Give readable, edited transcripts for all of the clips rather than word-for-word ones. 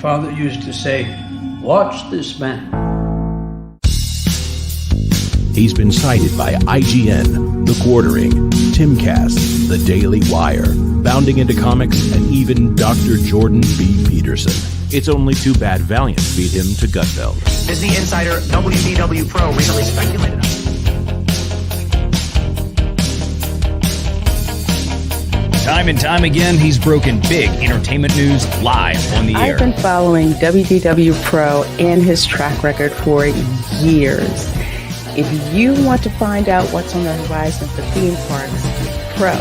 father used to say, "Watch this man." He's been cited by IGN, The Quartering, Timcast, The Daily Wire, Bounding into Comics, and even Dr. Jordan B. Peterson. It's only too bad Valiant beat him to Gutfeld. Disney insider WDW Pro recently speculated. Time and time again, he's broken big entertainment news live on the air. I've been following WDW Pro and his track record for years. If you want to find out what's on the horizon for theme parks, Pro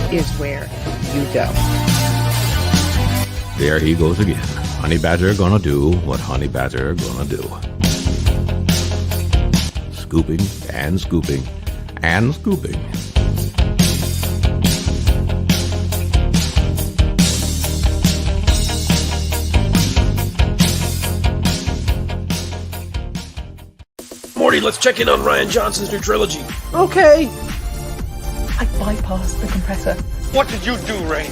is where you go. There he goes again. Honey Badger gonna do what Honey Badger gonna do. Scooping and scooping and scooping. Morty, let's check in on Rian Johnson's new trilogy. Okay. I bypassed the compressor. What did you do, Ray?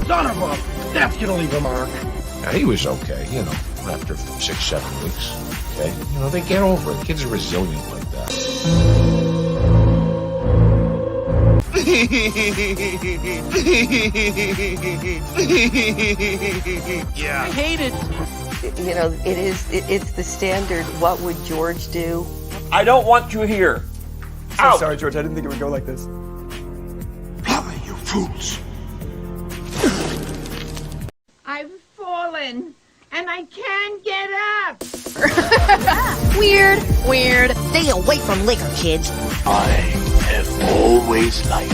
Son of a... That's gonna leave a mark. Now, he was okay, after 6-7 weeks. Okay? They get over it. Kids are resilient like that. Yeah. I hate it. It's the standard, what would George do? I don't want you here. So sorry, George. I didn't think it would go like this. Blimey, you fools. I've fallen, and I can't get up. Weird. Stay away from liquor, kids. I have always liked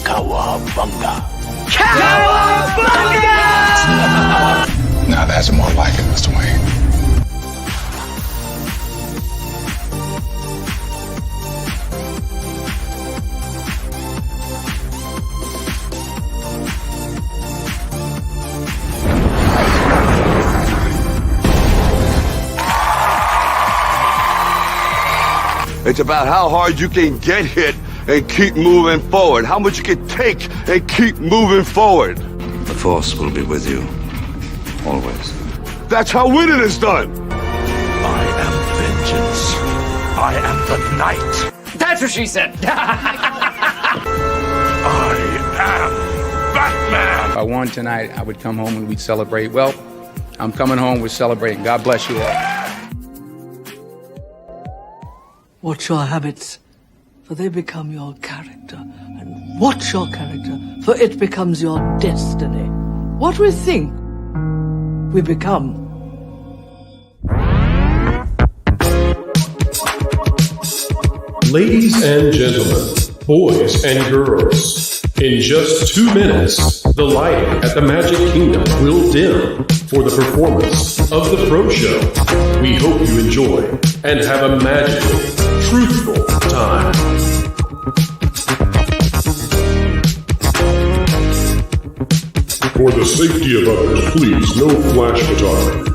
Cowabunga. Cowabunga! Now that's more like it, Mr. Wayne. It's about how hard you can get hit and keep moving forward. How much you can take and keep moving forward. The Force will be with you. Always. That's how winning is done. I am vengeance. I am the knight. That's what she said. I am Batman. If I won tonight, I would come home and we'd celebrate. Well, I'm coming home, we're celebrating. God bless you all. Watch your habits, for they become your character. And watch your character, for it becomes your destiny. What we think, we become. Ladies and gentlemen, boys and girls, in just 2 minutes, the lighting at the Magic Kingdom will dim for the performance of the Pro Show. We hope you enjoy and have a magical, truthful time. For the safety of others, please, no flash photography.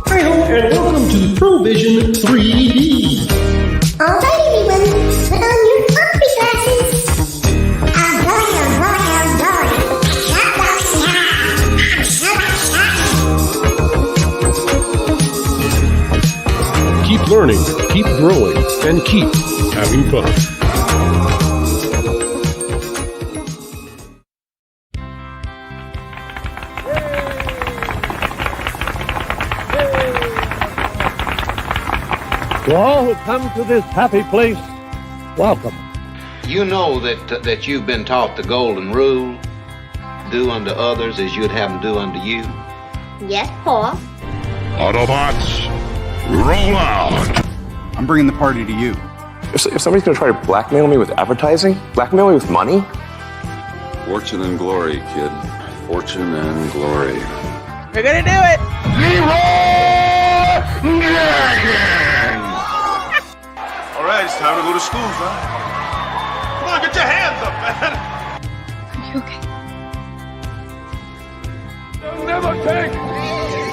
Hi ho, and welcome to ProVision 3D. Alright everyone, put on your coffee glasses. Keep learning, keep growing, and keep having fun. To all who come to this happy place, welcome. You know that you've been taught the golden rule, do unto others as you'd have them do unto you. Yes, Pa. Autobots, roll out! I'm bringing the party to you. If somebody's going to try to blackmail me with advertising, blackmail me with money? Fortune and glory, kid. Fortune and glory. We're gonna do it! Alright, it's time to go to school, son. Come on, get your hands up, man! Are you okay? They'll never take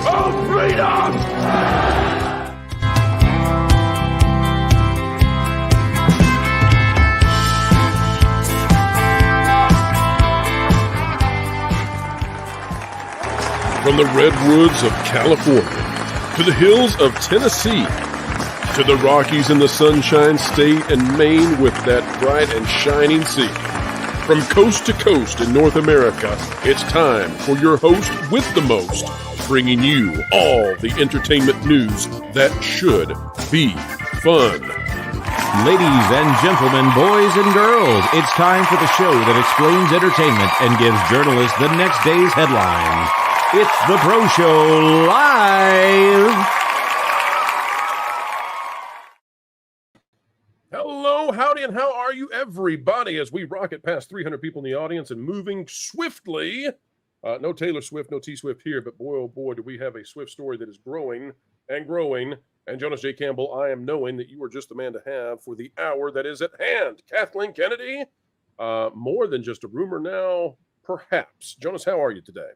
our freedom! From the redwoods of California to the hills of Tennessee to the Rockies in the Sunshine State and Maine with that bright and shining sea. From coast to coast in North America, it's time for your host with the most, bringing you all the entertainment news that should be fun. Ladies and gentlemen, boys and girls, it's time for the show that explains entertainment and gives journalists the next day's headlines. It's the Pro Show Live! Hello, howdy, and how are you, everybody? As we rocket past 300 people in the audience and moving swiftly. No Taylor Swift, no T-Swift here, but boy, oh boy, do we have a Swift story that is growing and growing. And Jonas J. Campbell, I am knowing that you are just the man to have for the hour that is at hand. Kathleen Kennedy, more than just a rumor now, perhaps. Jonas, how are you today?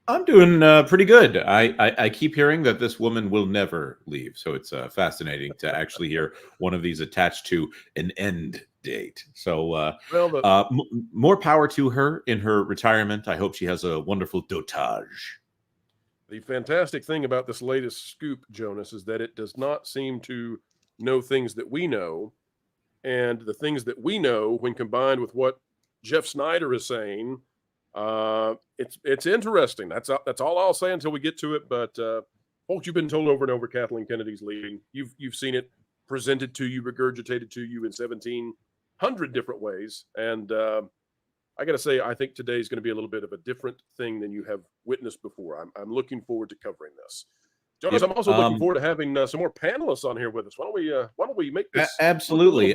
I'm doing pretty good. I keep hearing that this woman will never leave, so it's fascinating to actually hear one of these attached to an end date. So more power to her in her retirement. I hope she has a wonderful dotage. The fantastic thing about this latest scoop, Jonas, is that it does not seem to know things that we know. And the things that we know, when combined with what Jeff Snyder is saying, it's interesting. That's all I'll say until we get to it. But folks, you've been told over and over Kathleen Kennedy's leaving. You've seen it presented to you, regurgitated to you in 1,700 different ways. And I got to say, I think today is going to be a little bit of a different thing than you have witnessed before. I'm looking forward to covering this. Jonas, I'm also looking forward to having some more panelists on here with us. Why don't we make this absolutely?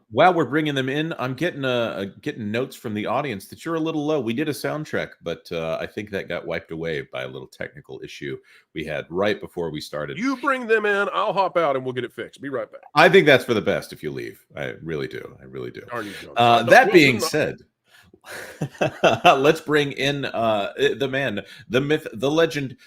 While we're bringing them in, I'm getting notes from the audience that you're a little low. We did a sound check, but I think that got wiped away by a little technical issue we had right before we started. You bring them in, I'll hop out, and we'll get it fixed. Be right back. I think that's for the best if you leave. I really do. That being said, let's bring in the man, the myth, the legend.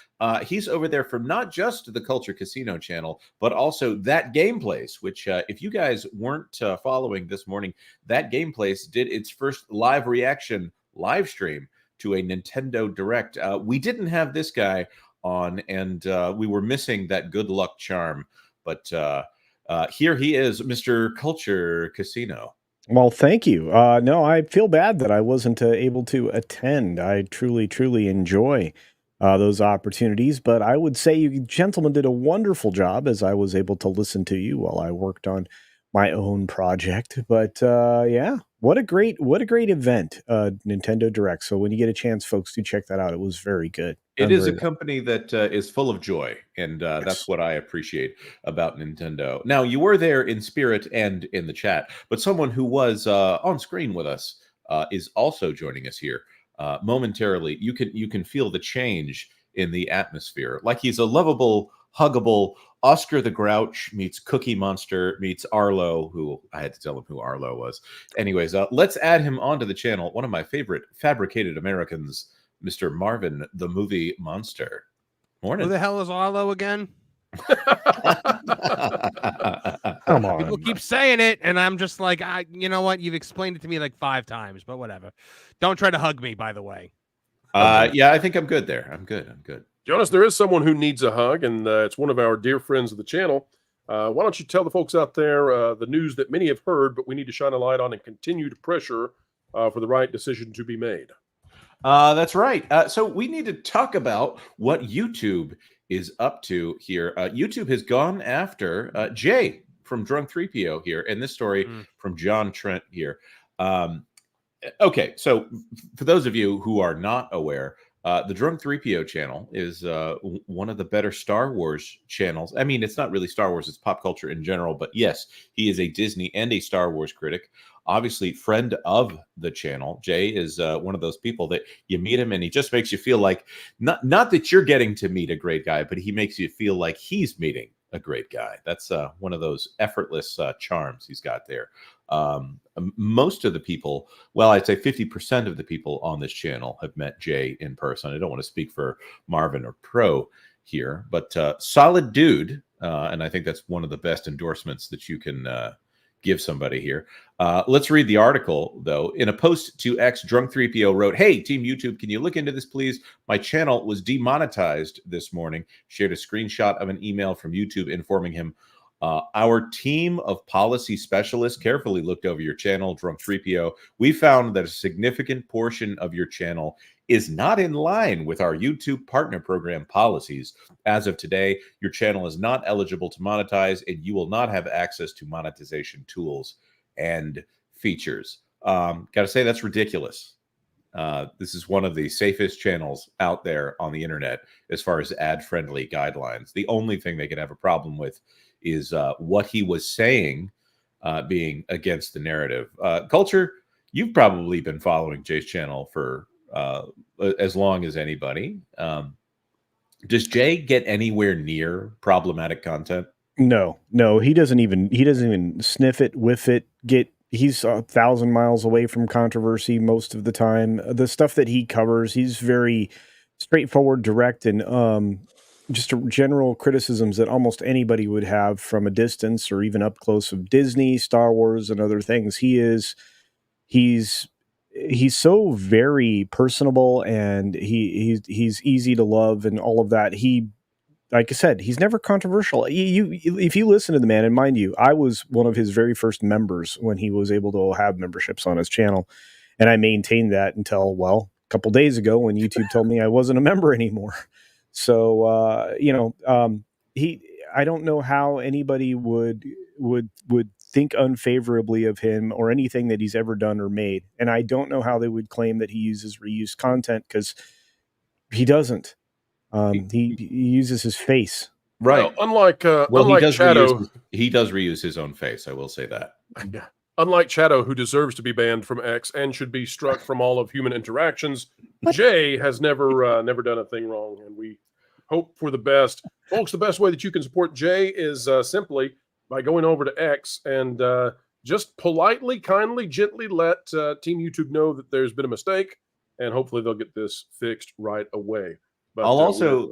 He's over there for not just the Culture Casino channel, but also That Game Place, which if you guys weren't following this morning, That Game Place did its first live reaction live stream to a Nintendo Direct. We didn't have this guy on, and we were missing that good luck charm. But here he is, Mr. Culture Casino. Well, thank you. No, I feel bad that I wasn't able to attend. I truly enjoy those opportunities, but I would say you gentlemen did a wonderful job as I was able to listen to you while I worked on my own project. But yeah, what a great event, Nintendo Direct. So when you get a chance, folks, do check that out. It was very good. It is a company that is full of joy, and that's what I appreciate about Nintendo. Now, you were there in spirit and in the chat, but someone who was on screen with us is also joining us here momentarily. You can feel the change in the atmosphere, like he's a lovable, huggable Oscar the Grouch meets Cookie Monster meets Arlo, who I had to tell him who Arlo was. Anyways, let's add him onto the channel. One of my favorite fabricated Americans, Mr. Marvin, the Movie Monster. Morning. Who the hell is Arlo again? Come on. People keep saying it, and I'm just like, you know what? You've explained it to me like 5 times, but whatever. Don't try to hug me, by the way. Yeah, I think I'm good there. I'm good. Jonas, there is someone who needs a hug, and it's one of our dear friends of the channel. Why don't you tell the folks out there the news that many have heard, but we need to shine a light on and continue to pressure for the right decision to be made. That's right. So we need to talk about what YouTube is up to here. YouTube has gone after Jay from Drunk 3PO here, and this story from John Trent here. Okay, so for those of you who are not aware, the Drunk 3PO channel is one of the better Star Wars channels. I mean, it's not really Star Wars, it's pop culture in general, but yes, he is a Disney and a Star Wars critic. Obviously, friend of the channel. Jay is one of those people that you meet him and he just makes you feel like, not that you're getting to meet a great guy, but he makes you feel like he's meeting a great guy. That's one of those effortless charms he's got there. Most of the people, well, I'd say 50% of the people on this channel have met Jay in person. I don't want to speak for Marvin or Pro here, but solid dude. And I think that's one of the best endorsements that you can give somebody here. Let's read the article, though. In a post to X, Drunk3PO wrote, "Hey, Team YouTube, can you look into this, please? My channel was demonetized this morning." Shared a screenshot of an email from YouTube informing him, "Our team of policy specialists carefully looked over your channel, Drunk3PO. We found that a significant portion of your channel is not in line with our YouTube partner program policies. As of today, your channel is not eligible to monetize, and you will not have access to monetization tools and features." Got to say, that's ridiculous. This is one of the safest channels out there on the internet as far as ad-friendly guidelines. The only thing they could have a problem with is what he was saying being against the narrative. Culture, you've probably been following Jay's channel for as long as anybody. Does Jay get anywhere near problematic content? No, he doesn't even sniff it, whiff it, he's 1,000 miles away from controversy most of the time. The stuff that he covers, he's very straightforward, direct, and just general criticisms that almost anybody would have from a distance or even up close of Disney, Star Wars, and other things. He's so very personable, and he's easy to love and all of that. Like I said, he's never controversial. If you listen to the man, and mind you, I was one of his very first members when he was able to have memberships on his channel, and I maintained that until, well, a couple days ago when YouTube told me I wasn't a member anymore. So I don't know how anybody would think unfavorably of him or anything that he's ever done or made, and I don't know how they would claim that he uses reused content, because he doesn't. He uses his face, right? Well, he does reuse his own face. I will say that. Yeah. Unlike Shadow, who deserves to be banned from X and should be struck from all of human interactions, Jay has never done a thing wrong, and we hope for the best. Folks, the best way that you can support Jay is simply by going over to X and just politely, kindly, gently let Team YouTube know that there's been a mistake, and hopefully they'll get this fixed right away. But, I'll also,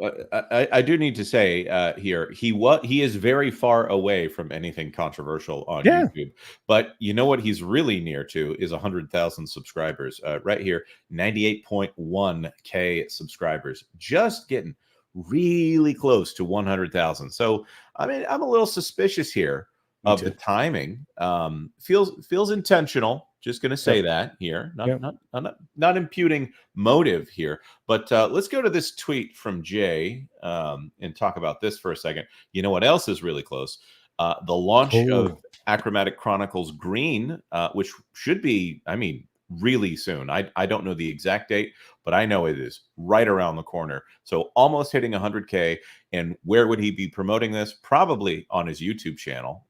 I do need to say here, he is very far away from anything controversial on YouTube. But you know what he's really near to is 100,000 subscribers. Right here, 98.1K subscribers, just getting really close to 100,000. So I mean, I'm a little suspicious here of the timing. Feels intentional. Just going to say that here, not imputing motive here, but let's go to this tweet from Jay and talk about this for a second. You know what else is really close? The launch of Achromatic Chronicles Green, which should be, I mean, really soon. I don't know the exact date, but I know it is right around the corner. So almost hitting 100K. And where would he be promoting this? Probably on his YouTube channel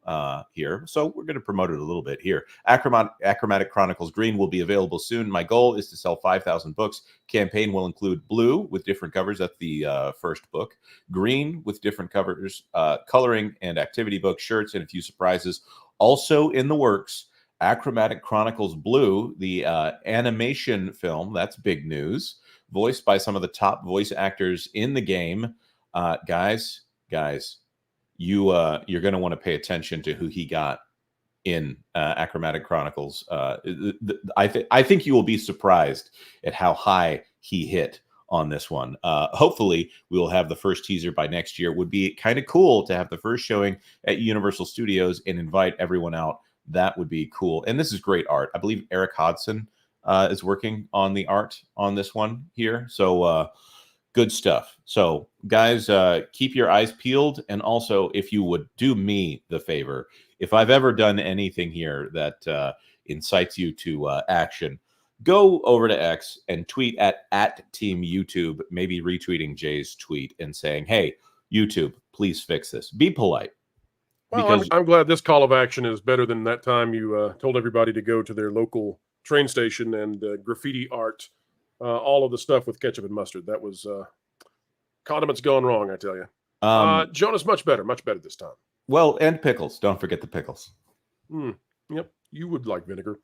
here. So we're going to promote it a little bit here. Achromatic Chronicles Green will be available soon. My goal is to sell 5,000 books. Campaign will include blue with different covers. That's the first book. Green with different covers, coloring and activity book, shirts, and a few surprises. Also in the works, Achromatic Chronicles Blue, the animation film. That's big news. Voiced by some of the top voice actors in the game. Guys, you're going to want to pay attention to who he got in Achromatic Chronicles. I think you will be surprised at how high he hit on this one. Hopefully, we will have the first teaser by next year. It would be kind of cool to have the first showing at Universal Studios and invite everyone out. That would be cool. And this is great art. I believe Eric Hodson is working on the art on this one here. So good stuff. So guys, keep your eyes peeled. And also, if you would do me the favor, if I've ever done anything here that incites you to action, go over to X and tweet at Team YouTube, maybe retweeting Jay's tweet and saying, hey, YouTube, please fix this. Be polite. Well, I'm glad this call of action is better than that time you told everybody to go to their local train station and graffiti art, all of the stuff with ketchup and mustard. That was condiments gone wrong, I tell you. Jonas, much better this time. Well, and pickles. Don't forget the pickles. Yep, you would like vinegar.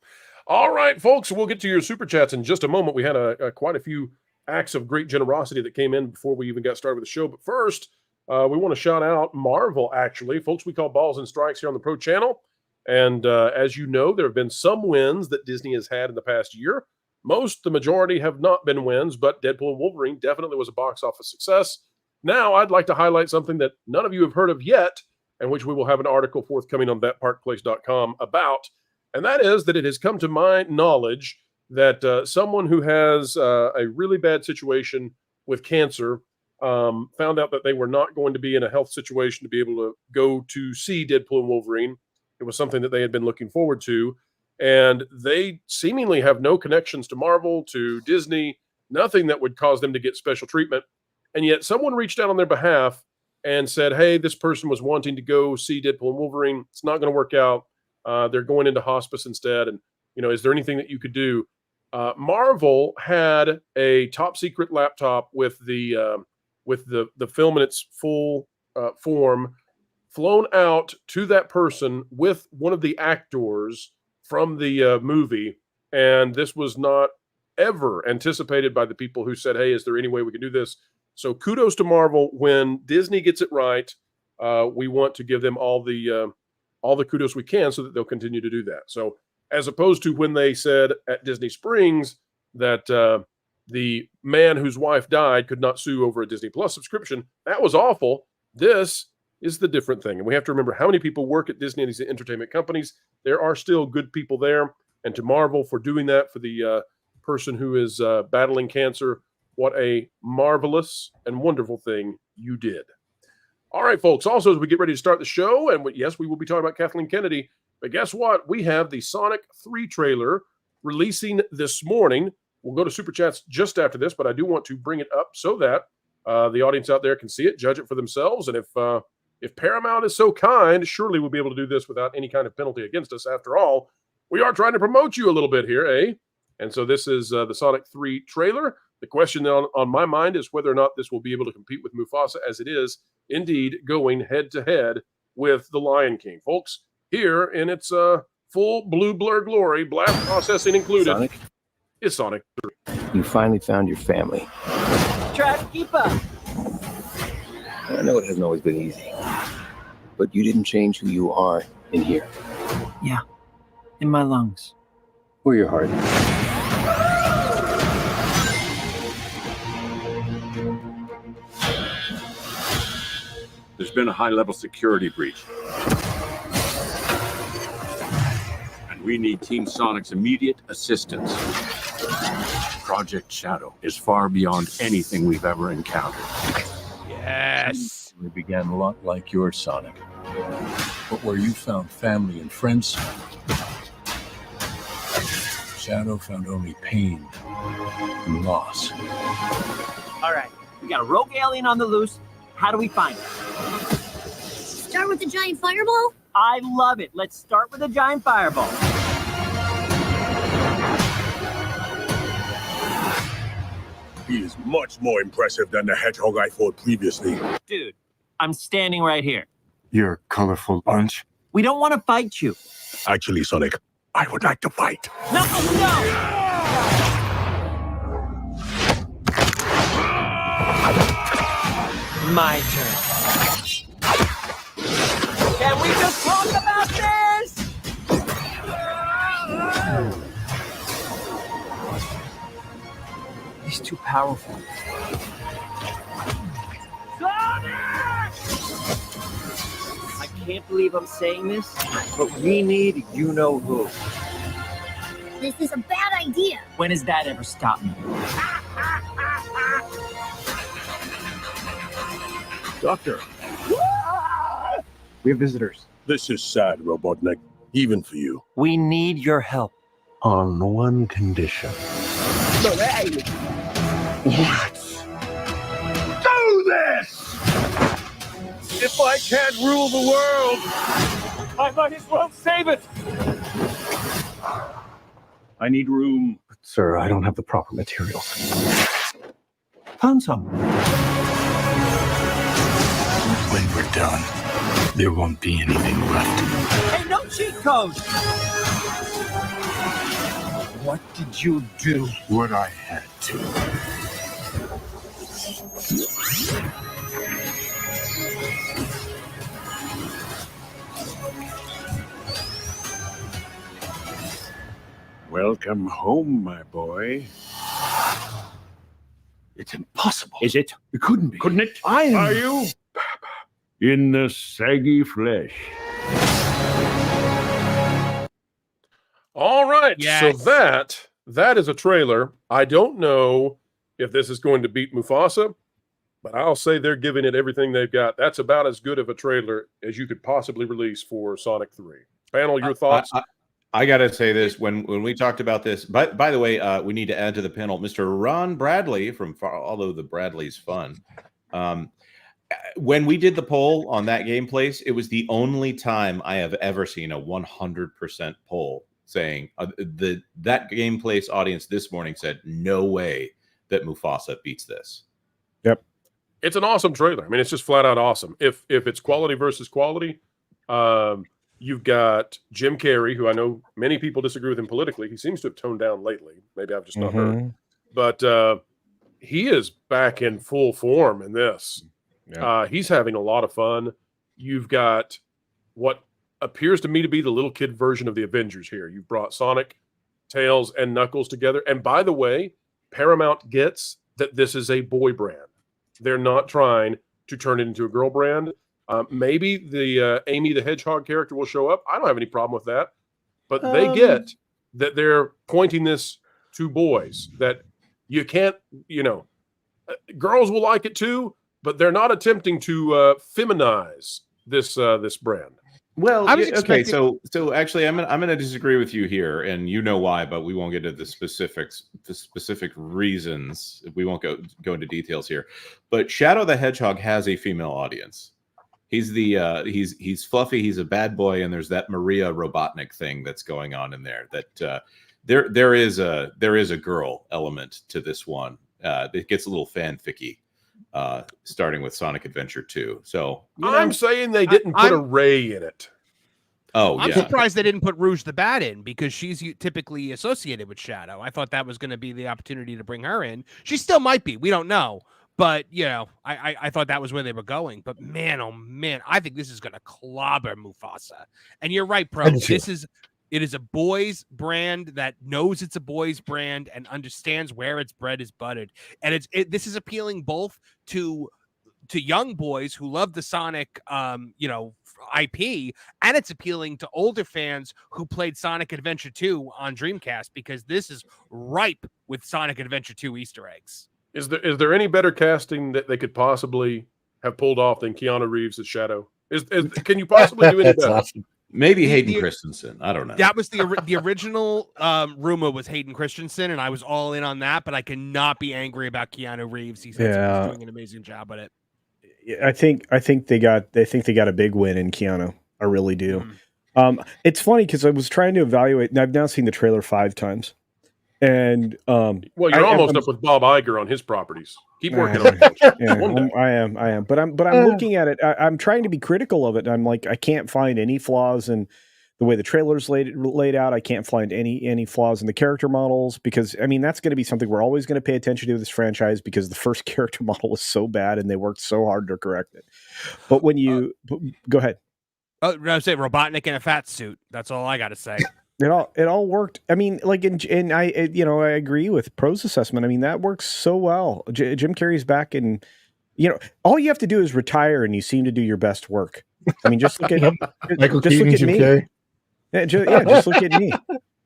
All right, folks, we'll get to your super chats in just a moment. We had quite a few acts of great generosity that came in before we even got started with the show. But first, we want to shout out Marvel, actually. Folks, we call balls and strikes here on the Pro Channel. And as you know, there have been some wins that Disney has had in the past year. The majority have not been wins, but Deadpool and Wolverine definitely was a box office success. Now, I'd like to highlight something that none of you have heard of yet, and which we will have an article forthcoming on thatparkplace.com about, and that is that it has come to my knowledge that someone who has a really bad situation with cancer found out that they were not going to be in a health situation to be able to go to see Deadpool and Wolverine. It was something that they had been looking forward to, and they seemingly have no connections to Marvel, to Disney, nothing that would cause them to get special treatment. And yet someone reached out on their behalf and said, hey, this person was wanting to go see Deadpool and Wolverine. It's not going to work out. They're going into hospice instead. And, is there anything that you could do? Marvel had a top secret laptop with the film in its full form flown out to that person with one of the actors from the movie. And this was not ever anticipated by the people who said, hey, is there any way we can do this? So kudos to Marvel. When Disney gets it right, we want to give them all the kudos we can so that they'll continue to do that. So as opposed to when they said at Disney Springs that the man whose wife died could not sue over a Disney Plus subscription, that was awful. This is the different thing. And we have to remember how many people work at Disney and these entertainment companies. There are still good people there. And to Marvel for doing that for the person who is battling cancer, what a marvelous and wonderful thing you did. All right, folks. Also, as we get ready to start the show, and yes, we will be talking about Kathleen Kennedy, but guess what? We have the Sonic 3 trailer releasing this morning. We'll go to Super Chats just after this, but I do want to bring it up so that the audience out there can see it, judge it for themselves, and if Paramount is so kind, surely we'll be able to do this without any kind of penalty against us. After all, we are trying to promote you a little bit here, eh? And so this is the Sonic 3 trailer. The question on my mind is whether or not this will be able to compete with Mufasa, as it is indeed going head-to-head with The Lion King. Folks, here in its full blue blur glory, blast processing included, Sonic? Is Sonic 3. You finally found your family. Try to keep up. I know it hasn't always been easy, but you didn't change who you are in here. Yeah, in my lungs. Or your heart. There's been a high-level security breach. And we need Team Sonic's immediate assistance. Project Shadow is far beyond anything we've ever encountered. Yes! We began a lot like yours, Sonic. But where you found family and friends, Shadow found only pain and loss. All right, we got a rogue alien on the loose. How do we find it? Start with the giant fireball? I love it. Let's start with a giant fireball. He is much more impressive than the hedgehog I fought previously. Dude, I'm standing right here. You're a colorful bunch. We don't want to fight you. Actually, Sonic, I would like to fight. No! My turn. Can we just talk about this? He's too powerful. I can't believe I'm saying this, but we need you-know-who. This is a bad idea. When has that ever stopped me? Doctor, we have visitors. this is sad, Robotnik, even for you. We need your help. On one condition. Let's do this! If I can't rule the world, I might as well save it! I need room. But, sir, I don't have the proper materials. Found some. When we're done, there won't be anything left. Hey, no cheat code! What did you do? What I had to. Welcome home, my boy. It's impossible. Is it? It couldn't be. Couldn't it? Are you? In the saggy flesh. All right. Yes. So that is a trailer. I don't know if this is going to beat Mufasa, but I'll say they're giving it everything they've got. That's about as good of a trailer as you could possibly release for Sonic 3. Panel, your thoughts? I got to say this when we talked about this. By the way, we need to add to the panel Mr. Ron Bradley from Although the Bradley's Fun. When we did the poll on that game place, it was the only time I have ever seen a 100% poll saying that game place audience this morning said no way that Mufasa beats this. Yep, it's an awesome trailer. I mean, it's just flat out awesome. If it's quality versus quality, you've got Jim Carrey, who I know many people disagree with him politically. He seems to have toned down lately. Maybe I've just not heard. But he is back in full form in this. Yeah. He's having a lot of fun. You've got what appears to me to be the little kid version of the Avengers here. You've brought Sonic, Tails, and Knuckles together. And by the way, Paramount gets that this is a boy brand. They're not trying to turn it into a girl brand. Maybe the Amy the Hedgehog character will show up. I don't have any problem with that. But they get that they're pointing this to boys, that you can't, girls will like it too, but they're not attempting to feminize this brand. Well, okay, so actually, I'm gonna disagree with you here, and you know why, but we won't get into the specific reasons. We won't go into details here. But Shadow the Hedgehog has a female audience. He's he's fluffy. He's a bad boy, and there's that Maria Robotnik thing that's going on in there. That there is a girl element to this one. It gets a little fanficky. Starting with Sonic Adventure 2. So I'm saying they didn't put a Ray in it. Oh, I'm surprised they didn't put Rouge the Bat in, because she's typically associated with Shadow. I thought that was going to be the opportunity to bring her in. She still might be. We don't know. But, I thought that was where they were going. But, man, oh, man, I think this is going to clobber Mufasa. And you're right, Pro. It is a boys brand that knows it's a boys brand and understands where its bread is buttered. And this is appealing both to young boys who love the Sonic, IP, and it's appealing to older fans who played Sonic Adventure 2 on Dreamcast, because this is ripe with Sonic Adventure 2 Easter eggs. Is there any better casting that they could possibly have pulled off than Keanu Reeves as Shadow? Can you possibly do any better? Awesome. Maybe Hayden Christensen. I don't know. That was the original rumor was Hayden Christensen, and I was all in on that. But I cannot be angry about Keanu Reeves. He's doing an amazing job at it. I think they got a big win in Keanu. I really do. It's funny because I was trying to evaluate, and I've now seen the trailer 5 times. And well, you're almost up with Bob Iger on his properties. Keep working on it. I am. But I'm looking at it. I'm trying to be critical of it. I'm like, I can't find any flaws in the way the trailer's laid out. I can't find any flaws in the character models, because I mean that's going to be something we're always going to pay attention to with this franchise, because the first character model was so bad and they worked so hard to correct it. But when you go ahead. I would say Robotnik in a fat suit. That's all I got to say. It all worked. I mean, like, and I agree with Pro's assessment. I mean, that works so well. Jim Carrey's back, and all you have to do is retire, and you seem to do your best work. I mean, just look at Michael just Keaton, look at Jim me. Carrey. just look at me.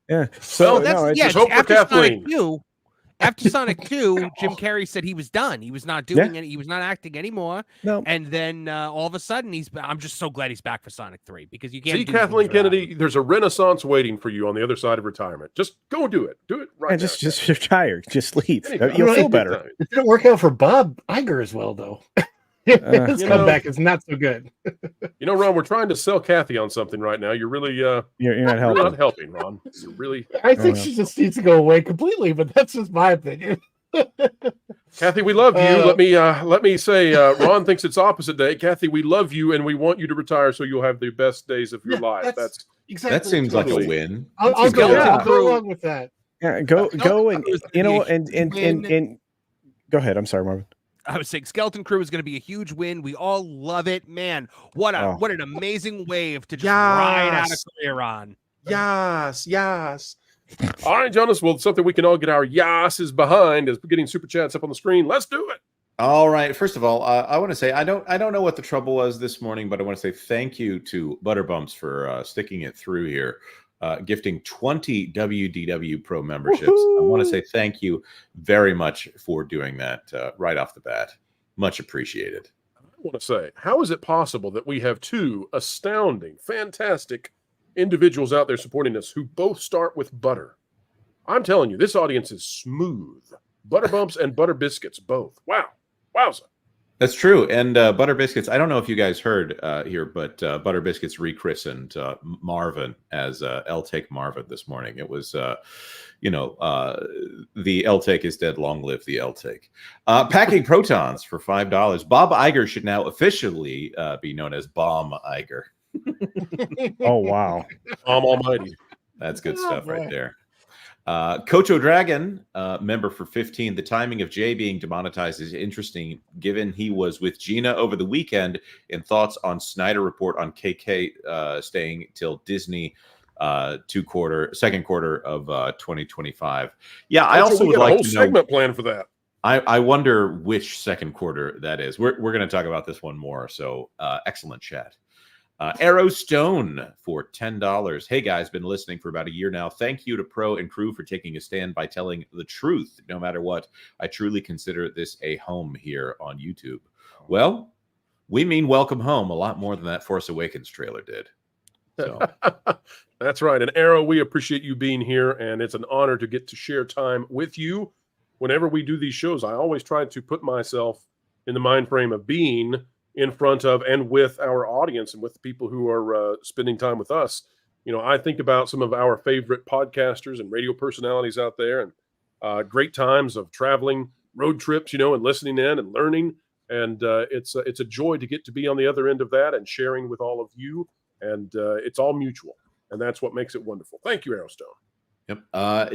Yeah. So after Sonic 2. After Sonic 2, Jim Carrey said he was done. He was not doing any. He was not acting anymore. No. And then all of a sudden, I'm just so glad he's back for Sonic 3, because you can't see Kathleen Kennedy. There's a renaissance waiting for you on the other side of retirement. Just go do it. Do it right. Yeah, just retire. Just leave. You'll feel better. It didn't work out for Bob Iger as well, though. His comeback is not so good. Ron, we're trying to sell Kathy on something right now. You're really you're not helping. You're not helping, Ron. You're really. I think she just needs to go away completely, but that's just my opinion. Kathy, we love you. Let me say, Ron thinks it's opposite day. Kathy, we love you, and we want you to retire so you'll have the best days of your life. That's exactly. That seems like a win. I'll go along with that. Yeah, go and and go ahead. I'm sorry, Marvin. I would say Skeleton Crew is going to be a huge win. We all love it, man. What an amazing wave to just ride out a career on. Yes. All right, Jonas. Well, something we can all get our yasses behind is getting super chats up on the screen. Let's do it. All right. First of all, I want to say I don't know what the trouble was this morning, but I want to say thank you to Butterbumps for sticking it through here, gifting 20 WDW Pro memberships. I want to say thank you very much for doing that right off the bat. Much appreciated. I want to say, how is it possible that we have two astounding, fantastic individuals out there supporting us who both start with butter? I'm telling you, this audience is smooth. Butterbumps and Butter Biscuits both. Wow. Wowza. That's true. And Butter Biscuits, I don't know if you guys heard here, but Butter Biscuits rechristened Marvin as L-Take Marvin this morning. It was, the L-Take is dead. Long live the L-Take. Packing Protons for $5. Bob Iger should now officially be known as Bomb Iger. Oh, wow. Bomb Almighty. That's good stuff right there. Kocho Dragon, member for 15. The timing of Jay being demonetized is interesting, given he was with Gina over the weekend. And thoughts on Snyder report on KK staying till Disney second quarter of 2025. Yeah, I also would like to know segment plan for that. I wonder which second quarter that is. We're going to talk about this one more. So excellent chat. Arrow Stone for $10. Hey guys, been listening for about a year now. Thank you to Pro and crew for taking a stand by telling the truth, no matter what. I truly consider this a home here on YouTube. Well, we mean welcome home a lot more than that Force Awakens trailer did. So. That's right. And Arrow, we appreciate you being here, and it's an honor to get to share time with you. Whenever we do these shows, I always try to put myself in the mind frame of being in front of and with our audience and with the people who are spending time with us. I think about some of our favorite podcasters and radio personalities out there, and great times of traveling, road trips, and listening in and learning. And it's a joy to get to be on the other end of that and sharing with all of you. And it's all mutual. And that's what makes it wonderful. Thank you, Arrowstone. Yep.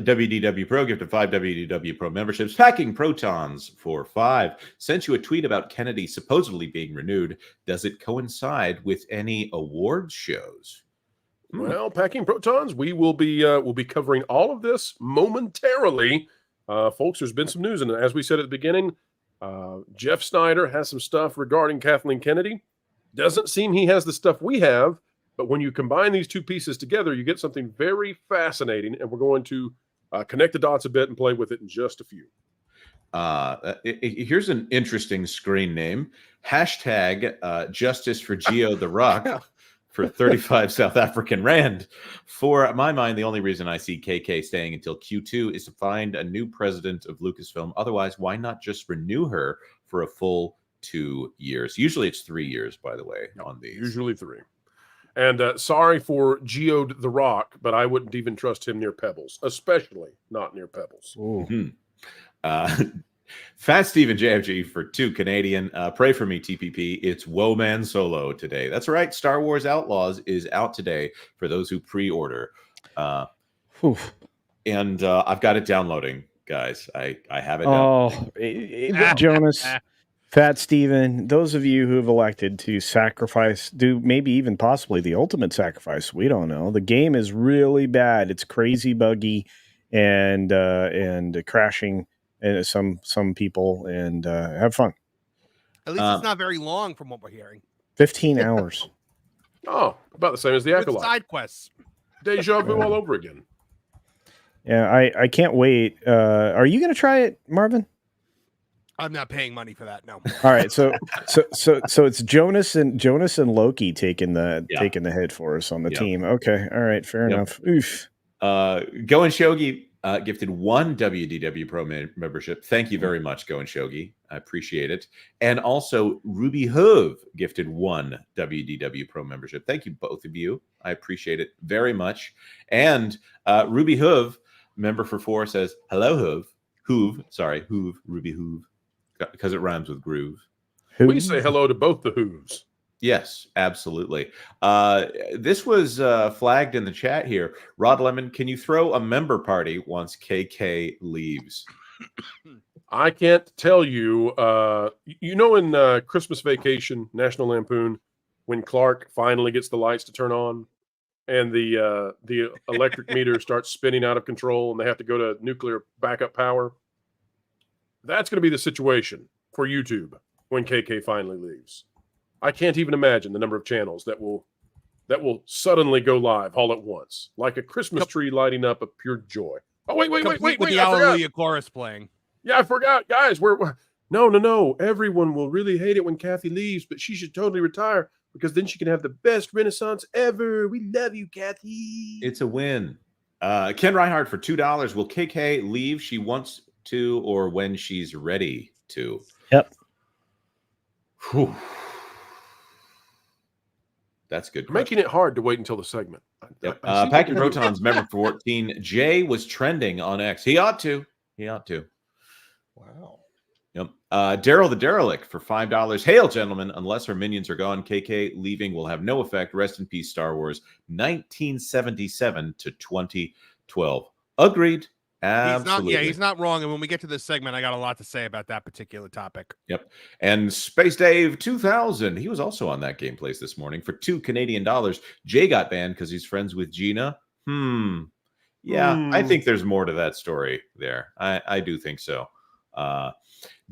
WDW Pro gifted 5 WDW Pro memberships. Packing Protons for 5. Sent you a tweet about Kennedy supposedly being renewed. Does it coincide with any awards shows? Well, Packing Protons, we'll be covering all of this momentarily. Folks, there's been some news. And as we said at the beginning, Jeff Snyder has some stuff regarding Kathleen Kennedy. Doesn't seem he has the stuff we have. But when you combine these two pieces together, you get something very fascinating, and we're going to connect the dots a bit and play with it in just a few. Here's an interesting screen name. Hashtag Justice for Geo the Rock for 35 South African Rand. For my mind, the only reason I see KK staying until Q2 is to find a new president of Lucasfilm. Otherwise, why not just renew her for a full 2 years? Usually it's 3 years, by the way, on these. Usually 3. And sorry for Geode the Rock, but I wouldn't even trust him near Pebbles, especially not near Pebbles. Fat Steven JFG for 2 Canadian. Pray for me, TPP. It's Woman Solo today. That's right. Star Wars Outlaws is out today for those who pre-order. And I've got it downloading, guys. I have it downloading. Jonas. Fat Steven, those of you who have elected to sacrifice, do maybe even possibly the ultimate sacrifice, we don't know. The game is really bad. It's crazy buggy and crashing some people, and have fun. At least it's not very long from what we're hearing. 15 hours. Oh, about the same as the Acolyte. Side quests. Deja vu all over again. Yeah, I can't wait. Are you going to try it, Marvin? I'm not paying money for that. No. All right, so it's Jonas and Loki taking the hit for us on the team. Okay, all right, fair enough. Oof. Go and Shogi gifted 1 WDW Pro membership. Thank you very much, Go and Shogi. I appreciate it. And also Ruby Hove gifted 1 WDW Pro membership. Thank you, both of you. I appreciate it very much. And Ruby Hove, member for 4, says hello, Hoove. Hoove. Ruby Hoove. Because it rhymes with groove. We say hello to both the Hooves. Yes, absolutely. This was flagged in the chat here. Rod Lemon, can you throw a member party once KK leaves? I can't tell you. In Christmas Vacation, National Lampoon, when Clark finally gets the lights to turn on, and the electric meter starts spinning out of control and they have to go to nuclear backup power. That's going to be the situation for YouTube when KK finally leaves. I can't even imagine the number of channels that will suddenly go live all at once, like a Christmas tree lighting up of pure joy. Oh, wait, With the I forgot. Hallelujah chorus playing. Yeah, I forgot, guys. No. Everyone will really hate it when Kathy leaves, but she should totally retire because then she can have the best Renaissance ever. We love you, Kathy. It's a win. Ken Reinhardt for $2. Will KK leave? She wants to, or when she's ready to? Yep. Whew. That's good. Making it hard to wait until the segment. Yep. Packing Protons member 14. Jay was trending on X. He ought to. Wow. Yep. Daryl the Derelict for $5. Hail, gentlemen. Unless her minions are gone, KK leaving will have no effect. Rest in peace, Star Wars. 1977 to 2012. Agreed. Absolutely. He's not wrong. And when we get to this segment, I got a lot to say about that particular topic. Yep. And Space Dave 2000. He was also on that Gameplays this morning for $2 Canadian. Jay got banned because he's friends with Gina. Yeah, I think there's more to that story there. I do think so.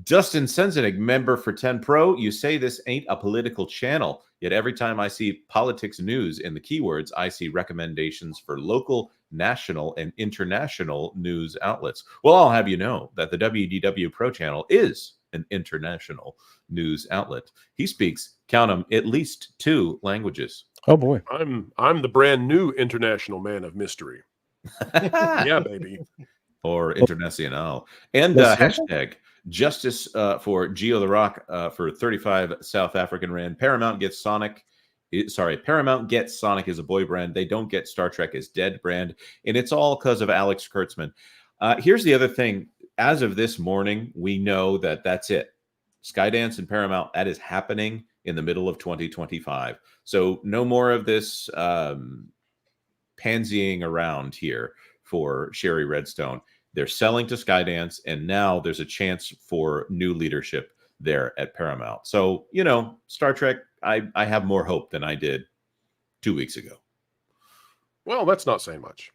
Dustin Sensenig, member for 10 Pro. You say this ain't a political channel, yet every time I see politics news in the keywords, I see recommendations for local, national, and international news outlets. Well, I'll have you know that the WDW Pro Channel is an international news outlet. He speaks, count them, at least 2 languages. Oh boy. I'm the brand new international man of mystery. Yeah, baby. Or international. And hashtag justice for Geo the Rock for 35 South African Rand. Paramount gets Sonic as a boy brand. They don't get Star Trek as dead brand. And it's all because of Alex Kurtzman. Here's the other thing. As of this morning, we know that that's it. Skydance and Paramount, that is happening in the middle of 2025. So no more of this pansying around here for Sherry Redstone. They're selling to Skydance, and now there's a chance for new leadership there at Paramount. So, Star Trek, I have more hope than I did 2 weeks ago. Well, that's not saying much.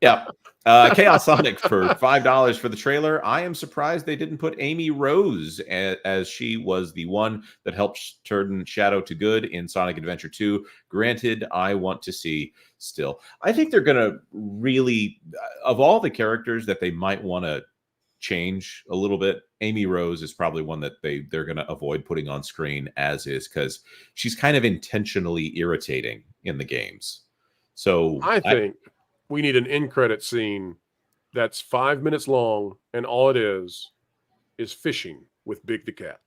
Yeah. Chaos Sonic for $5 for the trailer. I am surprised they didn't put Amy Rose as she was the one that helped turn Shadow to good in Sonic Adventure 2. Granted, I want to see still. I think they're going to really, of all the characters that they might want to change a little bit, Amy Rose is probably one that they're going to avoid putting on screen as is, because she's kind of intentionally irritating in the games. So I think we need an end credit scene that's 5 minutes long, and all it is fishing with Big the Cat.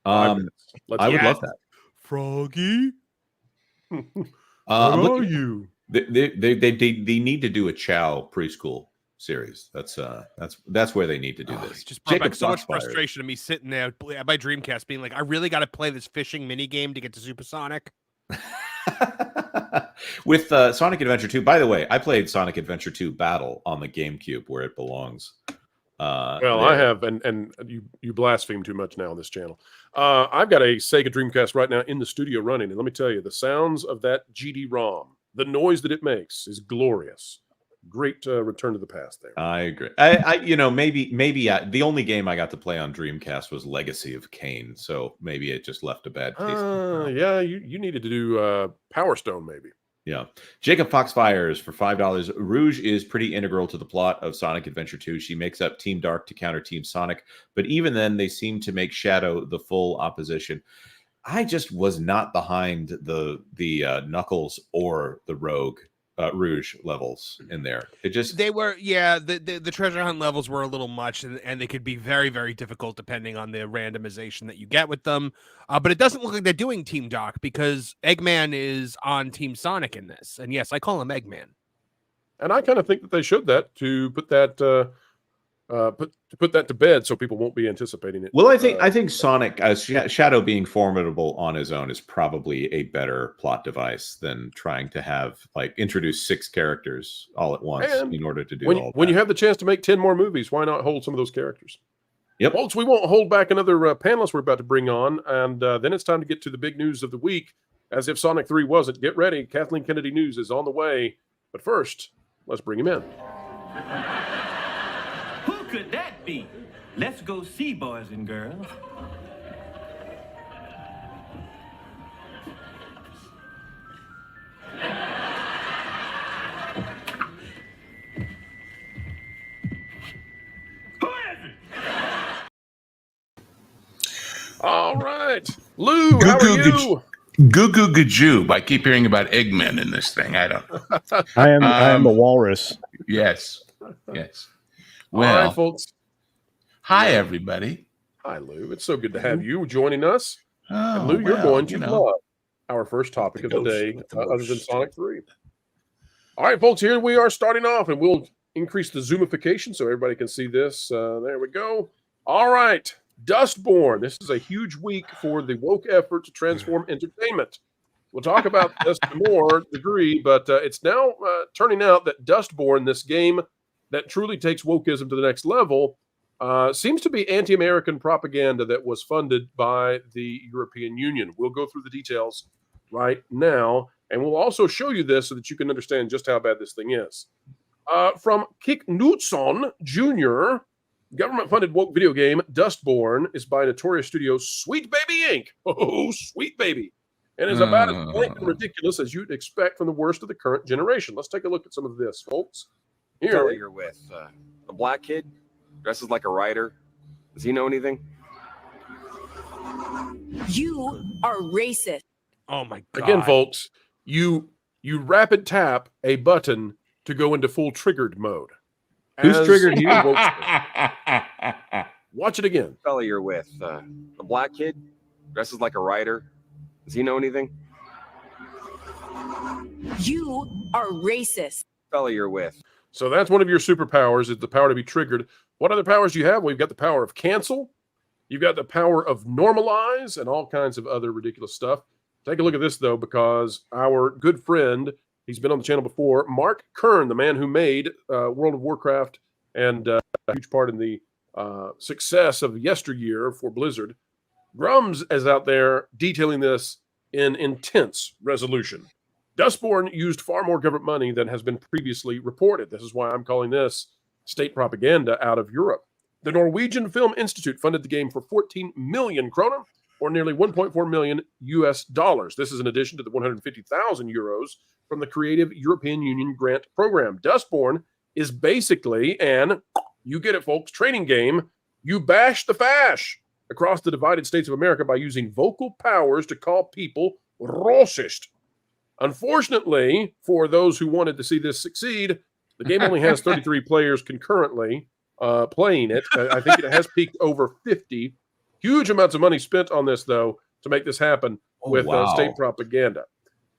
I would love that. Froggy, where are you? They need to do a Chow preschool series. That's where they need to do this. Just brought back so much frustration to me sitting there at my Dreamcast being like, I really got to play this fishing mini game to get to Supersonic. With Sonic Adventure 2, by the way, I played Sonic Adventure 2 Battle on the GameCube where it belongs. I have, and you blaspheme too much now on this channel. I've got a Sega Dreamcast right now in the studio running, and let me tell you, the sounds of that GD-ROM, the noise that it makes is glorious. Great return to the past there. I agree. Maybe the only game I got to play on Dreamcast was Legacy of Kain, so maybe it just left a bad taste. Yeah, you needed to do Power Stone, maybe. Yeah. Jacob Foxfires for $5. Rouge is pretty integral to the plot of Sonic Adventure 2. She makes up Team Dark to counter Team Sonic, but even then, they seem to make Shadow the full opposition. I just was not behind the Knuckles or the Rogue Rouge levels in there. They were, the treasure hunt levels were a little much, and they could be very, very difficult depending on the randomization that you get with them. But it doesn't look like they're doing Team Dark because Eggman is on Team Sonic in this. And yes, I call him Eggman. And I kind of think that they should to put that put that to bed so people won't be anticipating it. Well, I think Sonic as Shadow being formidable on his own is probably a better plot device than trying to introduce 6 characters all at once in order to do all that. When you have the chance to make 10 more movies, why not hold some of those characters? Yep. Folks, we won't hold back another panelist we're about to bring on, and then it's time to get to the big news of the week. As if Sonic 3 wasn't, get ready. Kathleen Kennedy News is on the way. But first, let's bring him in. Who could that be? Let's go see, boys and girls. All right. Lou, how are you? Goo Goo Gajoob. I keep hearing about Eggman in this thing. I don't. I am a walrus. Yes. Yes. All Well, right, folks. hi, everybody. Hi, Lou. It's so good to have you joining us. Oh, And Lou, you're well, going to you know. love our first topic of the ghost day, with the other than ghost. Sonic 3. All right, folks, here we are starting off, and we'll increase the zoomification so everybody can see this. There we go. All right. Dustborn. This is a huge week for the woke effort to transform entertainment. We'll talk about this to more degree, but it's now turning out that Dustborn, this game that truly takes wokeism to the next level, seems to be anti-American propaganda that was funded by the European Union. We'll go through the details right now, and we'll also show you this so that you can understand just how bad this thing is. From Kik Knutson Jr., government-funded woke video game Dustborn is by notorious studio Sweet Baby Inc. Oh, Sweet Baby. And is about as blank and ridiculous as you'd expect from the worst of the current generation. Let's take a look at some of this, folks. Here. Fellow you're with, the black kid, dresses like a writer. Does he know anything? You are racist. Oh my God. Again, folks, you rapid tap a button to go into full triggered mode. Who's As triggered you? Watch it again. Fellow you're with, the black kid, dresses like a writer. Does he know anything? You are racist. Fellow you're with. So that's one of your superpowers, is the power to be triggered. What other powers do you have? Well, you've got the power of cancel. You've got the power of normalize and all kinds of other ridiculous stuff. Take a look at this, though, because our good friend, he's been on the channel before, Mark Kern, the man who made World of Warcraft and a huge part in the success of yesteryear for Blizzard. Grums is out there detailing this in intense resolution. Dustborn used far more government money than has been previously reported. This is why I'm calling this state propaganda out of Europe. The Norwegian Film Institute funded the game for 14 million kroner, or nearly 1.4 million US dollars. This is in addition to the 150,000 euros from the Creative European Union grant program. Dustborn is basically an, you get it, folks, training game. You bash the fash across the divided states of America by using vocal powers to call people racist. Unfortunately, for those who wanted to see this succeed, the game only has 33 players concurrently playing it. I think it has peaked over 50. Huge amounts of money spent on this, though, to make this happen with state propaganda.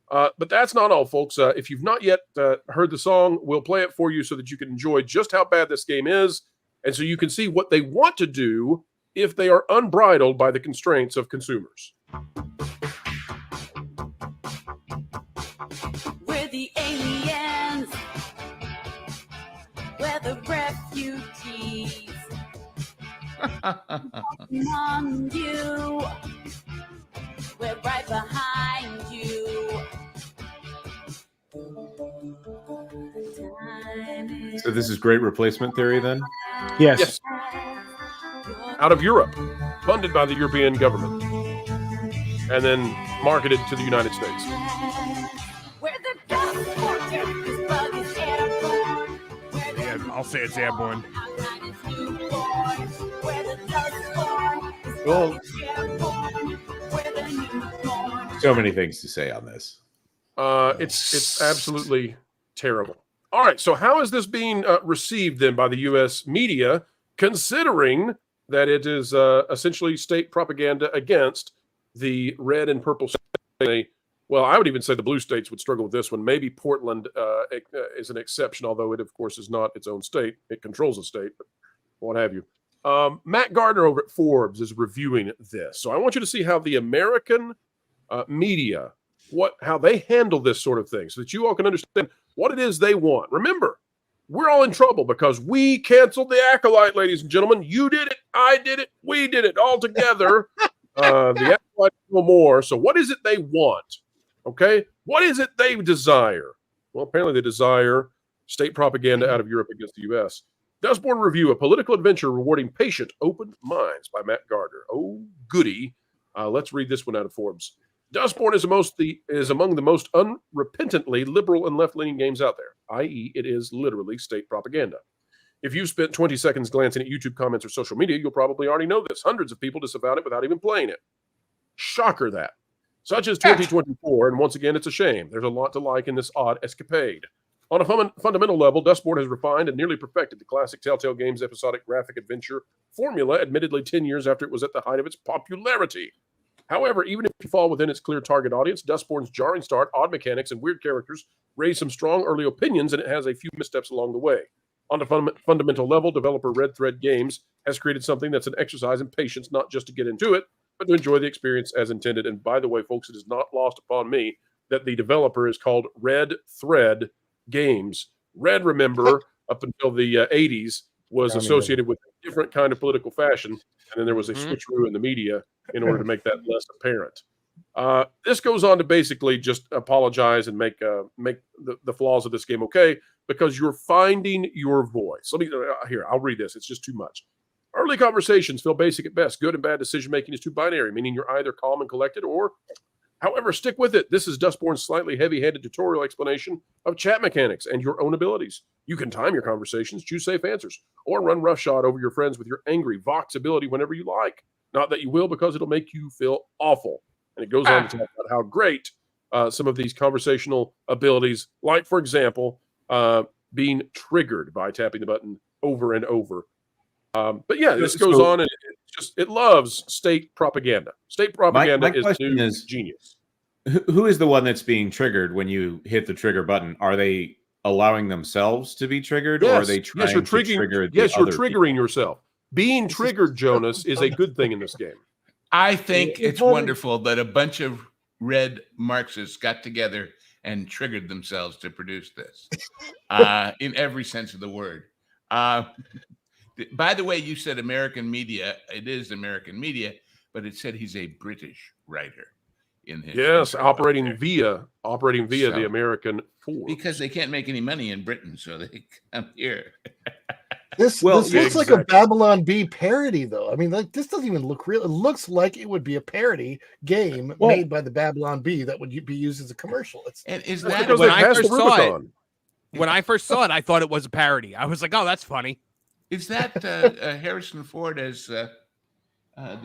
But that's not all, folks. If you've not yet heard the song, we'll play it for you so that you can enjoy just how bad this game is, and so you can see what they want to do if they are unbridled by the constraints of consumers. We're the aliens. We're the refugees. On you. We're right behind you. So this is great replacement theory, then? Yes. Out of Europe, funded by the European government, and then marketed to the United States. Yeah, I'll say it's airborne. Well, so many things to say on this. It's absolutely terrible. All right, so how is this being received then by the U.S. media, considering that it is essentially state propaganda against the red and purple state? Well, I would even say the blue states would struggle with this one. Maybe Portland is an exception, although it, of course, is not its own state. It controls the state, but what have you. Matt Gardner over at Forbes is reviewing this. So I want you to see how the American media, how they handle this sort of thing so that you all can understand what it is they want. Remember, we're all in trouble because we canceled the Acolyte, ladies and gentlemen. You did it. I did it. We did it all together. The Acolyte no more. So what is it they want? Okay, what is it they desire? Well, apparently they desire state propaganda out of Europe against the U.S. Dustborn Review, a political adventure rewarding patient, open minds by Matt Gardner. Oh, goody. Let's read this one out of Forbes. Dustborn is among the most unrepentantly liberal and left-leaning games out there, i.e. it is literally state propaganda. If you've spent 20 seconds glancing at YouTube comments or social media, you'll probably already know this. Hundreds of people disavowed it without even playing it. Shocker that. Such as 2024, and once again, it's a shame. There's a lot to like in this odd escapade. On a fundamental level, Dustborn has refined and nearly perfected the classic Telltale Games episodic graphic adventure formula, admittedly 10 years after it was at the height of its popularity. However, even if you fall within its clear target audience, Dustborn's jarring start, odd mechanics, and weird characters raise some strong early opinions, and it has a few missteps along the way. On a fundamental level, developer Red Thread Games has created something that's an exercise in patience, not just to get into it, but to enjoy the experience as intended. And by the way, folks, it is not lost upon me that the developer is called Red Thread Games. Red, remember, up until the 80s, was associated with a different kind of political fashion, and then there was a switcheroo in the media in order to make that less apparent. This goes on to basically just apologize and make the flaws of this game okay, because you're finding your voice. Let me here. I'll read this. It's just too much. Early conversations feel basic at best. Good and bad decision making is too binary, meaning you're either calm and collected or, however, stick with it. This is Dustborn's slightly heavy-handed tutorial explanation of chat mechanics and your own abilities. You can time your conversations, choose safe answers, or run roughshod over your friends with your angry Vox ability whenever you like. Not that you will, because it'll make you feel awful. And it goes on to talk about how great some of these conversational abilities, like, for example, being triggered by tapping the button over and over. But yeah, this goes on, and it loves state propaganda. State propaganda is genius. Who is the one that's being triggered when you hit the trigger button? Are they allowing themselves to be triggered, or are they trying to trigger the Yes, you're other triggering people? yourself. Being triggered, Jonas, is a good thing in this game. I think it's wonderful that a bunch of red Marxists got together and triggered themselves to produce this, in every sense of the word. By the way, you said American media. It is American media, but it said he's a British writer in his. Yes, operating via the American force. Because they can't make any money in Britain, so they come here. This looks like a Babylon Bee parody, though. I mean, like, this doesn't even look real. It looks like it would be a parody game made by the Babylon Bee that would be used as a commercial. And is that when I first saw it? When I first saw it, I thought it was a parody. I was like, "Oh, that's funny." Is that Harrison Ford as the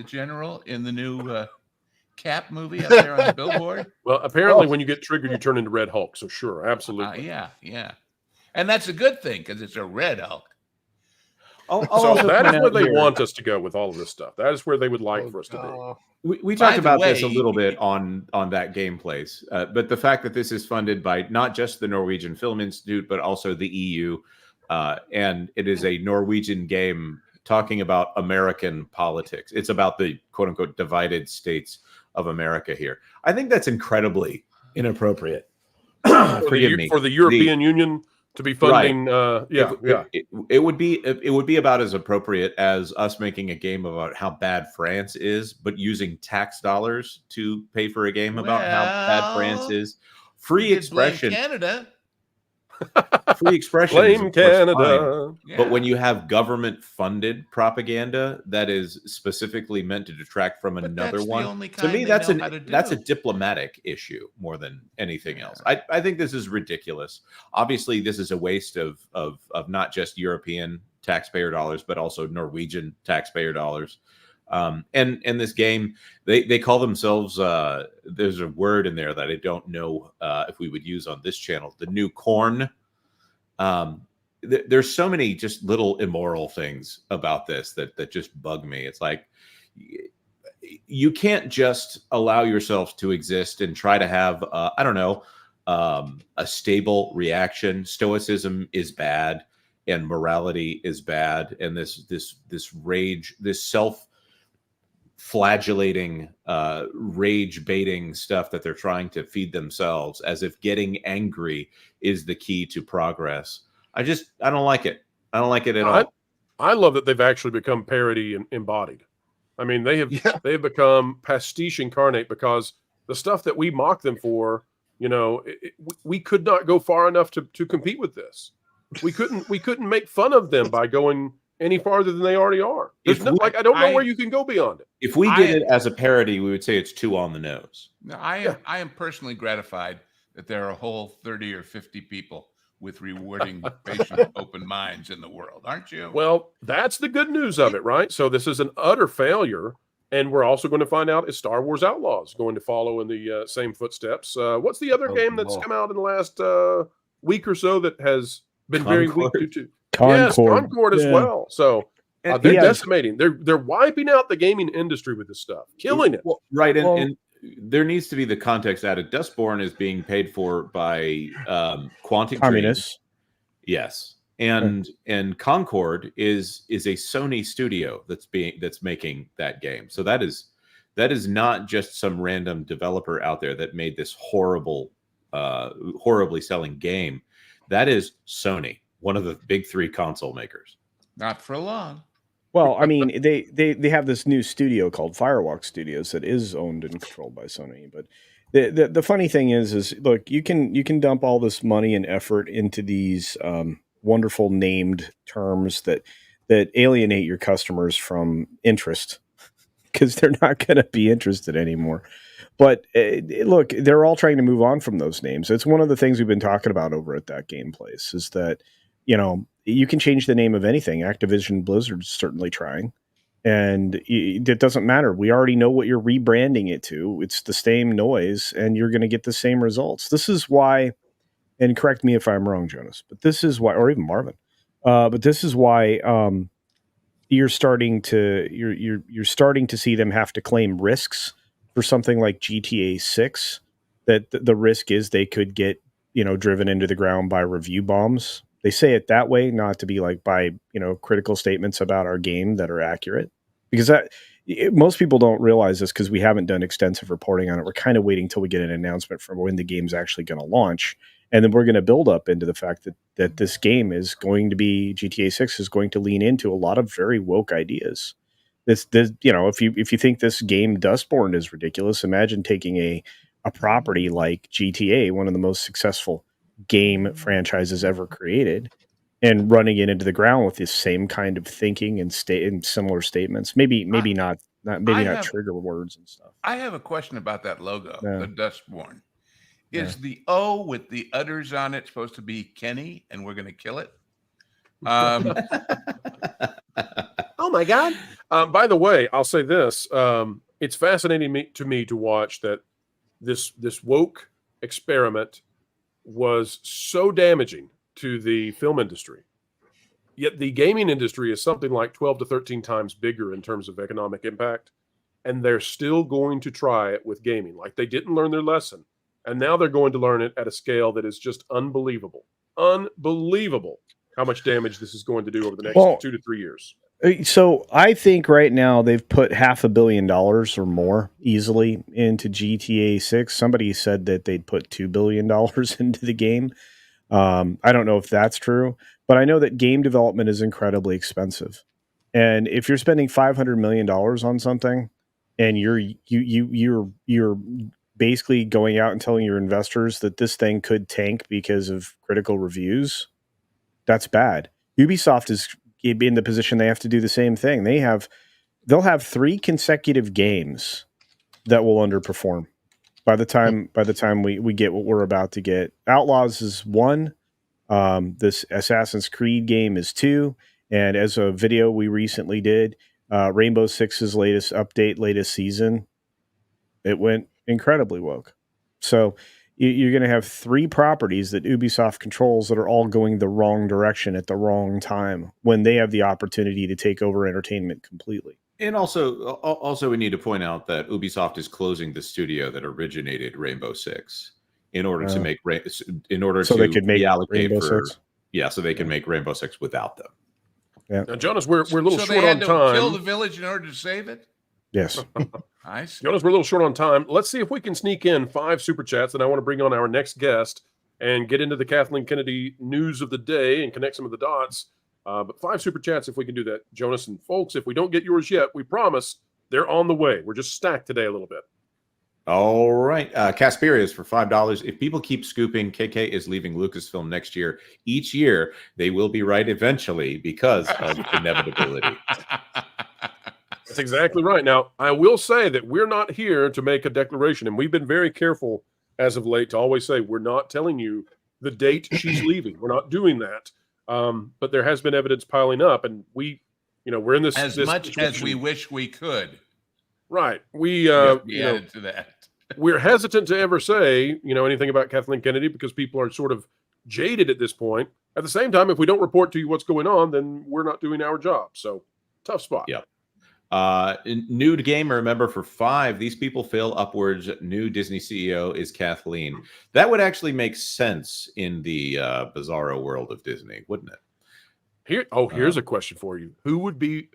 general in the new Cap movie up there on the billboard? Well, apparently, when you get triggered, you turn into Red Hulk. So sure, absolutely. Yeah. And that's a good thing because it's a Red Hulk. So that is where they want us to go with all of this stuff. That is where they would like for us to be. We talked about this a little bit on that Gameplays, but the fact that this is funded by not just the Norwegian Film Institute, but also the EU, and it is a Norwegian game talking about American politics. It's about the quote-unquote divided states of America here. I think that's incredibly inappropriate. For the European Union to be funding, it would be about as appropriate as us making a game about how bad France is, but using tax dollars to pay for a game about how bad France is. Free expression, Canada. Free expression, blame Canada. But when you have government-funded propaganda that is specifically meant to detract from another one, to me that's a diplomatic issue more than anything else. I think this is ridiculous. Obviously, this is a waste of not just European taxpayer dollars, but also Norwegian taxpayer dollars. And this game, they call themselves, there's a word in there that I don't know if we would use on this channel, the new corn. There's so many just little immoral things about this that just bug me. It's like, you can't just allow yourself to exist and try to have, a stable reaction. Stoicism is bad and morality is bad. And this rage, this self-flagellating, rage-baiting stuff that they're trying to feed themselves as if getting angry is the key to progress. I don't like it. I don't like it at all. I love that they've actually become parody embodied. I mean, they have become pastiche incarnate, because the stuff that we mock them for We could not go far enough to compete with this. We couldn't make fun of them by going any farther than they already are. I don't know where you can go beyond it. If we did it as a parody, we would say it's too on the nose. No, I am personally gratified that there are a whole 30 or 50 people with rewarding, patient, open minds in the world, aren't you? Well, that's the good news of it, right? So this is an utter failure, and we're also going to find out is Star Wars Outlaws going to follow in the same footsteps. What's the other game that's come out in the last week or so that has been very weak to Concord. Yes, Concord as well. So they're decimating. They're wiping out the gaming industry with this stuff, killing it. Right, and there needs to be the context added. Dustborn is being paid for by Quantic Communists. Dream. Yes, and Concord is a Sony studio that's making that game. So that is not just some random developer out there that made this horribly selling game. That is Sony, one of the big three console makers. Not for long. Well, I mean, they have this new studio called Firewalk Studios that is owned and controlled by Sony. But the funny thing is look, you can dump all this money and effort into these wonderful named terms that alienate your customers from interest because they're not going to be interested anymore. But look, they're all trying to move on from those names. It's one of the things we've been talking about over at That Game Place is that, you can change the name of anything. Activision Blizzard's certainly trying. And it doesn't matter. We already know what you're rebranding it to. It's the same noise, and you're going to get the same results. This is why, and correct me if I'm wrong, Jonas, but this is why, or even Marvin, but this is why you're starting to see them have to claim risks for something like GTA 6. That the risk is they could get driven into the ground by review bombs. They say it that way, not to be like by, critical statements about our game that are accurate, because most people don't realize this because we haven't done extensive reporting on it. We're kind of waiting till we get an announcement from when the game's actually going to launch. And then we're going to build up into the fact that this game is going to be GTA 6 is going to lean into a lot of very woke ideas. This if you think this game Dustborn is ridiculous, imagine taking a property like GTA, one of the most successful game franchises ever created, and running it into the ground with this same kind of thinking and similar statements. Maybe not trigger words and stuff. I have a question about that logo, the Dustborn. Is the O with the udders on it supposed to be Kenny, and we're going to kill it? Oh my God! By the way, I'll say this: it's fascinating to me to watch that this woke experiment was so damaging to the film industry. Yet the gaming industry is something like 12 to 13 times bigger in terms of economic impact, and they're still going to try it with gaming. Like they didn't learn their lesson, and now they're going to learn it at a scale that is just unbelievable. Unbelievable how much damage this is going to do over the next 2 to 3 years. So I think right now they've put $500 million or more easily into GTA 6. Somebody said that they'd put $2 billion into the game. I don't know if that's true, but I know that game development is incredibly expensive. And if you're spending $500 million on something, and you're basically going out and telling your investors that this thing could tank because of critical reviews, that's bad. Ubisoft is in the position they have to do the same thing. They'll have 3 consecutive games that will underperform by the time we get what we're about to get. Outlaws is 1. This Assassin's Creed game is 2. And as a video we recently did, Rainbow Six's latest update, latest season, it went incredibly woke. So you're going to have 3 properties that Ubisoft controls that are all going the wrong direction at the wrong time when they have the opportunity to take over entertainment completely. And also we need to point out that Ubisoft is closing the studio that originated Rainbow Six in order to make they could make Rainbow Six. Yeah, so they can make Rainbow Six without them. Yeah. Now, Jonas, we're a little so short they on had to time. kill the village in order to save it? Yes. I see. Jonas, we're a little short on time. Let's see if we can sneak in 5 super chats, and I want to bring on our next guest and get into the Kathleen Kennedy news of the day and connect some of the dots. But 5 super chats if we can do that, Jonas. And folks, if we don't get yours yet, we promise they're on the way. We're just stacked today a little bit. All right. Casperius for $5. If people keep scooping, KK is leaving Lucasfilm next year. Each year, they will be right eventually because of inevitability. That's exactly right. Now, I will say that we're not here to make a declaration, and we've been very careful as of late to always say we're not telling you the date she's leaving. We're not doing that. But there has been evidence piling up, and we're in this as much situation. As we wish we could. Right. We added to that. We're hesitant to ever say, anything about Kathleen Kennedy because people are sort of jaded at this point. At the same time, if we don't report to you what's going on, then we're not doing our job. So tough spot. Yeah. Nude Gamer, member for $5. These people fail upwards. New Disney CEO is Kathleen. That would actually make sense in the bizarro world of Disney, wouldn't it? Here's a question for you. Who would be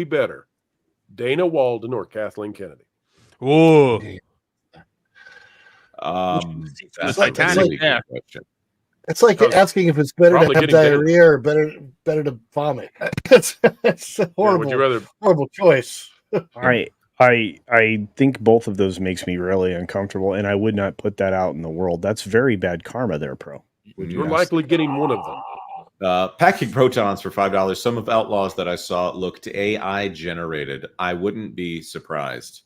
better? Dana Walden or Kathleen Kennedy? Oh. It's like asking if it's better to have diarrhea or better to vomit. It's a horrible choice. I think both of those makes me really uncomfortable, and I would not put that out in the world. That's very bad karma there, Pro. You're likely getting one of them. Packing protons for $5. Some of Outlaws that I saw looked AI generated. I wouldn't be surprised.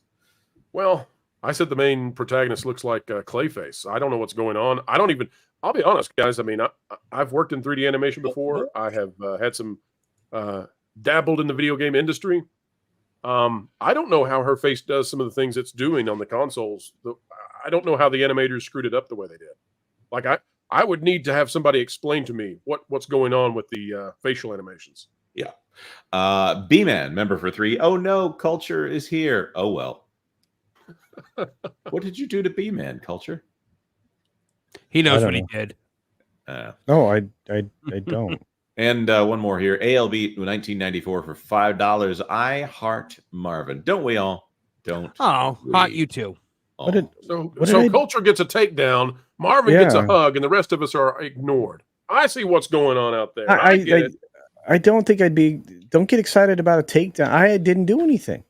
Well, I said the main protagonist looks like Clayface. I don't know what's going on. I'll be honest, guys. I mean, I've worked in 3D animation before. I have had some dabbled in the video game industry. I don't know how her face does some of the things it's doing on the consoles. I don't know how the animators screwed it up the way they did. Like I would need to have somebody explain to me what's going on with the facial animations. Yeah. B-Man, member for $3. Oh no, Culture is here. Oh well. What did you do to B-Man, Culture? He knows what he did. No, I don't. And one more here. ALB 1994 for $5. I heart Marvin. Don't we all? Don't. Oh, hot you too. So Culture gets a takedown. Marvin gets a hug, and the rest of us are ignored. I see what's going on out there. I don't think Don't get excited about a takedown. I didn't do anything.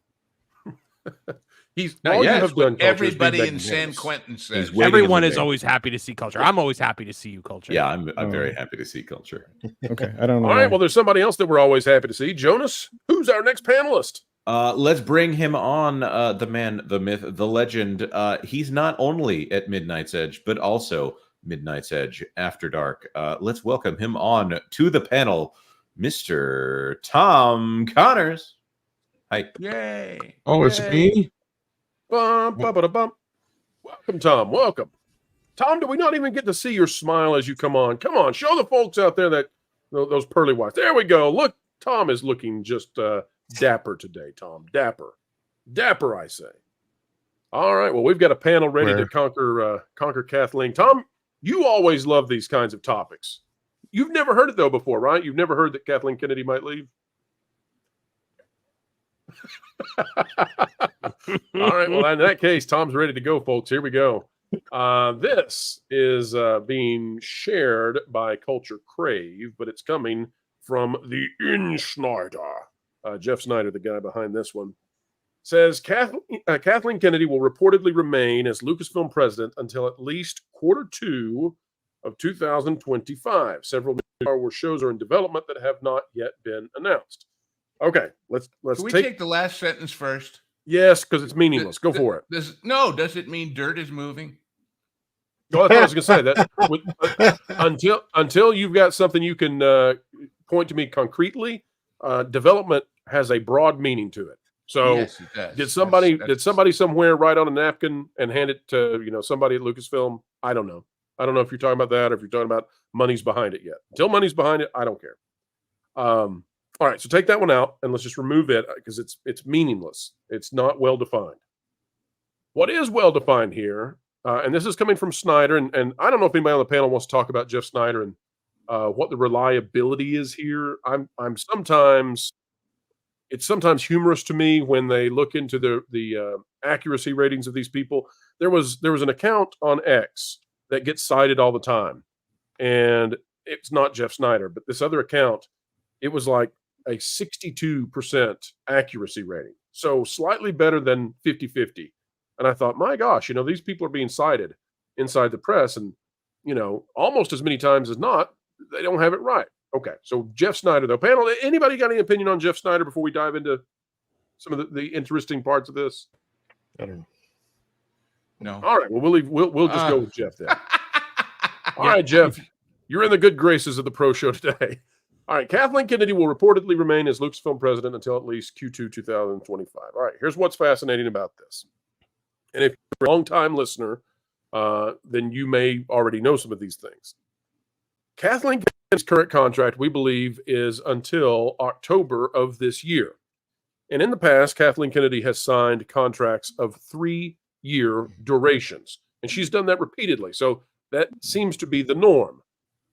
Everybody in San Quentin says. Everyone is always happy to see Culture. I'm always happy to see you, Culture. Yeah, I'm very happy to see Culture. Okay, I don't know. All right, well, there's somebody else that we're always happy to see. Jonas, who's our next panelist? Let's bring him on. The man, the myth, the legend. He's not only at Midnight's Edge, but also Midnight's Edge After Dark. Let's welcome him on to the panel, Mr. Tom Connors. Hi. Yay. Oh, it's me? Welcome, Tom. Welcome. Tom, do we not even get to see your smile as you come on? Come on, show the folks out there that those pearly whites. There we go. Look, Tom is looking just dapper today, Tom. Dapper. Dapper, I say. All right, well, we've got a panel ready to conquer Kathleen. Tom, you always love these kinds of topics. You've never heard it, though, before, right? You've never heard that Kathleen Kennedy might leave? All right, well, in that case, Tom's ready to go, folks. Here we go. This is being shared by Culture Crave, but it's coming from the InSnyder. Jeff Snyder, the guy behind this one, says Kathleen Kennedy will reportedly remain as Lucasfilm president until at least Q2 of 2025. Several Star Wars shows are in development that have not yet been announced. Okay, let's Can we take the last sentence first? Yes, because it's meaningless. Go for it. Does it mean dirt is moving? Well, I thought I was going to say that. Until you've got something you can point to me concretely, development has a broad meaning to it. So, yes, it does. Did somebody somewhere write on a napkin and hand it to somebody at Lucasfilm? I don't know. I don't know if you're talking about that or if you're talking about money's behind it yet. Until money's behind it, I don't care. All right, so take that one out and let's just remove it because it's meaningless. It's not well defined. What is well defined here, and this is coming from Snyder, and I don't know if anybody on the panel wants to talk about Jeff Snyder and what the reliability is here. It's sometimes humorous to me when they look into the accuracy ratings of these people. There was an account on X that gets cited all the time, and it's not Jeff Snyder, but this other account, it was like a 62% accuracy rating. So slightly better than 50-50. And I thought, my gosh, these people are being cited inside the press, and almost as many times as not, they don't have it right. Okay, so Jeff Snyder, though. Panel, anybody got any opinion on Jeff Snyder before we dive into some of the interesting parts of this? I don't know. No. All right, well, we'll just go with Jeff then. All right, Jeff, you're in the good graces of the Pro Show today. All right, Kathleen Kennedy will reportedly remain as Lucasfilm president until at least Q2 2025. All right, here's what's fascinating about this. And if you're a long-time listener, then you may already know some of these things. Kathleen Kennedy's current contract, we believe, is until October of this year. And in the past, Kathleen Kennedy has signed contracts of 3-year durations. And she's done that repeatedly. So that seems to be the norm.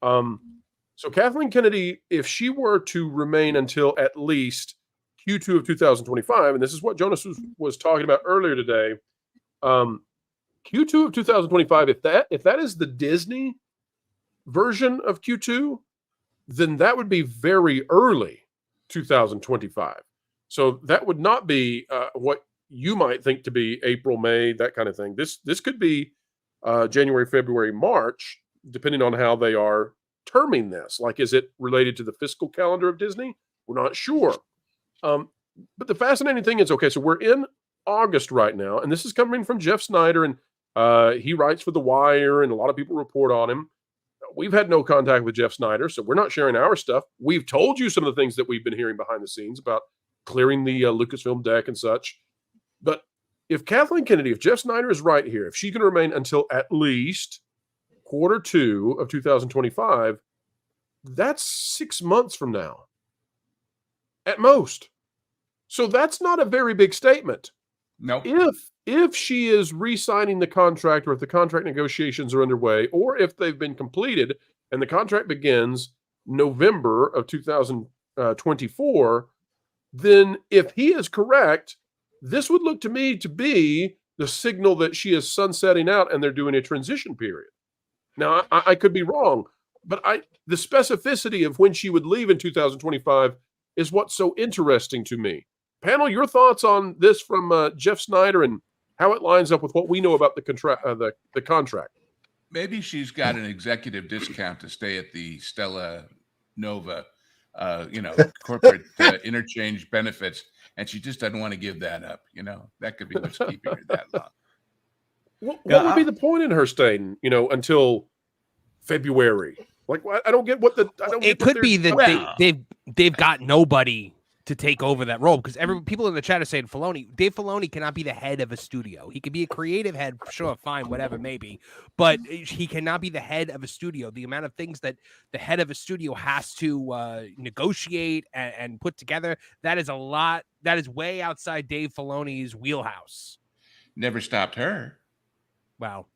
So Kathleen Kennedy, if she were to remain until at least Q2 of 2025, and this is what Jonas was talking about earlier today, Q2 of 2025, if that is the Disney version of Q2, then that would be very early 2025. So that would not be what you might think to be April, May, that kind of thing. This could be January, February, March, depending on how they are terming this. Like, is it related to the fiscal calendar of Disney? We're not sure. But the fascinating thing is, okay, so we're in August right now, and this is coming from Jeff Snyder, and he writes for The Wire, and a lot of people report on him. We've had no contact with Jeff Snyder, so we're not sharing our stuff. We've told you some of the things that we've been hearing behind the scenes about clearing the Lucasfilm deck and such. But if Kathleen Kennedy, if Jeff Snyder is right here, if she can remain until at least Q2 of 2025, that's 6 months from now, at most. So that's not a very big statement. No. If she is re-signing the contract, or if the contract negotiations are underway, or if they've been completed and the contract begins November of 2024, then if he is correct, this would look to me to be the signal that she is sunsetting out and they're doing a transition period. Now, I could be wrong, but the specificity of when she would leave in 2025 is what's so interesting to me. Panel, your thoughts on this from Jeff Snyder and how it lines up with what we know about the contract. Maybe she's got an executive discount to stay at the Stella Nova, corporate interchange benefits, and she just doesn't want to give that up. That could be what's keeping her that long. What would be the point in her staying, until February? Like, I don't get what the. It could be that they've got nobody to take over that role, because people in the chat are saying Dave Filoni cannot be the head of a studio. He could be a creative head, sure, fine, whatever, maybe, but he cannot be the head of a studio. The amount of things that the head of a studio has to negotiate and put together, that is a lot. That is way outside Dave Filoni's wheelhouse. Never stopped her. Wow.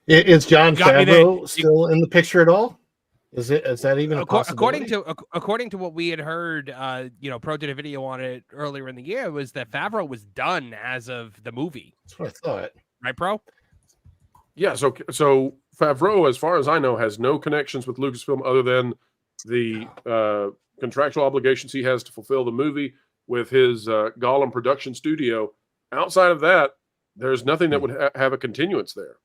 Is Jon Favreau still in the picture at all? Is that even a possibility? According to what we had heard, Pro did a video on it earlier in the year, was that Favreau was done as of the movie. That's what I thought. Right, Pro? Yeah, so Favreau, as far as I know, has no connections with Lucasfilm other than the contractual obligations he has to fulfill the movie with his Gollum production studio. Outside of that, there's nothing that would have a continuance there.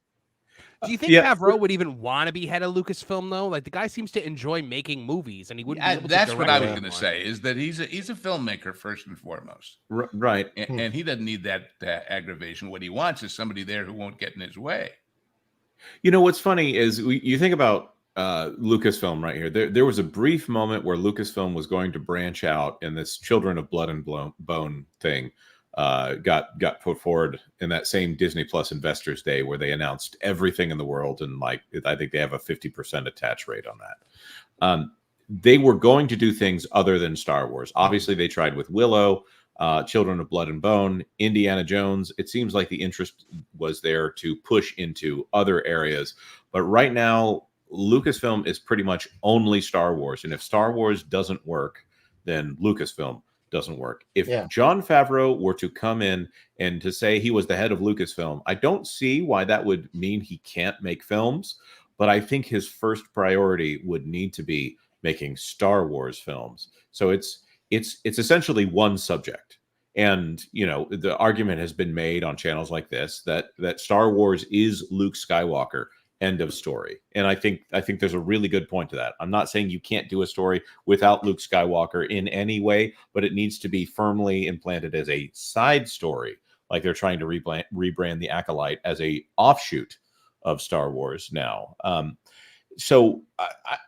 Do you think Favreau would even want to be head of Lucasfilm, though? Like, the guy seems to enjoy making movies, and he wouldn't. Be able that's to what I was going to say. Is that he's a filmmaker first and foremost, right? And he doesn't need that aggravation. What he wants is somebody there who won't get in his way. What's funny is you think about Lucasfilm right here. There was a brief moment where Lucasfilm was going to branch out, and this Children of Blood and Bone thing got put forward in that same Disney Plus Investors Day, where they announced everything in the world, and I think they have a 50% attach rate on that. They were going to do things other than Star Wars. Obviously, they tried with Willow, Children of Blood and Bone, Indiana Jones. It seems like the interest was there to push into other areas, but right now Lucasfilm is pretty much only Star Wars, and if Star Wars doesn't work, then Lucasfilm doesn't work. If Jon Favreau were to come in and to say he was the head of Lucasfilm, I don't see why that would mean he can't make films, but I think his first priority would need to be making Star Wars films. So it's essentially one subject. And the argument has been made on channels like this that Star Wars is Luke Skywalker. End of story. And I think there's a really good point to that. I'm not saying you can't do a story without Luke Skywalker in any way, but it needs to be firmly implanted as a side story, like they're trying to rebrand the Acolyte as a offshoot of Star Wars now. So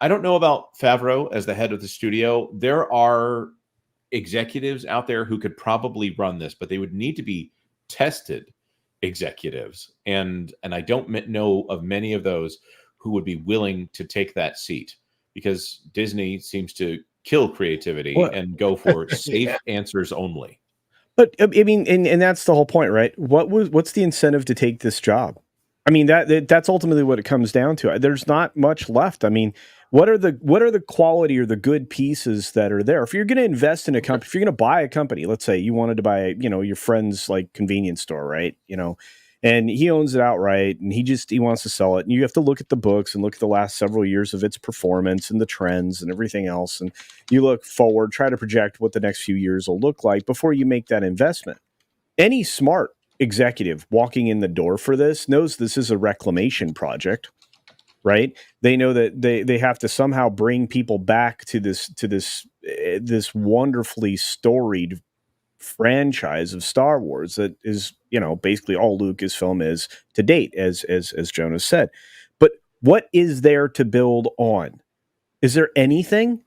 I don't know about Favreau as the head of the studio. There are executives out there who could probably run this, but they would need to be tested executives. And I don't know of many of those who would be willing to take that seat, because Disney seems to kill creativity and go for safe answers only. But I mean, and that's the whole point, right? What's the incentive to take this job? I mean, that's ultimately what it comes down to. There's not much left. I mean, what are the quality or the good pieces that are there? If you're going to invest in a company, if you're going to buy a company, let's say you wanted to buy, your friend's like convenience store, right? And he owns it outright, and he wants to sell it. And you have to look at the books and look at the last several years of its performance and the trends and everything else. And you look forward, try to project what the next few years will look like before you make that investment. Any smart executive walking in the door for this knows this is a reclamation project, right? They know that they have to somehow bring people back to this wonderfully storied franchise of Star Wars that is, basically all Lucasfilm is to date, as Jonas said. But what is there to build on? Is there anything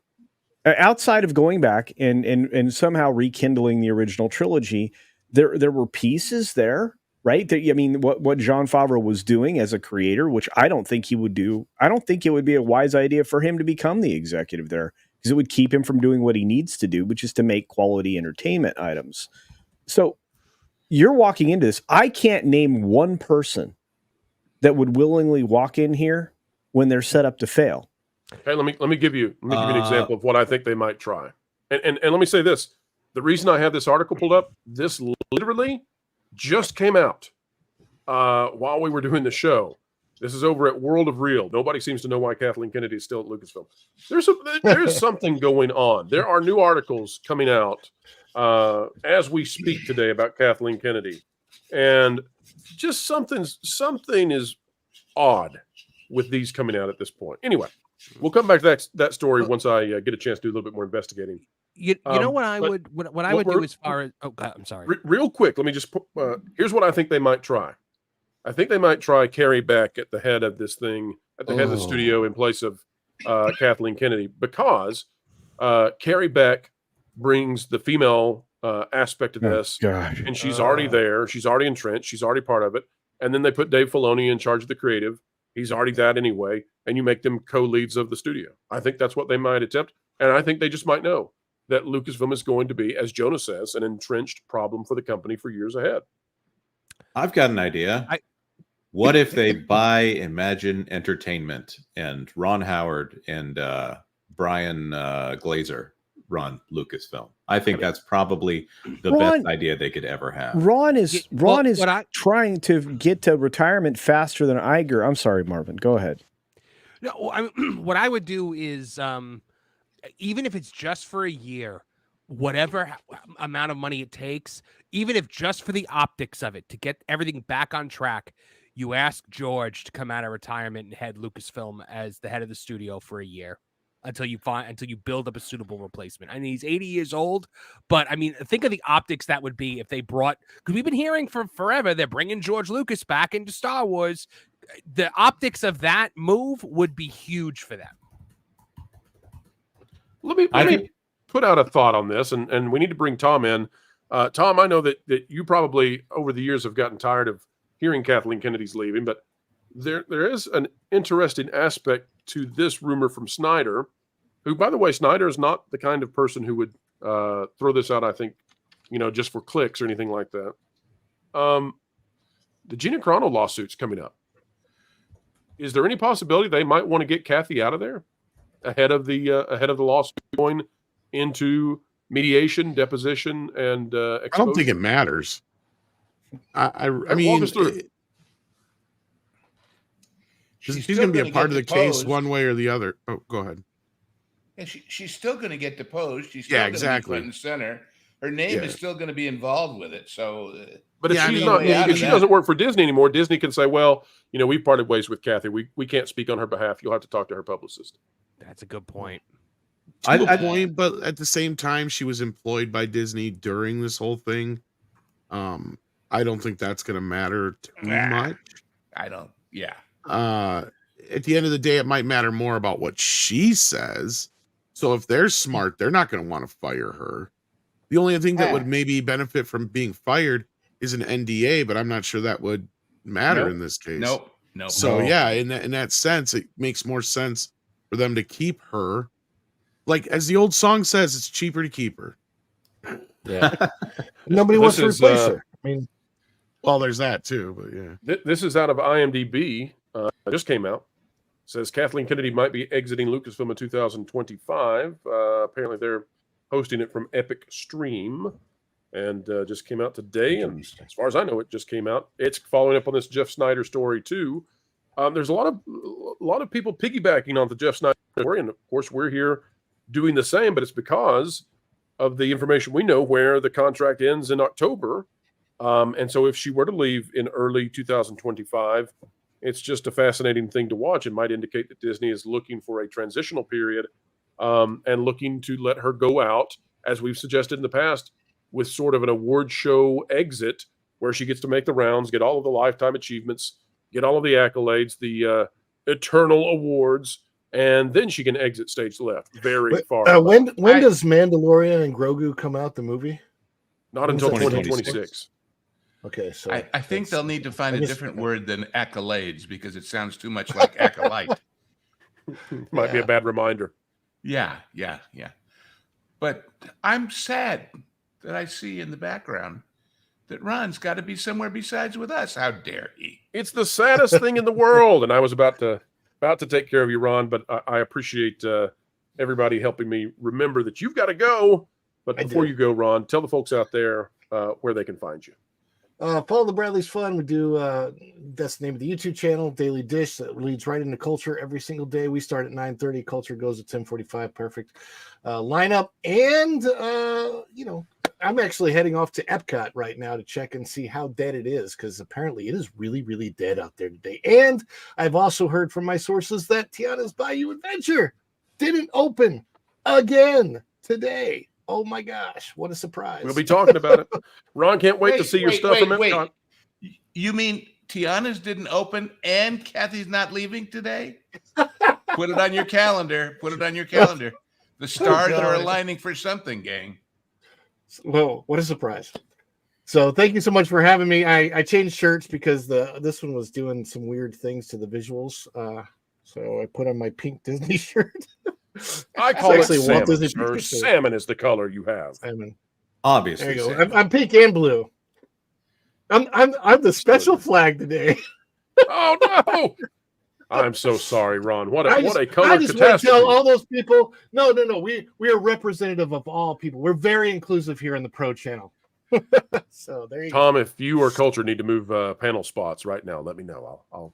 outside of going back and somehow rekindling the original trilogy? There were pieces there, right? I mean, what Jon Favreau was doing as a creator, which I don't think he would do. I don't think it would be a wise idea for him to become the executive there, because it would keep him from doing what he needs to do, which is to make quality entertainment items. So you're walking into this. I can't name one person that would willingly walk in here when they're set up to fail. Hey, let me give you an example of what I think they might try. And let me say this. The reason I have this article pulled up, this literally just came out while we were doing the show. This is over at World of Real. Nobody seems to know why Kathleen Kennedy is still at Lucasfilm. There's something going on. There are new articles coming out as we speak today about Kathleen Kennedy, and just something is odd with these coming out at this point. Anyway, we'll come back to that story once I get a chance to do a little bit more investigating. You know what I would do as far as God, I'm sorry. Real quick, let me just here's what I think they might try. I think they might try Carrie Beck at the head of this thing, at the head of the studio in place of Kathleen Kennedy, because Carrie Beck brings the female aspect of this, and she's already there. She's already entrenched. She's already part of it. And then they put Dave Filoni in charge of the creative. He's already that anyway, and you make them co-leads of the studio. I think that's what they might attempt, and I think they just might know that Lucasfilm is going to be, as Jonah says, an entrenched problem for the company for years ahead. I've got an idea. What if they buy Imagine Entertainment and Ron Howard and Brian Glazer run Lucasfilm? I think that's probably the best idea they could ever have. Ron is trying to get to retirement faster than Iger. I'm sorry, Marvin. Go ahead. No, what I would do is, even if it's just for a year, whatever amount of money it takes, even if just for the optics of it, to get everything back on track, you ask George to come out of retirement and head Lucasfilm as the head of the studio for a year until you build up a suitable replacement. I mean, he's 80 years old, but I mean, think of the optics that would be if they brought, because we've been hearing for forever, they're bringing George Lucas back into Star Wars. The optics of that move would be huge for them. Let me put out a thought on this, and we need to bring Tom in. Tom, I know that you probably over the years have gotten tired of hearing Kathleen Kennedy's leaving, but there is an interesting aspect to this rumor from Snyder, who, by the way, Snyder is not the kind of person who would throw this out, I think, just for clicks or anything like that. The Gina Carano lawsuit's coming up. Is there any possibility they might want to get Kathy out of there ahead of the lawsuit going into mediation, deposition, and exposure? I don't think it matters. I mean, walk us through. He's going to be a part of the case one way or the other. Oh, go ahead. And she's still going to get deposed. She's still going to be front and center. her name is still going to be involved with it. So, but if she's not, if she doesn't work for Disney anymore, Disney can say, well, you know, we parted ways with Kathy. We can't speak on her behalf. You'll have to talk to her publicist. That's a good point. Point, but at the same time, she was employed by Disney during this whole thing. I don't think that's going to matter too much. I don't. Yeah. At the end of the day, it might matter more about what she says. So if they're smart, they're not going to want to fire her. The only thing that would maybe benefit from being fired is an NDA, but I'm not sure that would matter in this case. Nope. So yeah, in that sense, it makes more sense for them to keep her. Like as the old song says, it's cheaper to keep her. Yeah. Nobody wants to replace her. I mean, well, there's that too, but yeah. This is out of IMDb. Just came out. Says Kathleen Kennedy might be exiting Lucasfilm in 2025. Apparently, they're hosting it from Epic Stream, and just came out today. And as far as I know, it just came out. It's following up on this Jeff Snyder story too. There's a lot of people piggybacking on the Jeff Snyder story, and of course, we're here doing the same. But it's because of the information we know where the contract ends in October. And so if she were to leave in early 2025, it's just a fascinating thing to watch. It might indicate that Disney is looking for a transitional period and looking to let her go out, as we've suggested in the past, with sort of an award show exit where she gets to make the rounds, get all of the lifetime achievements, get all of the accolades, the eternal awards, and then she can exit stage left very far. When does Mandalorian and Grogu come out, the movie? Not until 2026. Okay, so I think they'll need to find a different word than accolades because it sounds too much like acolyte. Might be a bad reminder. Yeah. But I'm sad that I see in the background that Ron's got to be somewhere besides with us. How dare he? It's the saddest thing in the world, and I was about to take care of you, Ron, but I appreciate everybody helping me remember that you've got to go. But before you go, Ron, tell the folks out there where they can find you. Follow the Bradley's Fun. We do that's the name of the YouTube channel, Daily Dish, that leads right into culture every single day. We start at 9:30. Culture goes at 10:45. Perfect lineup. And I'm actually heading off to Epcot right now to check and see how dead it is, because apparently it is really, really dead out there today. And I've also heard from my sources that Tiana's Bayou Adventure didn't open again today. Oh my gosh, what a surprise. We'll be talking about it. Ron can't wait to see your stuff from Epcot. You mean Tiana's didn't open and Kathy's not leaving today? Put it on your calendar. Put it on your calendar. The stars are aligning for something, gang. Well, what a surprise. So thank you so much for having me. I changed shirts because this one was doing some weird things to the visuals. So I put on my pink Disney shirt. I call it salmon, sir. Salmon is the color you have. Salmon. Obviously. There you go. I'm pink and blue. I'm the special flag today. Oh no! I'm so sorry, Ron. What a color I just catastrophe. want to tell all those people. No. We are representative of all people. We're very inclusive here on the Pro Channel. So there you go. Tom, if you or Culture need to move panel spots right now, let me know. I'll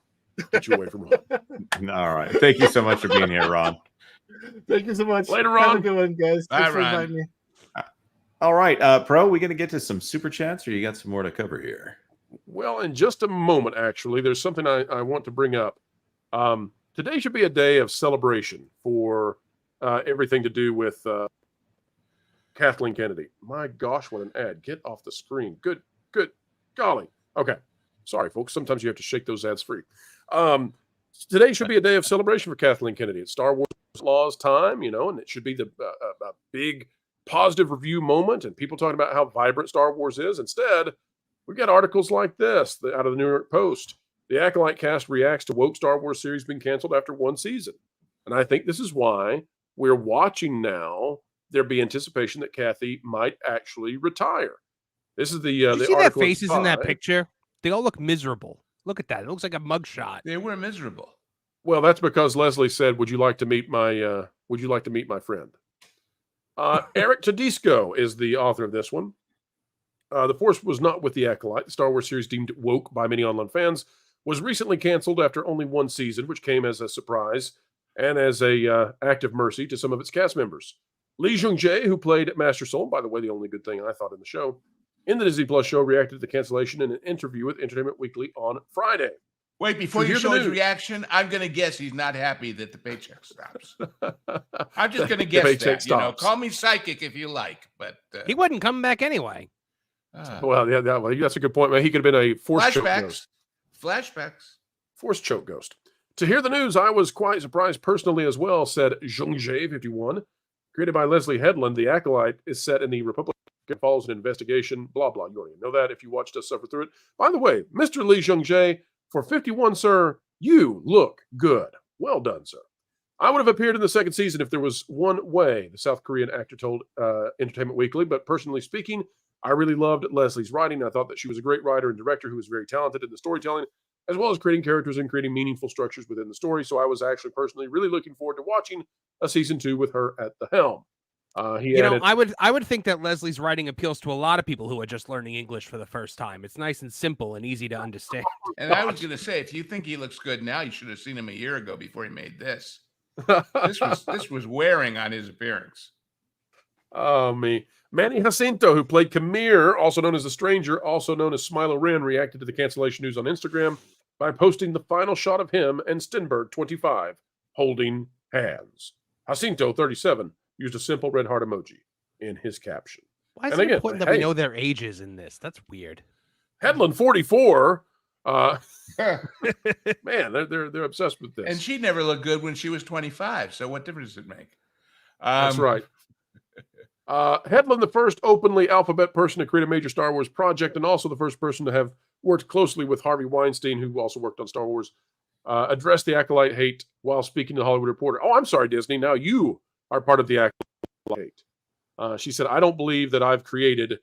get you away from Ron. All right. Thank you so much for being here, Ron. Thank you so much. Later, Have Ron. a good one, guys. Bye, Thanks for Ron. inviting me. All right, Pro, we going to get to some super chats, or you got some more to cover here? Well, in just a moment, actually, there's something I want to bring up. Today should be a day of celebration for everything to do with Kathleen Kennedy. My gosh, what an ad. Get off the screen. Good golly. Okay. Sorry, folks. Sometimes you have to shake those ads free. Today should be a day of celebration for Kathleen Kennedy. It's Star Wars Law's time, and it should be a big positive review moment and people talking about how vibrant Star Wars is. Instead, we've got articles like this out of the New York Post. The Acolyte cast reacts to woke Star Wars series being canceled after one season. And I think this is why we're watching now there be anticipation that Kathy might actually retire. This is the you see article their faces in that picture? They all look miserable. Look at that. It looks like a mugshot. They were miserable. Well, that's because Leslie said, "Would you like to meet my friend?" Eric Tedesco is the author of this one. The Force was not with the Acolyte. The Star Wars series, deemed woke by many online fans, was recently canceled after only one season, which came as a surprise and as a act of mercy to some of its cast members. Lee Jung-jae, who played Master Soul, by the way, the only good thing I thought in the show, in the Disney Plus show, reacted to the cancellation in an interview with Entertainment Weekly on Friday. Wait, before To you hear the show his news- reaction, I'm going to guess he's not happy that the paycheck stops. I'm just going to The guess paycheck that. You know, stops. call me psychic if you like, but He wasn't coming back anyway. Well, yeah, that's a good point, man. He could have been a forced choke ghost. Flashbacks. Forced choke ghost. To hear the news, I was quite surprised personally as well, said Jung-jae 51. Created by Leslie Headland, The Acolyte is set in the Republic and follows an investigation, blah, blah. You already know that if you watched us suffer through it. By the way, Mr. Lee Jung-jae, for 51, sir, you look good. Well done, sir. I would have appeared in the second season if there was one way, the South Korean actor told Entertainment Weekly, but personally speaking, I really loved Leslie's writing. I thought that she was a great writer and director who was very talented in the storytelling, as well as creating characters and creating meaningful structures within the story. So I was actually personally really looking forward to watching a season 2 with her at the helm. I would think that Leslie's writing appeals to a lot of people who are just learning English for the first time. It's nice and simple and easy to understand. And I was going to say, if you think he looks good now, you should have seen him a year ago before he made this. This was wearing on his appearance. Oh, me. Manny Jacinto, who played Kamir, also known as The Stranger, also known as Smilo Ren, reacted to the cancellation news on Instagram by posting the final shot of him and Stenberg, 25, holding hands. Jacinto, 37, used a simple red heart emoji in his caption. Why is it important that we know their ages in this? That's weird. Headland, 44. Man, they're obsessed with this. And she never looked good when she was 25. So what difference does it make? That's right. Headland, the first openly alphabet person to create a major Star Wars project, and also the first person to have worked closely with Harvey Weinstein, who also worked on Star Wars, addressed the Acolyte hate while speaking to the Hollywood Reporter. Oh, I'm sorry, Disney. Now you are part of the Acolyte hate. She said, I don't believe that I've created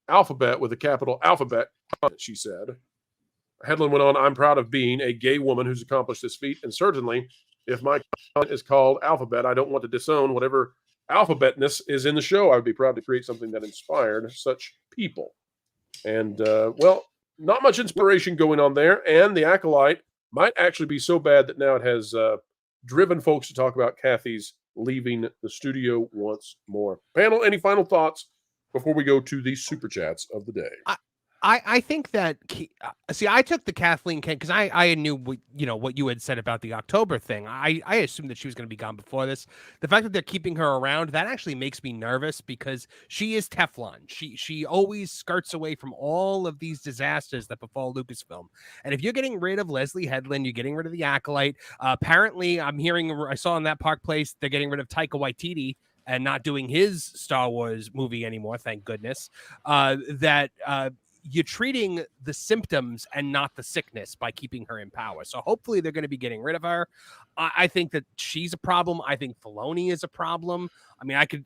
alphabet with a capital alphabet, she said. Headland went on, I'm proud of being a gay woman who's accomplished this feat, and certainly if my content is called alphabet, I don't want to disown whatever alphabetness is in the show. I would be proud to create something that inspired such people. And, well, not much inspiration going on there, and the Acolyte might actually be so bad that now it has driven folks to talk about Kathy's leaving the studio once more. Panel, any final thoughts before we go to the super chats of the day? I think that I took the Kathleen Kennedy because I knew what you had said about the October thing. I assumed that she was going to be gone before this. The fact that they're keeping her around, that actually makes me nervous because she is Teflon. She always skirts away from all of these disasters that befall Lucasfilm. And if you're getting rid of Leslie Headland, you're getting rid of the Acolyte. Apparently, I saw in that Park Place they're getting rid of Taika Waititi and not doing his Star Wars movie anymore. Thank goodness. You're treating the symptoms and not the sickness by keeping her in power. So hopefully they're going to be getting rid of her. I think that she's a problem. I think Filoni is a problem. I mean, I could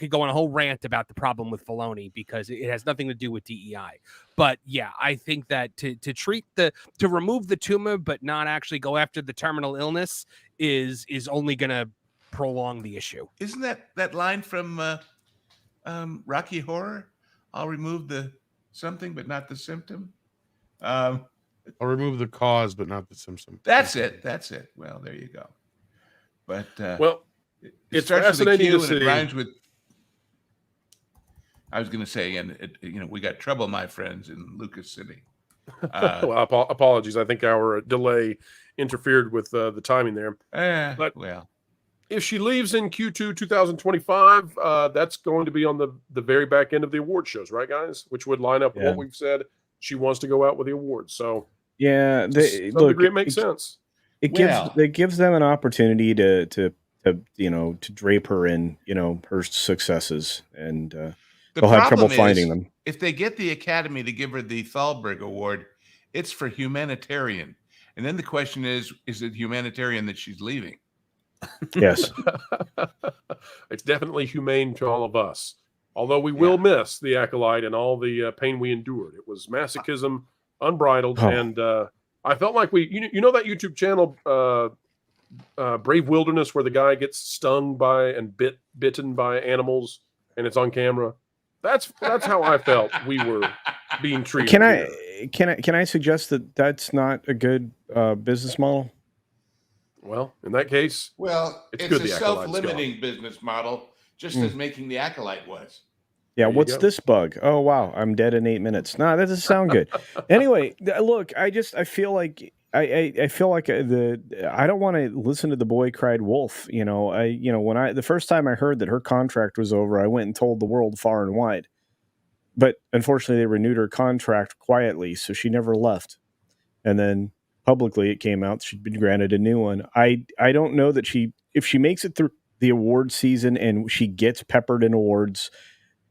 go on a whole rant about the problem with Filoni because it has nothing to do with DEI. But yeah, I think that to remove the tumor but not actually go after the terminal illness is only going to prolong the issue. Isn't that line from Rocky Horror? I'll remove the something, but not the symptom. I'll remove the cause, but not the symptom. That's it. Well, there you go. But it's fascinating to see. It rhymes with. I was going to say, and we got trouble, my friends, in Lucas City. Well, apologies. I think our delay interfered with the timing there. But if she leaves in Q2 2025, that's going to be on the very back end of the award shows, right, guys? Which would line up with what we've said. She wants to go out with the awards. So yeah, to some degree, it makes sense. It gives them an opportunity to drape her in her successes, and they'll have trouble finding them. If they get the Academy to give her the Thalberg Award, it's for humanitarian. And then the question is it humanitarian that she's leaving? Yes. It's definitely humane to all of us. Although we will miss the Acolyte and all the pain we endured. It was masochism, unbridled, and I felt like you know that YouTube channel, Brave Wilderness, where the guy gets stung by and bitten by animals, and it's on camera. That's how I felt we were being treated. Can I suggest that that's not a good business model? Well, in that case, Well, it's it's good a the Acolyte's self-limiting business model, just as making the Acolyte was. Yeah, There you what's go. this bug? Oh wow, I'm dead in 8 minutes. Nah, that doesn't sound good. Anyway, look, I feel like I feel like I don't want to listen to the boy cried wolf. When the first time I heard that her contract was over, I went and told the world far and wide. But unfortunately, they renewed her contract quietly, so she never left. And then publicly, it came out she'd been granted a new one. I don't know that if she makes it through the award season and she gets peppered in awards,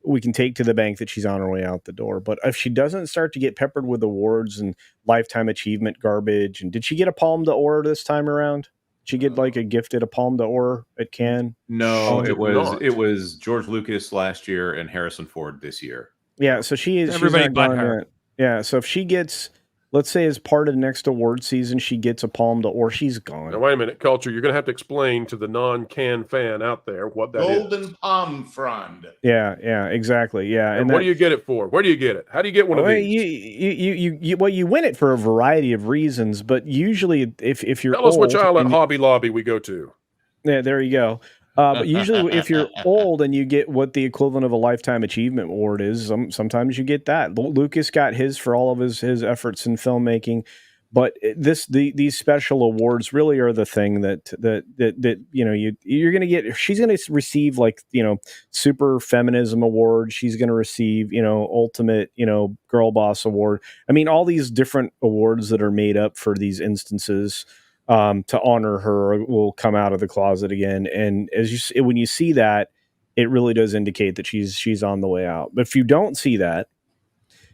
we can take to the bank that she's on her way out the door. But if she doesn't start to get peppered with awards and lifetime achievement garbage, and did she get a Palme d'Or this time around? Did she get like a gifted a Palme d'Or at Cannes? No, She it did was not. it was George Lucas last year and Harrison Ford this year. Yeah, so she's Everybody not but gone her. yet. Yeah, so if she gets, let's say as part of the next award season, she gets a Palme d'Or, she's gone. Now, wait a minute, Culture. You're going to have to explain to the non-Can fan out there what that is. Golden Palm Frond. Yeah, exactly. Yeah, And what do you get it for? Where do you get it? How do you get one of Well, these? you win it for a variety of reasons, but usually if you're Tell us which old outlet and- Hobby Lobby we go to. Yeah, there you go. But usually, if you're old and you get what the equivalent of a lifetime achievement award is, sometimes you get that. Lucas got his for all of his efforts in filmmaking, but these special awards really are the thing that you're going to get. She's going to receive super feminism award. She's going to receive ultimate girl boss award. I mean, all these different awards that are made up for these instances. To honor her will come out of the closet again. And when you see that, it really does indicate that she's on the way out. But if you don't see that,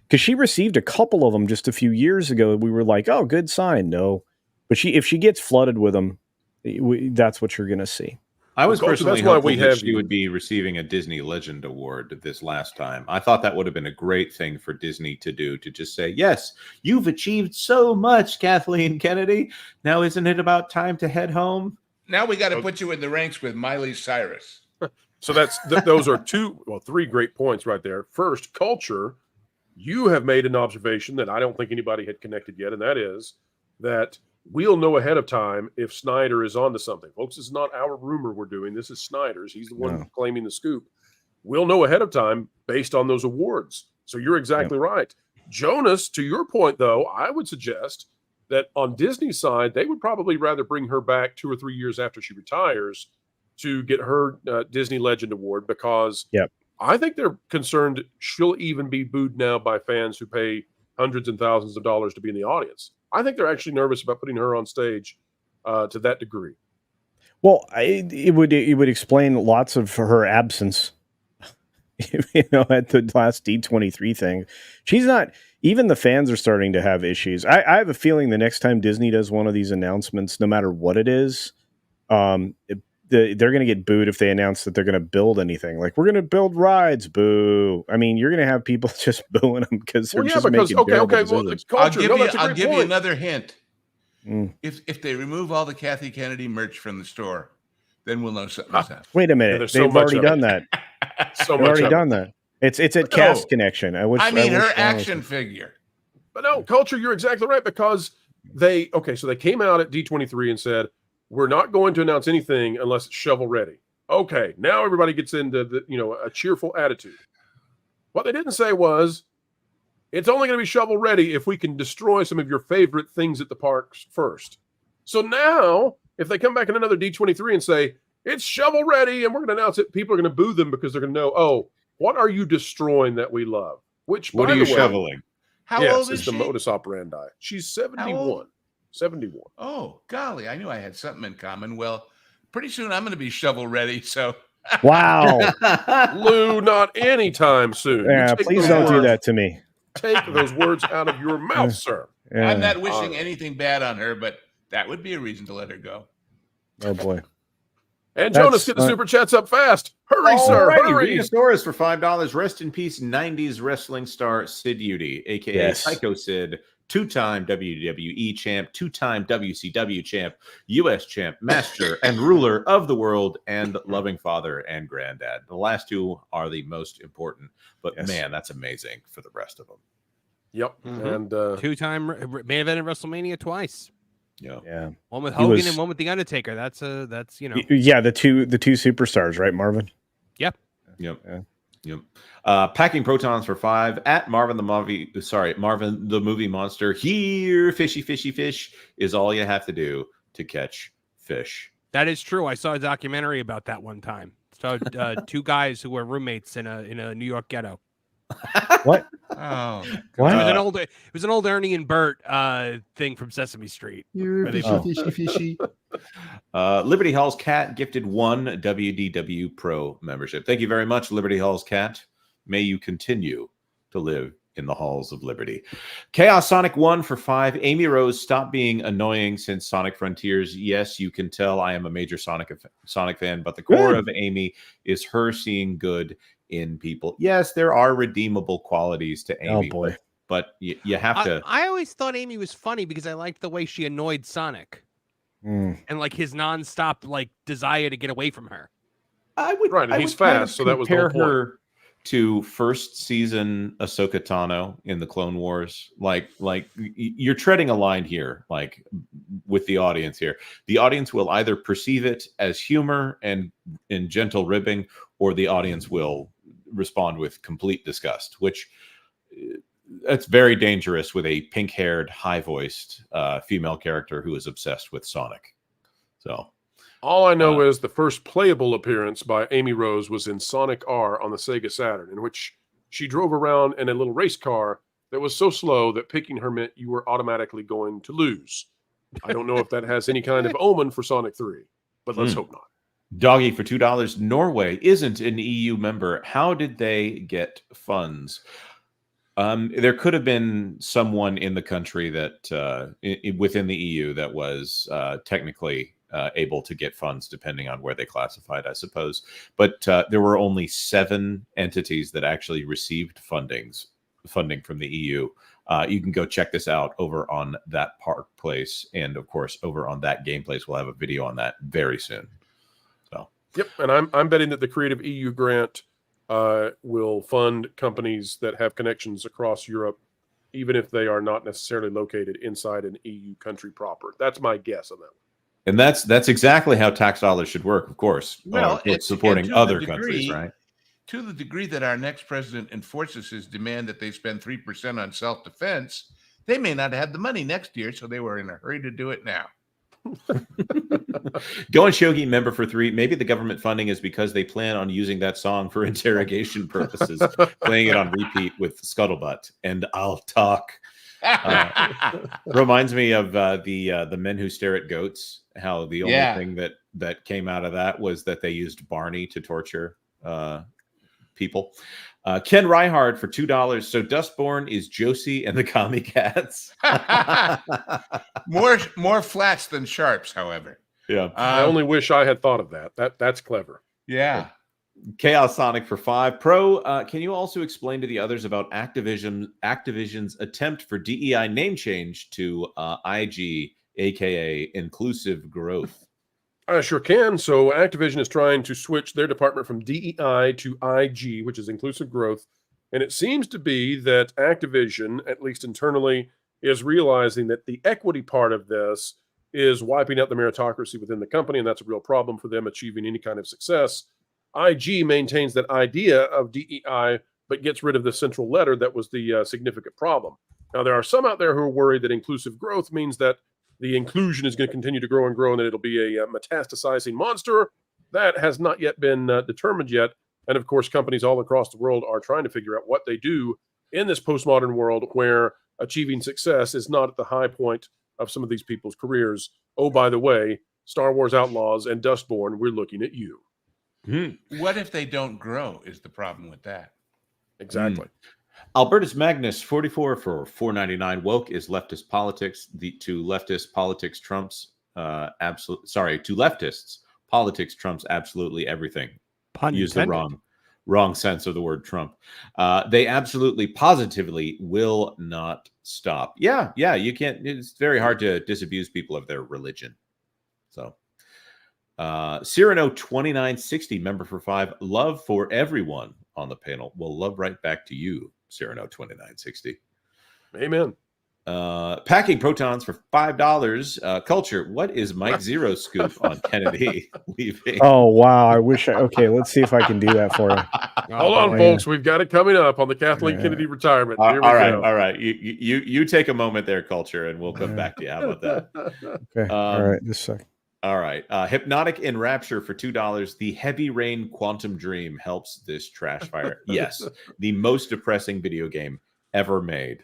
because she received a couple of them just a few years ago, we were like, oh, good sign. No, but if she gets flooded with them, that's what you're going to see. I was Culture, personally that's why hopeful we that have she you. would be receiving a Disney Legend Award this last time. I thought that would have been a great thing for Disney to do, to just say, yes, you've achieved so much, Kathleen Kennedy. Now isn't it about time to head home? Now we got to put you in the ranks with Miley Cyrus. So those are three great points right there. First, Culture, you have made an observation that I don't think anybody had connected yet, and that is that we'll know ahead of time if Snyder is onto something. Folks, this is not our rumor we're doing. This is Snyder's. He's the one claiming the scoop. We'll know ahead of time based on those awards. So you're exactly right. Jonas, to your point, though, I would suggest that on Disney's side, they would probably rather bring her back 2 or 3 years after she retires to get her Disney Legend Award, because I think they're concerned she'll even be booed now by fans who pay hundreds and thousands of dollars to be in the audience. I think they're actually nervous about putting her on stage to that degree. Well, it would explain lots of her absence. At the last D23 thing, she's not. Even the fans are starting to have issues. I have a feeling the next time Disney does one of these announcements, no matter what it is, they're going to get booed if they announce that they're going to build anything. Like, we're going to build rides. Boo! I mean, you're going to have people just booing them because they're just making terrible decisions. I'll give you another hint. Mm. If they remove all the Kathy Kennedy merch from the store, then we'll know something's happening. Wait a minute, they've already done that. So They've already done that. It's at Cast Connection. I mean, her action figure. But no, Culture, you're exactly right, because they came out at D23 and said, we're not going to announce anything unless it's shovel ready. Okay, now everybody gets into a cheerful attitude. What they didn't say was, it's only going to be shovel ready if we can destroy some of your favorite things at the parks first. So now, if they come back in another D23 and say, it's shovel ready and we're going to announce it, people are going to boo them because they're going to know, oh, what are you destroying that we love? Which, What by are you the way, shoveling? How old is the she? modus operandi. She's 71. 71. Oh, golly, I knew I had something in common. Well, pretty soon I'm going to be shovel ready, so. Wow. Lou, not anytime soon. Yeah, please don't do that to me. Take those words out of your mouth, sir. Yeah. I'm not wishing anything bad on her, but that would be a reason to let her go. Oh, boy. And Jonas, get the super chats up fast. Hurry, sir. Alrighty, Hurry. Rhedosaurus for $5. Rest in peace, 90s wrestling star Sid Udy, a.k.a. Psycho Sid, two-time WWE champ, two-time WCW champ, U.S. champ, master and ruler of the world, and loving father and granddad. The last two are the most important, but man, that's amazing for the rest of them. Yep. Mm-hmm. And two-time main event at WrestleMania twice. Yeah. One with He Hogan was- and one with the Undertaker. That's you know. Yeah, the two superstars, right, Marvin? Yep. Yep. Packing protons for 5 at Marvin the movie monster. Here, fishy fish is all you have to do to catch fish. That is true. I saw a documentary about that one time. So two guys who were roommates in a New York ghetto. What? Oh, What? It was an old Ernie and Bert thing from Sesame Street. You're fishy. Liberty Hall's Cat gifted 1 WDW Pro membership. Thank you very much, Liberty Hall's Cat. May you continue to live in the halls of liberty. Chaos Sonic 1 for 5. Amy Rose, stop being annoying since Sonic Frontiers. Yes, you can tell I am a major Sonic fan, but the core of Amy is her seeing good in people. Yes, there are redeemable qualities to Amy. Oh boy. But you have to. I always thought Amy was funny because I liked the way she annoyed Sonic and like his nonstop like desire to get away from her. I would Right, and I he's would kind of fast, so that was the whole compare point. her to first season Ahsoka Tano in the Clone Wars. Like you're treading a line here, like with the audience here. The audience will either perceive it as humor and in gentle ribbing, or the audience will respond with complete disgust, which that's very dangerous with a pink-haired, high-voiced female character who is obsessed with Sonic. So All I know is the first playable appearance by Amy Rose was in Sonic R on the Sega Saturn, in which she drove around in a little race car that was so slow that picking her meant you were automatically going to lose. I don't know if that has any kind of omen for Sonic 3, but let's hope not. Doggy for $2. Norway isn't an EU member. How did they get funds? There could have been someone in the country that within the EU that was technically able to get funds, depending on where they classified, I suppose. But there were only 7 entities that actually received funding from the EU. You can go check this out over on That Park Place, and of course over on That Game Place. We'll have a video on that very soon. So Yep, and I'm betting that the Creative EU grant will fund companies that have connections across Europe, even if they are not necessarily located inside an EU country proper. That's my guess on that one. And that's exactly how tax dollars should work, of course. Well, it's supporting other countries, right? To the degree that our next president enforces his demand that they spend 3% on self-defense, they may not have the money next year, so they were in a hurry to do it now. Going Shogi member for 3. Maybe the government funding is because they plan on using that song for interrogation purposes, playing it on repeat with Scuttlebutt. And I'll talk. Reminds me of the Men Who Stare at Goats. How the only thing that came out of that was that they used Barney to torture people. Ken Reihard for $2. So Dustborn is Josie and the Commie Cats. more flats than sharps, however. Yeah. I only wish I had thought of that. That's clever. Yeah. Chaos Sonic for 5. Pro, can you also explain to the others about Activision's attempt for DEI name change to IG, aka Inclusive Growth? I sure can. So Activision is trying to switch their department from DEI to IG, which is Inclusive Growth. And it seems to be that Activision, at least internally, is realizing that the equity part of this is wiping out the meritocracy within the company, and that's a real problem for them achieving any kind of success. IG maintains that idea of DEI, but gets rid of the central letter that was the significant problem. Now, there are some out there who are worried that inclusive growth means that the inclusion is going to continue to grow and grow, and that it'll be a metastasizing monster. That has not yet been determined yet. And of course, companies all across the world are trying to figure out what they do in this postmodern world where achieving success is not at the high point of some of these people's careers. Oh, by the way, Star Wars Outlaws and Dustborn, we're looking at you. What if they don't grow is the problem with that. Exactly. Albertus Magnus, 44 for $4.99. Woke is leftist politics. To leftists, politics trumps to leftists, politics trumps absolutely everything. Use the wrong sense of the word Trump. They absolutely, positively will not stop. Yeah, you can't. It's very hard to disabuse people of their religion. So, Cyrano 2960, member for 5. Love for everyone on the panel. Well, love right back to you, Cyrano 2960. Amen. Packing protons for $5. Culture, what is Mike Zero's scoop on Kennedy leaving? Oh wow! I wish. Okay, let's see if I can do that for you. Hold on, folks. We've got it coming up on the Kathleen Kennedy retirement. Here we go. All right. You take a moment there, Culture, and we'll come back to you. How about that? Okay. All right. Just a second. All right. Hypnotic Enrapture for $2. The Heavy Rain Quantum Dream helps this trash fire. Yes, the most depressing video game ever made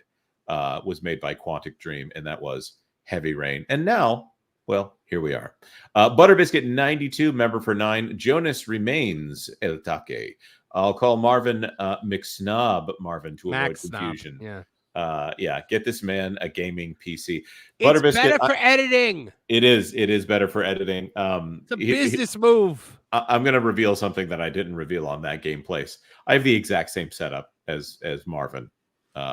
was made by Quantic Dream, and that was Heavy Rain. And now, well, here we are. Butterbiscuit 92, member for 9. Jonas Remains El Take. I'll call Marvin McSnob Marvin to avoid confusion. Yeah, get this man a gaming PC. It's better for editing. It is better for editing. It's a business move. I'm going to reveal something that I didn't reveal on that game place. I have the exact same setup as Marvin.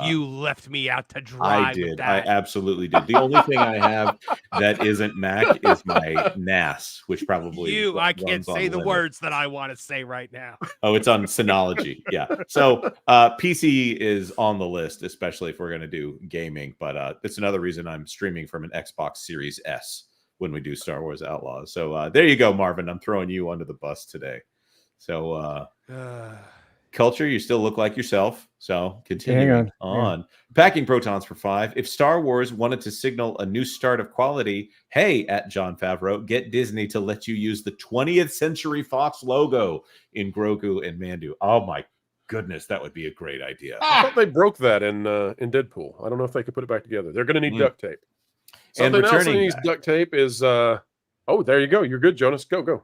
You left me out to dry. I did. With that. I absolutely did. The only thing I have that isn't Mac is my NAS, which probably I can't say the words that I want to say right now. Oh, it's on Synology. Yeah. So PC is on the list, especially if we're going to do gaming. But it's another reason I'm streaming from an Xbox Series S when we do Star Wars Outlaws. So there you go, Marvin. I'm throwing you under the bus today. So Culture, you still look like yourself. So continuing on. Packing protons for 5. If Star Wars wanted to signal a new start of quality, hey, at Jon Favreau, get Disney to let you use the 20th Century Fox logo in Grogu and Mandu. Oh my goodness, that would be a great idea. I thought they broke that in Deadpool. I don't know if they could put it back together. They're going to need duct tape. Something else that needs duct tape is oh, there you go. You're good, Jonas. Go.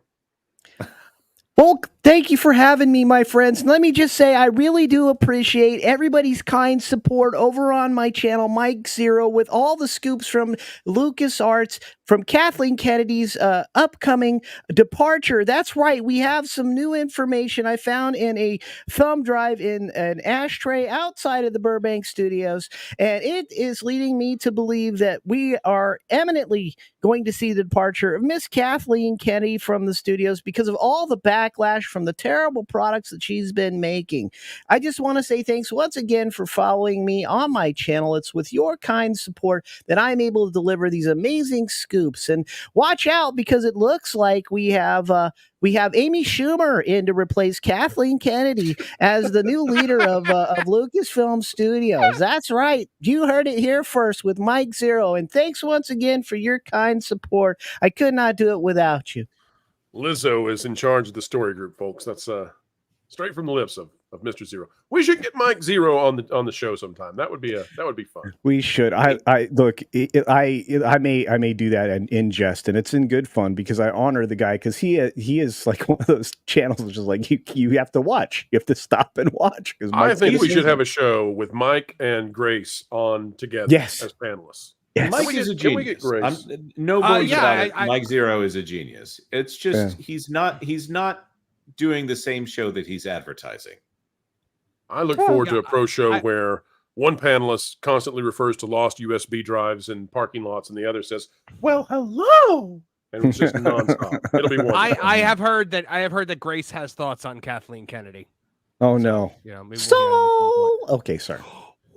Well, thank you for having me, my friends. Let me just say I really do appreciate everybody's kind support over on my channel, Mike Zero, with all the scoops from LucasArts, from Kathleen Kennedy's upcoming departure. That's right. We have some new information I found in a thumb drive in an ashtray outside of the Burbank studios, and it is leading me to believe that we are eminently going to see the departure of Miss Kathleen Kennedy from the studios because of all the backlash from the terrible products that she's been making. I just want to say thanks once again for following me on my channel. It's with your kind support that I'm able to deliver these amazing scoops. And watch out, because it looks like we have Amy Schumer in to replace Kathleen Kennedy as the new leader of Lucasfilm Studios. That's right. You heard it here first with Mike Zero. And thanks once again for your kind support. I could not do it without you. Lizzo is in charge of the story group, folks. That's straight from the lips of Mr. Zero. We should get Mike Zero on the show sometime. That would be fun. We should. I look. I may do that in jest, and it's in good fun because I honor the guy because he is like one of those channels that's just like you have to watch. You have to stop and watch. Because I think we should have a show with Mike and Grace on together. Yes. As panelists. Yes. Mike is a genius. No bones about it. Mike Zero is a genius. It's just he's not doing the same show that he's advertising. I look forward to a pro show where one panelist constantly refers to lost USB drives in parking lots, and the other says, "Well, hello," and it's just nonstop. It'll be wonderful. I have heard that Grace has thoughts on Kathleen Kennedy. Oh no! Yeah, Okay, sorry.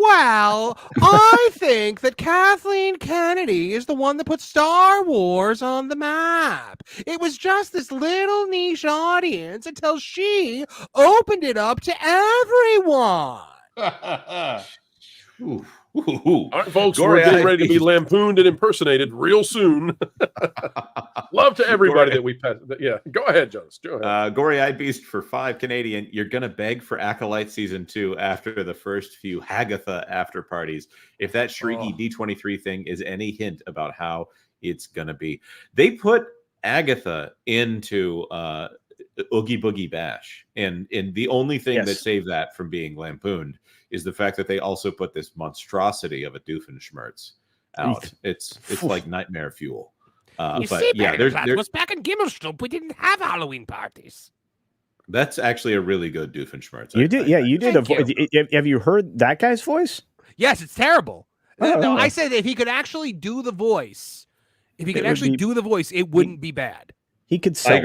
Well, I think that Kathleen Kennedy is the one that put Star Wars on the map. It was just this little niche audience until she opened it up to everyone. All right, folks, we're getting ready to be lampooned and impersonated real soon. Love to everybody that we pass. Yeah, go ahead, Jonas. Go ahead. Gory-eyed Beast for 5 Canadian. You're gonna beg for Acolyte Season 2 after the first few Hagatha after parties. If that shrieky D23 thing is any hint about how it's gonna be, they put Agatha into Oogie Boogie Bash, and the only thing that saved that from being lampooned is the fact that they also put this monstrosity of a Doofenshmirtz out. It's like nightmare fuel. But yeah, there's was back in Gimmelstroop. We didn't have Halloween parties. That's actually a really good Doofenshmirtz. You did, you did a voice. Have you heard that guy's voice? Yes, it's terrible. No, I said if he could actually do the voice, it wouldn't be bad. He could sell.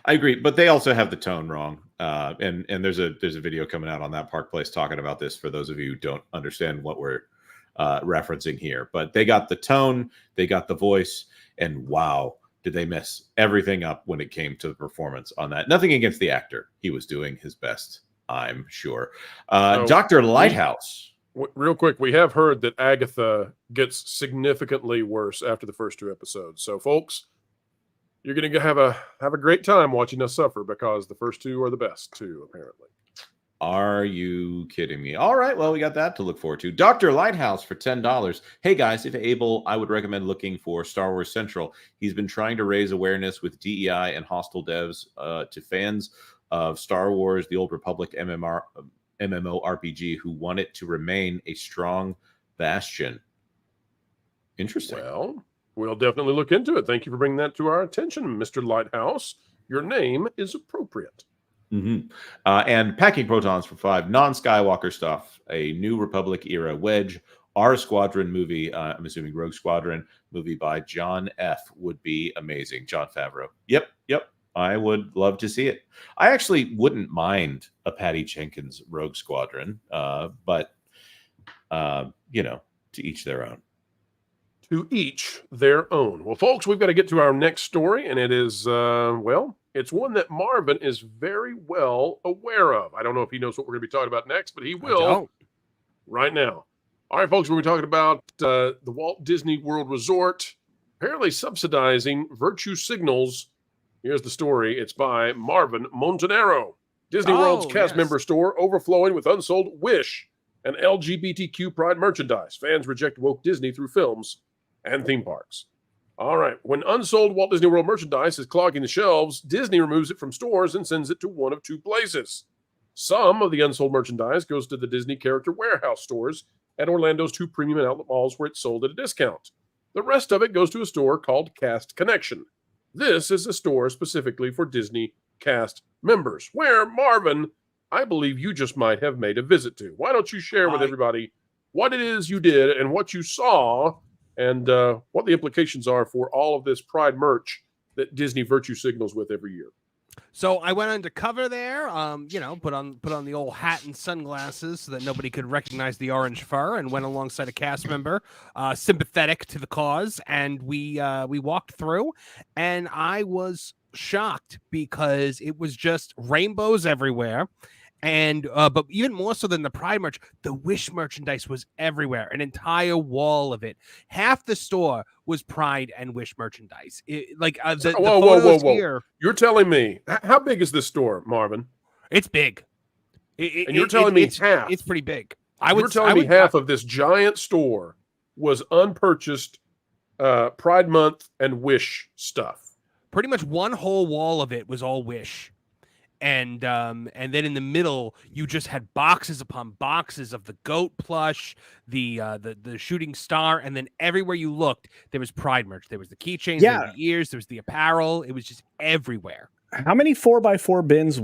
I agree, but they also have the tone wrong. And there's a video coming out on that Park Place talking about this for those of you who don't understand what we're referencing here. But they got the tone, they got the voice, and wow, did they mess everything up when it came to the performance on that. Nothing against the actor. He was doing his best, I'm sure. Dr. Lighthouse. Real quick, we have heard that Agatha gets significantly worse after the first 2 episodes. So, folks, you're going to have a great time watching us suffer because the first 2 are the best, too, apparently. Are you kidding me? All right, well, we got that to look forward to. Dr. Lighthouse for $10. Hey, guys, if able, I would recommend looking for Star Wars Central. He's been trying to raise awareness with DEI and hostile devs to fans of Star Wars, the Old Republic MMORPG who want it to remain a strong bastion. Interesting. Well, we'll definitely look into it. Thank you for bringing that to our attention, Mr. Lighthouse. Your name is appropriate. Mm-hmm. And Packing Protons for $5. Non-Skywalker stuff. A New Republic era Wedge. Our Squadron movie, I'm assuming Rogue Squadron movie by John F. would be amazing. John Favreau. Yep. I would love to see it. I actually wouldn't mind a Patty Jenkins Rogue Squadron, but, to each their own. To each their own. Well, folks, we've got to get to our next story, and it is, it's one that Marvin is very well aware of. I don't know if he knows what we're going to be talking about next, but he will right now. All right, folks, we're talking about the Walt Disney World Resort apparently subsidizing virtue signals. Here's the story. It's by Marvin Montanaro. Disney World's cast member store overflowing with unsold Wish and LGBTQ pride merchandise. Fans reject woke Disney through films and theme parks. All right. When unsold Walt Disney World merchandise is clogging the shelves, Disney removes it from stores and sends it to one of 2 places. Some of the unsold merchandise goes to the Disney Character Warehouse stores at Orlando's 2 premium and outlet malls where it's sold at a discount. The rest of it goes to a store called Cast Connection. This is a store specifically for Disney cast members, where, Marvin, I believe you just might have made a visit to. Why don't you share with everybody what it is you did and what you saw and what the implications are for all of this Pride merch that Disney virtue signals with every year? So I went undercover there, put on the old hat and sunglasses so that nobody could recognize the orange fur, and went alongside a cast member, sympathetic to the cause, and we walked through, and I was shocked because it was just rainbows everywhere. And but even more so than the Pride merch, the Wish merchandise was everywhere, an entire wall of it. Half the store was Pride and Wish merchandise. Whoa. Here, you're telling me, how big is this store, Marvin? It's big. And you're telling me half. It's pretty big. You're telling me half of this giant store was unpurchased Pride Month and Wish stuff. Pretty much one whole wall of it was all Wish. And then in the middle, you just had boxes upon boxes of the goat plush, the shooting star, and then everywhere you looked, there was Pride merch. There was the keychains, there was the ears, there was the apparel. It was just everywhere. How many 4x4 bins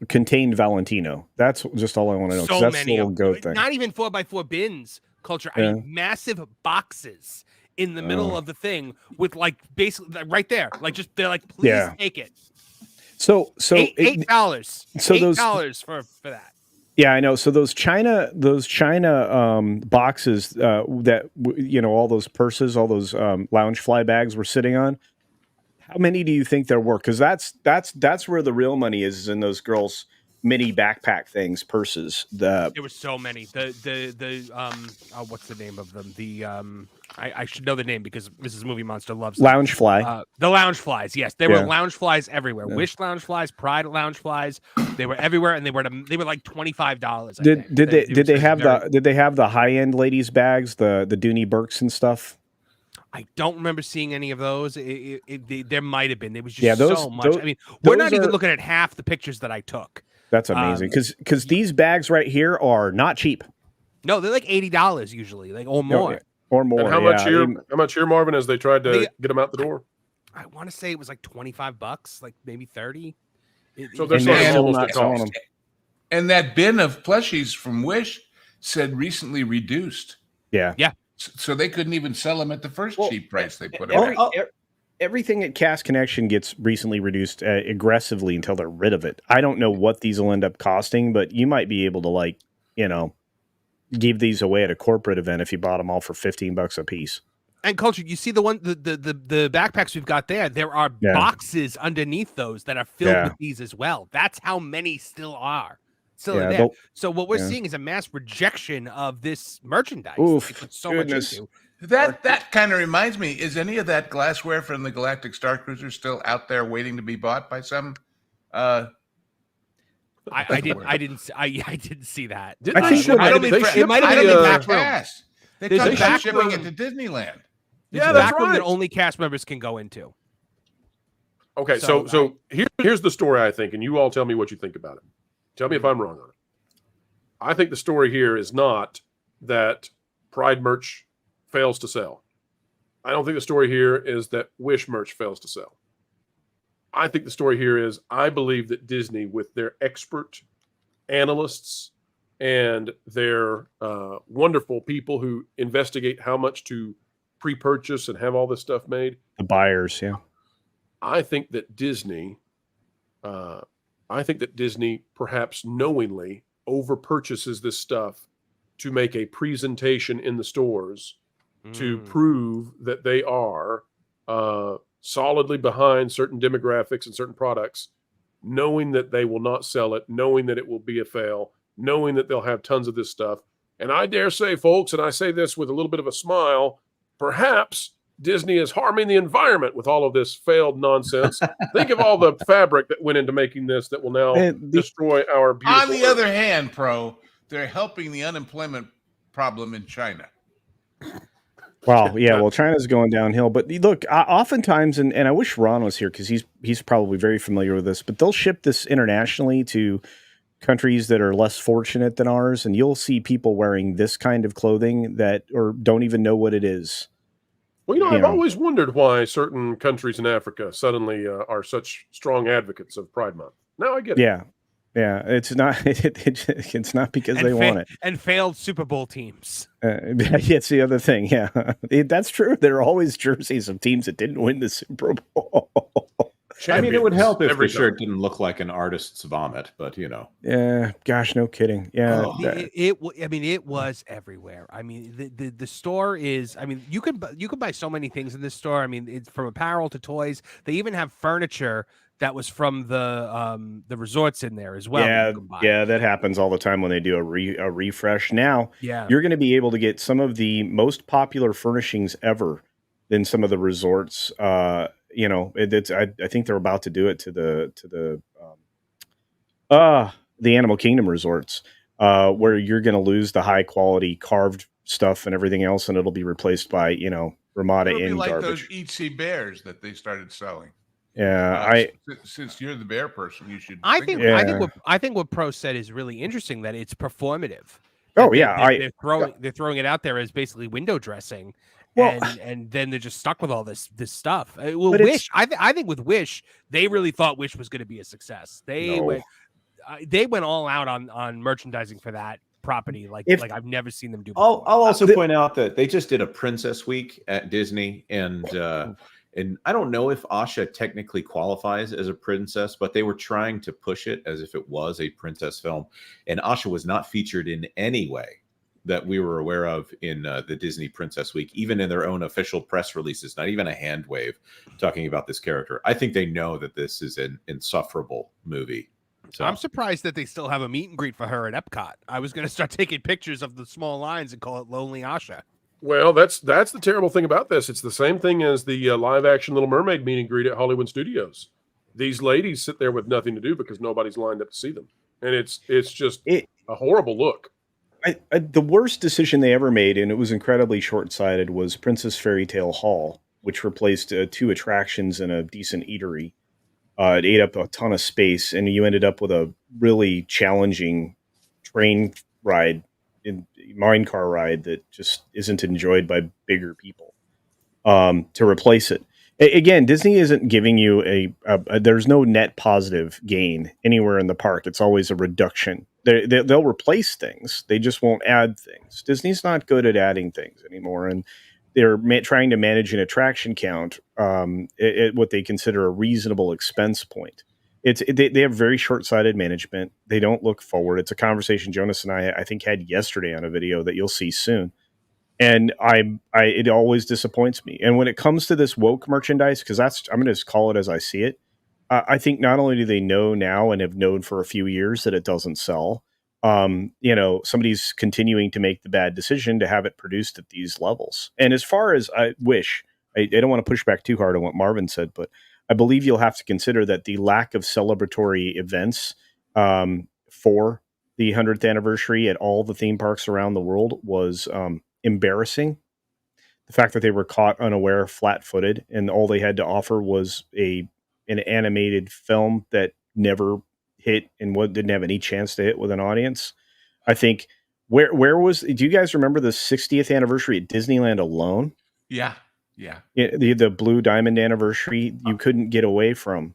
contained Valentino? That's just all I want to know. So that's many. the little goat thing. Not even 4x4 bins, Culture. I mean, massive boxes in the middle of the thing with basically right there. They're like, please take it. So $8. So $8 for that. Yeah, I know. So those China boxes that all those purses, all those lounge fly bags we're sitting on. How many do you think there were? Because that's where the real money is in those girls' mini backpack things, purses. There were so many. What's the name of them? I should know the name because Mrs. Movie Monster loves them. Lounge fly. The lounge flies. Yes, there were lounge flies everywhere. Wish lounge flies, Pride lounge flies. They were everywhere, and they were like $25. Did they have the high end ladies bags, the Dooney Burks and stuff? I don't remember seeing any of those. There might have been. There was just so much. I mean, we're not even looking at half the pictures that I took. That's amazing because these bags right here are not cheap. No, they're like $80 usually, or more. No, or more. And how much here, Marvin, as they tried to get them out the door? I want to say it was like $25, like maybe 30. So they're almost at cost. And that bin of plushies from Wish said recently reduced. Yeah. So they couldn't even sell them at the first cheap price they put them at. Everything at Cast Connection gets recently reduced aggressively until they're rid of it. I don't know what these will end up costing, but you might be able to give these away at a corporate event if you bought them all for $15 a piece. And Culture, you see the backpacks we've got there. There are boxes underneath those that are filled with these as well. That's how many still are there. So what we're seeing is a mass rejection of this merchandise. Oof, they put so much into. That kind of reminds me. Is any of that glassware from the Galactic Star Cruiser still out there waiting to be bought by some? I didn't see that. I think it might have been the back pass. They come back shipping it to Disneyland. Yeah, that's back room right. that only cast members can go into. Okay, so here's the story, I think, and you all tell me what you think about it. Tell me if I'm wrong on it. I think the story here is not that Pride merch fails to sell. I don't think the story here is that Wish merch fails to sell. I think the story here is I believe that Disney, with their expert analysts and their wonderful people who investigate how much to pre-purchase and have all this stuff made. The buyers, yeah. I think that Disney perhaps knowingly over-purchases this stuff to make a presentation in the stores to prove that they are solidly behind certain demographics and certain products, knowing that they will not sell it, knowing that it will be a fail, knowing that they'll have tons of this stuff. And I dare say, folks, and I say this with a little bit of a smile, perhaps Disney is harming the environment with all of this failed nonsense. Think of all the fabric that went into making this that will now destroy our beautiful On the other hand, they're helping the unemployment problem in China. Well, yeah, China's going downhill. But look, oftentimes, and I wish Ron was here because he's probably very familiar with this, but they'll ship this internationally to countries that are less fortunate than ours, and you'll see people wearing this kind of clothing that or don't even know what it is. Well, I've always wondered why certain countries in Africa suddenly are such strong advocates of Pride Month. Now I get it. Yeah, it's not. It's not because they want it. And failed Super Bowl teams. It's the other thing. Yeah, that's true. There are always jerseys of teams that didn't win the Super Bowl. I mean, it would help if the shirt didn't look like an artist's vomit, but Yeah, gosh, no kidding. Yeah, it was everywhere. I mean, the store is. I mean, you could buy so many things in this store. I mean, it's from apparel to toys. They even have furniture that was from the resorts in there as well. Yeah, that happens all the time when they do a refresh. Now, you're going to be able to get some of the most popular furnishings ever in some of the resorts. I think they're about to do it to the Animal Kingdom resorts, where you're going to lose the high quality carved stuff and everything else, and it'll be replaced by Ramada It'll be Inn like garbage. Those Eatsy Bears that they started selling. Yeah, since you're the bear person, you should. I think what Pro said is really interesting. That it's performative. Oh they're throwing it out there as basically window dressing. Well, and then they're just stuck with all this stuff. Wish, I think with Wish, they really thought Wish was going to be a success. They went all out on merchandising for that property. Like I've never seen them do before. I'll also point out that they just did a Princess Week at Disney, and I don't know if Asha technically qualifies as a princess, but they were trying to push it as if it was a princess film, and Asha was not featured in any way that we were aware of in the Disney Princess Week, even in their own official press releases, not even a hand wave talking about this character. I think they know that this is an insufferable movie. So I'm surprised that they still have a meet and greet for her at Epcot. I was going to start taking pictures of the small lines and call it Lonely Asha. Well, that's the terrible thing about this. It's the same thing as the live-action Little Mermaid meet and greet at Hollywood Studios. These ladies sit there with nothing to do because nobody's lined up to see them, and it's just a horrible look. The worst decision they ever made, and it was incredibly short-sighted, was Princess Fairy Tale Hall, which replaced 2 attractions and a decent eatery. It ate up a ton of space, and you ended up with a really challenging train ride, mine car ride that just isn't enjoyed by bigger people. To replace it, again, Disney isn't giving you there's no net positive gain anywhere in the park. It's always a reduction. They'll replace things. They just won't add things. Disney's not good at adding things anymore, and they're trying to manage an attraction count at what they consider a reasonable expense point. They have very short-sighted management. They don't look forward. It's a conversation Jonas and I think had yesterday on a video that you'll see soon. And it always disappoints me. And when it comes to this woke merchandise, because I'm going to just call it as I see it. I think not only do they know now and have known for a few years that it doesn't sell, somebody's continuing to make the bad decision to have it produced at these levels. And as far as I don't want to push back too hard on what Marvin said, but I believe you'll have to consider that the lack of celebratory events for the 100th anniversary at all the theme parks around the world was embarrassing. The fact that they were caught unaware, flat-footed, and all they had to offer was an animated film that never hit and didn't have any chance to hit with an audience. I think do you guys remember the 60th anniversary at Disneyland alone? Yeah. The Blue Diamond anniversary, you couldn't get away from.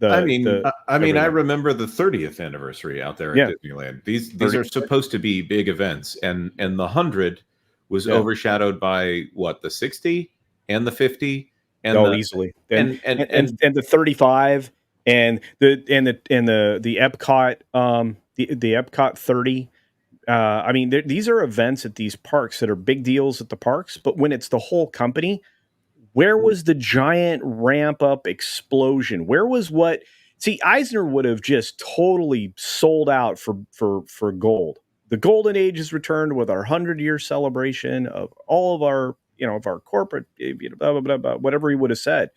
I remember the 30th anniversary out there at Disneyland. These are supposed to be big events, and the 100 was overshadowed by the 60 and the 50 and easily and the 35 and the Epcot the Epcot 30. These are events at these parks that are big deals at the parks, but when it's the whole company, where was the giant ramp up explosion? Where was Eisner would have just totally sold out for gold. The golden age has returned with our 100-year celebration of all of our, of our corporate, blah, blah, blah, blah, whatever he would have said.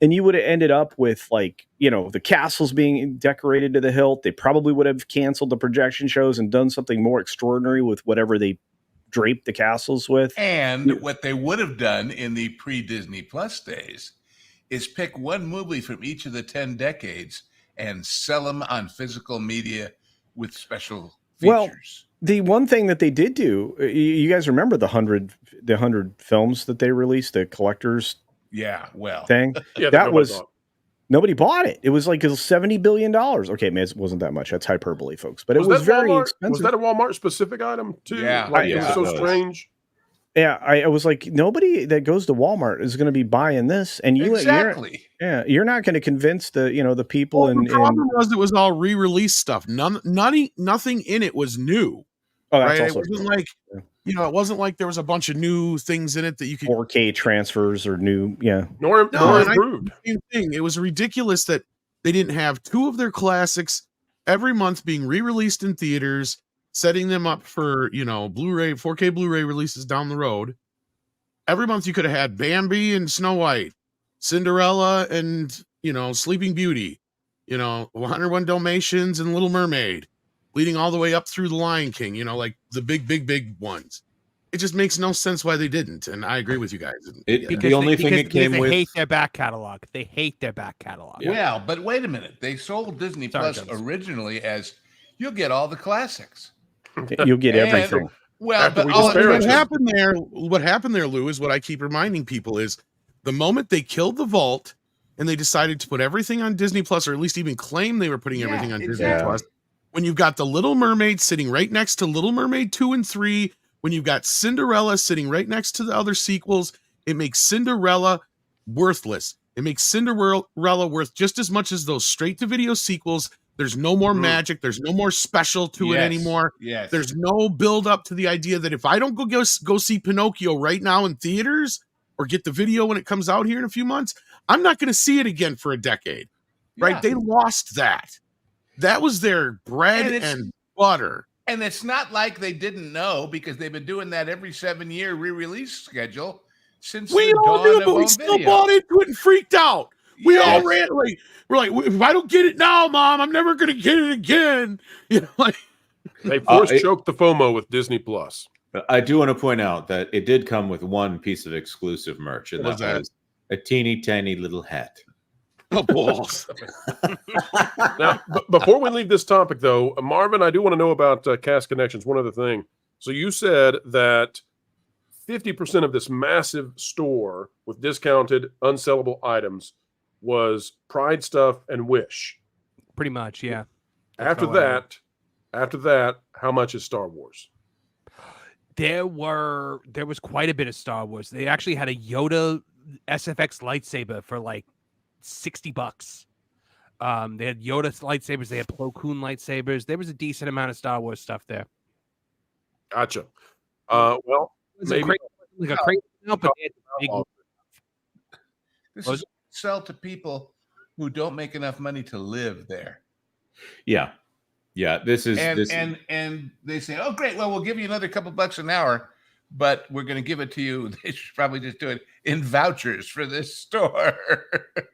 And you would have ended up with the castles being decorated to the hilt. They probably would have canceled the projection shows and done something more extraordinary with whatever they draped the castles with. And what they would have done in the pre-Disney Plus days is pick one movie from each of the 10 decades and sell them on physical media with special features. Well, the one thing that they did do, you guys remember the 100 films that they released, the collectors thing? Yeah, that was nobody bought it. It was like $70 billion. Okay, man, it wasn't that much. That's hyperbole, folks. But it was very expensive. Was that a Walmart specific item too? Yeah, it was so strange. Yeah, I was like, nobody that goes to Walmart is going to be buying this, and you're not going to convince the people. Well, the problem was it was all re-release stuff. Nothing in it was new. Oh, that's right? also It wasn't it wasn't like there was a bunch of new things in it that you could 4K transfers or new, nor improved. Same thing. It was ridiculous that they didn't have two of their classics every month being re-released in theaters, setting them up for Blu-ray, 4K Blu-ray releases down the road. Every month you could have had Bambi and Snow White, Cinderella and Sleeping Beauty, 101 Dalmatians and Little Mermaid, leading all the way up through the Lion King, like the big ones. It just makes no sense why they didn't, and I agree with you guys. The only thing it came with, they hate their back catalog. They hate their back catalog. Well, but wait a minute. They sold Disney Plus originally as you'll get all the classics. You'll get everything. Well, but what happened there, Lou, is what I keep reminding people is the moment they killed the vault and they decided to put everything on Disney Plus, or at least even claim they were putting everything on Disney Plus. When you've got the Little Mermaid sitting right next to Little Mermaid 2 and 3, when you've got Cinderella sitting right next to the other sequels, it makes Cinderella worthless. It makes Cinderella worth just as much as those straight-to-video sequels. There's no more magic. There's no more special to it anymore. Yes. There's no build up to the idea that if I don't go see Pinocchio right now in theaters or get the video when it comes out here in a few months, I'm not going to see it again for a decade. Right? They lost that. That was their bread and butter. And it's not like they didn't know, because they've been doing that every 7-year re-release schedule since we the all dawn knew, of but we home still video. bought into it and freaked out. We all ran we're like, if I don't get it now, Mom, I'm never going to get it again. They choked the FOMO with Disney Plus. I do want to point out that it did come with one piece of exclusive merch, and that was a teeny tiny little hat. Oh, balls. Now, before we leave this topic, though, Marvin, I do want to know about Cast Connections. One other thing. So you said that 50% of this massive store with discounted, unsellable items was Pride stuff and Wish. Pretty much, yeah. After that, how much is Star Wars? There was quite a bit of Star Wars. They actually had a Yoda SFX lightsaber for like $60. They had Yoda lightsabers. They had Plo Koon lightsabers. There was a decent amount of Star Wars stuff there. Gotcha. Well, It maybe was a crazy amount, but they had big. This is sell to people who don't make enough money to live there. Yeah. This is and they say, "Oh, great! Well, we'll give you another couple bucks an hour, but we're going to give it to you." They should probably just do it in vouchers for this store.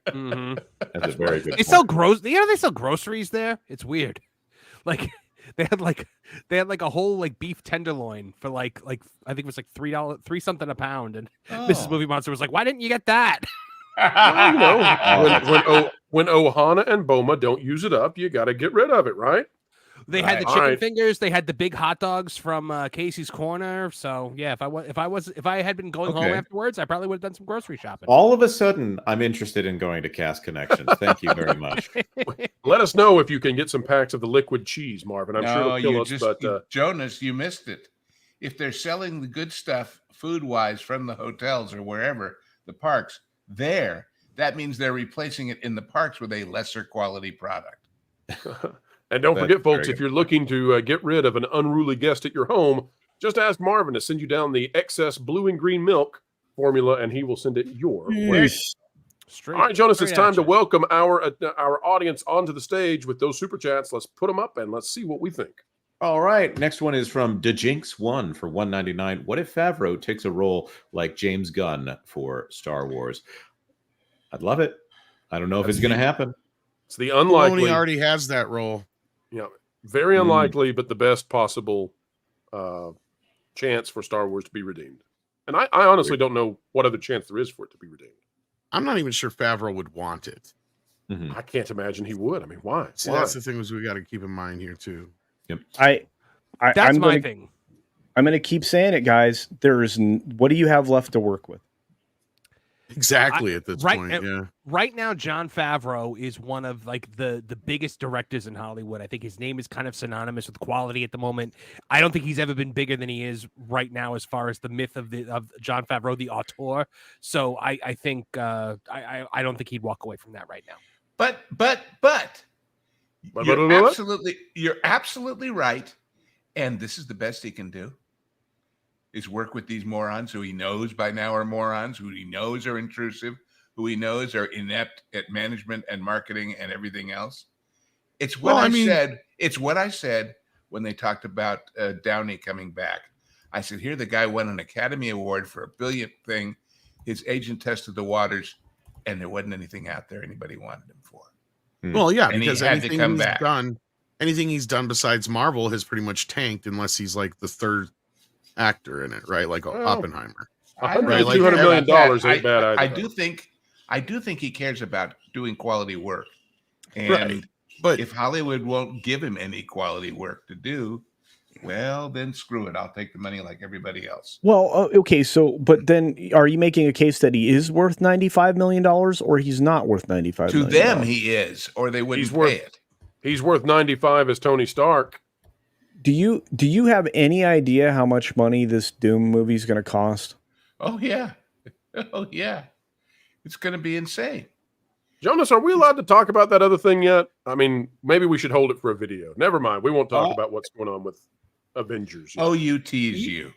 That's a very good. They sell they sell groceries there. It's weird. Like they had like a whole like beef tenderloin for like I think it was like $3 something a pound, and Mrs. Movie Monster was like, "Why didn't you get that?" Well, you know, when Ohana and Boma don't use it up, you got to get rid of it, right? They had the chicken fingers. They had the big hot dogs from Casey's Corner. So yeah, if I had been going home afterwards, I probably would have done some grocery shopping. All of a sudden, I'm interested in going to Cast Connections. Thank you very much. Let us know if you can get some packs of the liquid cheese, Marvin. I'm sure it'll kill us. But Jonas, you missed it. If they're selling the good stuff food-wise from the hotels or wherever, the parks, that means they're replacing it in the parks with a lesser quality product. And don't forget, folks, if you're looking to get rid of an unruly guest at your home, just ask Marvin to send you down the excess blue and green milk formula, and he will send it your way. All right, Jonas, it's time to welcome our audience onto the stage with those super chats. Let's put them up and let's see what we think. All right, next one is from DeJinx1 for $1.99. What if Favreau takes a role like James Gunn for Star Wars? I'd love it. I don't know if it's going to happen. It's the unlikely. Filoni already has that role. Yeah, very unlikely, but the best possible chance for Star Wars to be redeemed. And I honestly don't know what other chance there is for it to be redeemed. I'm not even sure Favreau would want it. I can't imagine he would. I mean, why? See, that's the thing we got to keep in mind here too. Yep. That's my thing. I'm going to keep saying it, guys. What do you have left to work with? Exactly at this point, yeah. Right now, Jon Favreau is one of like the biggest directors in Hollywood. I think his name is kind of synonymous with quality at the moment. I don't think he's ever been bigger than he is right now as far as the myth of Jon Favreau, the auteur. So I think I don't think he'd walk away from that right now. But you're absolutely right, and this is the best he can do. Is work with these morons who he knows by now are morons, who he knows are intrusive, who he knows are inept at management and marketing and everything else. It's what It's what I said when they talked about Downey coming back. I said, here the guy won an Academy Award for a brilliant thing. His agent tested the waters, and there wasn't anything out there anybody wanted him for. Well, yeah, and because he had to come back. Anything he's done besides Marvel has pretty much tanked, unless he's like the third actor in it, right? Like Oppenheimer. $200 million ain't bad either. I do think he cares about doing quality work, and Right. But if Hollywood won't give him any quality work to do, well, then screw it. I'll take the money like everybody else. Well, okay, so but then are you making a case that he is worth $95 million or he's not worth $95 To million? them, he is, or they wouldn't pay it. He's worth 95 as Tony Stark. Do you have any idea how much money this Doom movie is going to cost? Oh yeah, it's going to be insane. Jonas, are we allowed to talk about that other thing yet? I mean, maybe we should hold it for a video. Never mind. We won't talk about what's going on with Avengers yet. Oh, you tease you.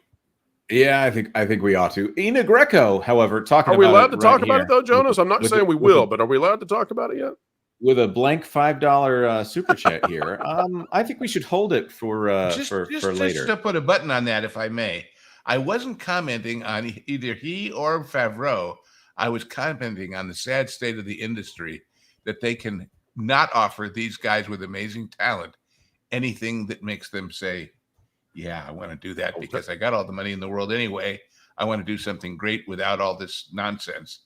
Yeah, I think we ought to. Ina Greco, however, talking about Are we allowed to it talk right about here it though, Jonas? I'm not with saying the- we with will, the- but are we allowed to talk about it yet? with a blank $5 super chat here. I think we should hold it for later. Just to put a button on that, if I may. I wasn't commenting on either he or Favreau. I was commenting on the sad state of the industry that they can not offer these guys with amazing talent anything that makes them say, yeah, I want to do that because I got all the money in the world anyway. I want to do something great without all this nonsense.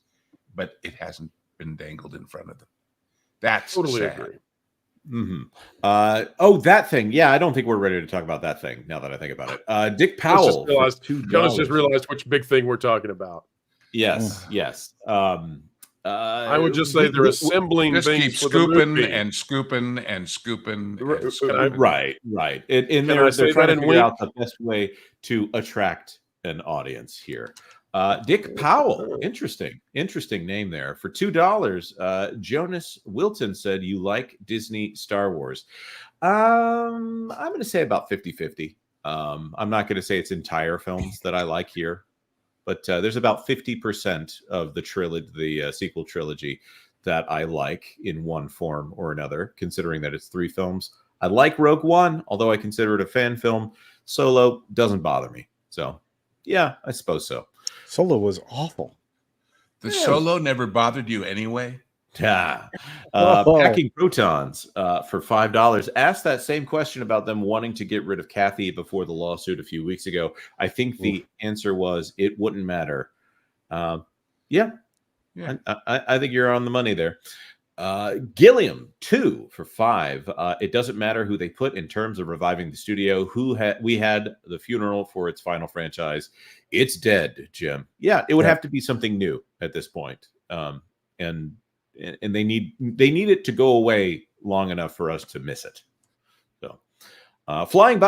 But it hasn't been dangled in front of them. That's Totally sad. agree. That thing. Yeah, I don't think we're ready to talk about that thing now that I think about it. Dick Powell. Jonas just realized which big thing we're talking about. Yes. I would just say they're assembling Just things keep for the scooping movie. and scooping and scooping. Right. And Can they're I say trying that to in figure wink? out the best way to attract an audience here. Dick Powell, interesting name there. For $2, Jonas Wilton said you like Disney Star Wars. I'm going to say about 50-50. I'm not going to say it's entire films that I like here, but there's about 50% of the trilogy, the sequel trilogy, that I like in one form or another, considering that it's 3 films. I like Rogue One, although I consider it a fan film. Solo doesn't bother me. So, yeah, I suppose so. Solo was awful. The Solo never bothered you anyway? Yeah. Packing Protons for $5. Asked that same question about them wanting to get rid of Kathy before the lawsuit a few weeks ago. I think the answer was it wouldn't matter. Yeah. I think you're on the money there. Gilliam 2 for $5. It doesn't matter who they put in terms of reviving the studio. We had the funeral for its final franchise. It's dead, Jim. Yeah, it would have to be something new at this point. And they need it to go away long enough for us to miss it. So, blind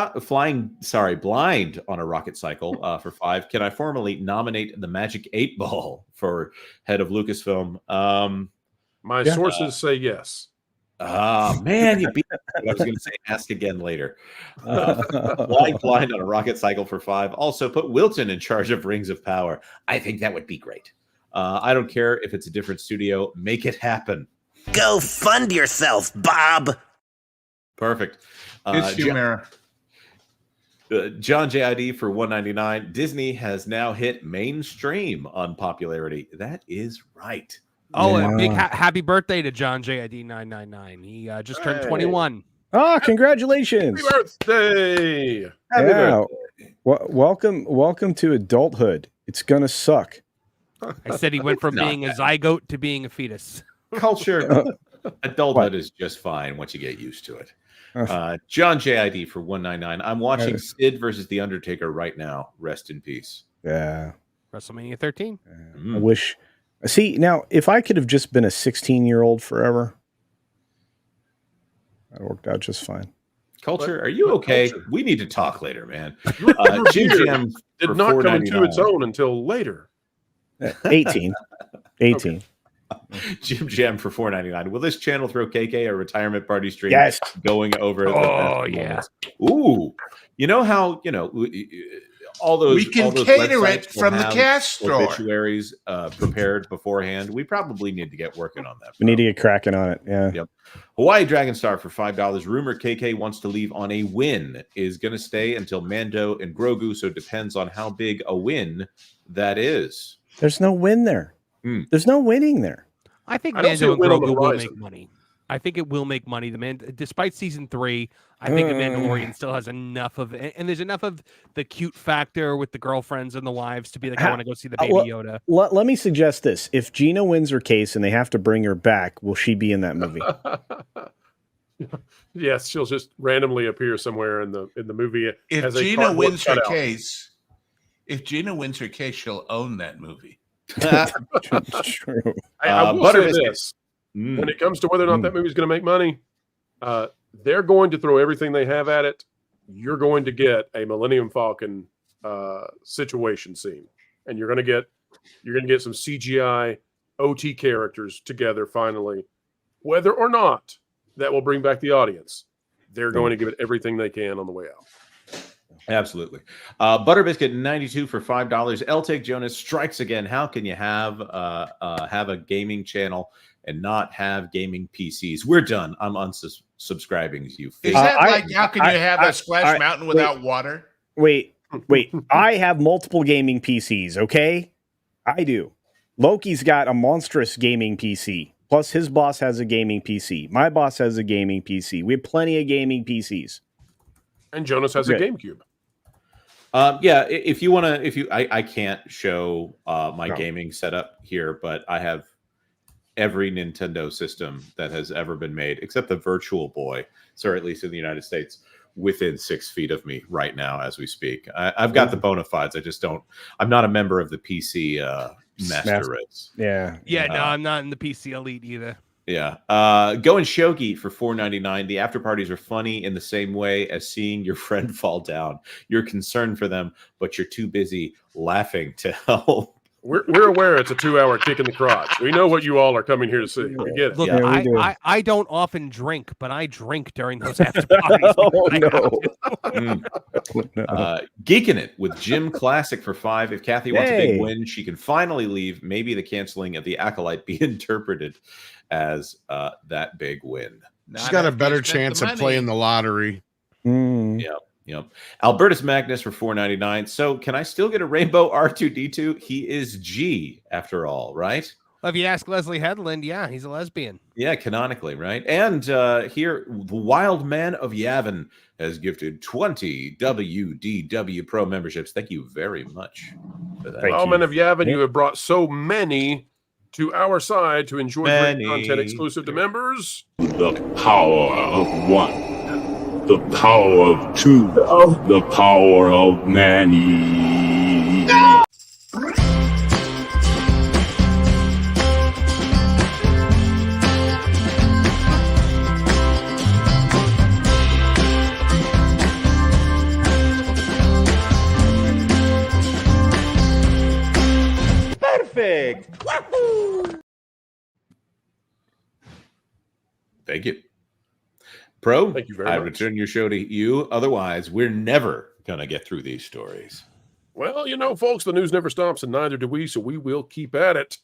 on a rocket cycle for $5. Can I formally nominate the Magic 8 Ball for head of Lucasfilm? My sources say yes. Man, you beat me. I was going to say ask again later. Blind on a rocket cycle for $5. Also, put Wilton in charge of Rings of Power. I think that would be great. I don't care if it's a different studio. Make it happen. Go fund yourself, Bob. Perfect. It's humor. John JID for $1.99. Disney has now hit mainstream on popularity. That is right. Oh, a big happy birthday to John JID 999. He just turned 21. Oh, congratulations! Happy birthday! Happy birthday. Welcome to adulthood. It's gonna suck. I said he went from being a zygote to being a fetus. Culture, adulthood is just fine once you get used to it. John JID for $1.99. I'm watching Sid versus The Undertaker right now. Rest in peace. Yeah. WrestleMania 13. I wish. See, now, if I could have just been a 16-year-old forever, that worked out just fine. Culture, are you okay? Culture. We need to talk later, man. Jim Jam did not come into its own until later. 18. Jim Jam for $4.99. Will this channel throw KK a retirement party stream? Yes. Going over. Oh, yeah. Ooh. You know how, all those we can cater it from the cast store. Obituaries prepared beforehand. We probably need to get working on that. We need to get cracking on it. Yeah. Yep. Hawaii Dragon Star for $5. Rumor KK wants to leave on a win. Is going to stay until Mando and Grogu. So it depends on how big a win that is. There's no win there. There's no winning there. I think Mando and Grogu will make money. I think it will make money. Despite season 3, I think the Mandalorian still has enough of it, and there's enough of the cute factor with the girlfriends and the wives to be like, I want to go see the baby Yoda. Let me suggest this: if Gina wins her case and they have to bring her back, will she be in that movie? Yes, she'll just randomly appear somewhere in the movie. If Gina wins her case, she'll own that movie. True. I will say this. When it comes to whether or not that movie is going to make money, they're going to throw everything they have at it. You're going to get a Millennium Falcon situation scene, and you're going to get some CGI OT characters together finally. Whether or not that will bring back the audience, they're going to give it everything they can on the way out. Absolutely. Butterbiscuit 92 for $5. L Take Jonas strikes again. How can you have a gaming channel and not have gaming PCs? We're done. I'm unsubscribing. You. Is that how can you have a Splash Mountain without water? Wait. I have multiple gaming PCs. Okay, I do. Loki's got a monstrous gaming PC. Plus, his boss has a gaming PC. My boss has a gaming PC. We have plenty of gaming PCs. And Jonas has a GameCube. Yeah, if you want to, I can't show my gaming setup here, but I have every Nintendo system that has ever been made, except the Virtual Boy, so at least in the United States, within 6 feet of me right now as we speak. I've got the bona fides. I just don't. I'm not a member of the PC master race. Yeah. No, I'm not in the PC elite either. Yeah. Going Shogi for $4.99. The after parties are funny in the same way as seeing your friend fall down. You're concerned for them, but you're too busy laughing to help. We're aware it's a 2-hour kick in the crotch. We know what you all are coming here to see. We get it. Look, Yeah, I don't often drink, but I drink during those after parties. Oh, because I have no. to. Geeking it with Jim Classic for $5. If Kathy wants a Hey. big win, she can finally leave. Maybe the canceling of the Acolyte be interpreted as that big win. She's got a better chance of playing the lottery. Yep. Albertus Magnus for $4.99. So can I still get a rainbow R2D2? He is G after all, right? Well, if you ask Leslie Headland, yeah, he's a lesbian. Yeah, canonically, right? And here, the Wild Man of Yavin has gifted 20 WDW Pro memberships. Thank you very much for that. Wild Man of Yavin, you have brought so many to our side to enjoy great content exclusive to members. The power of one. The power of two. The power of many. Perfect. Thank you. Pro, thank you very I much. return your show to you. Otherwise, we're never going to get through these stories. Well, you know, folks, the news never stops, and neither do we, so we will keep at it.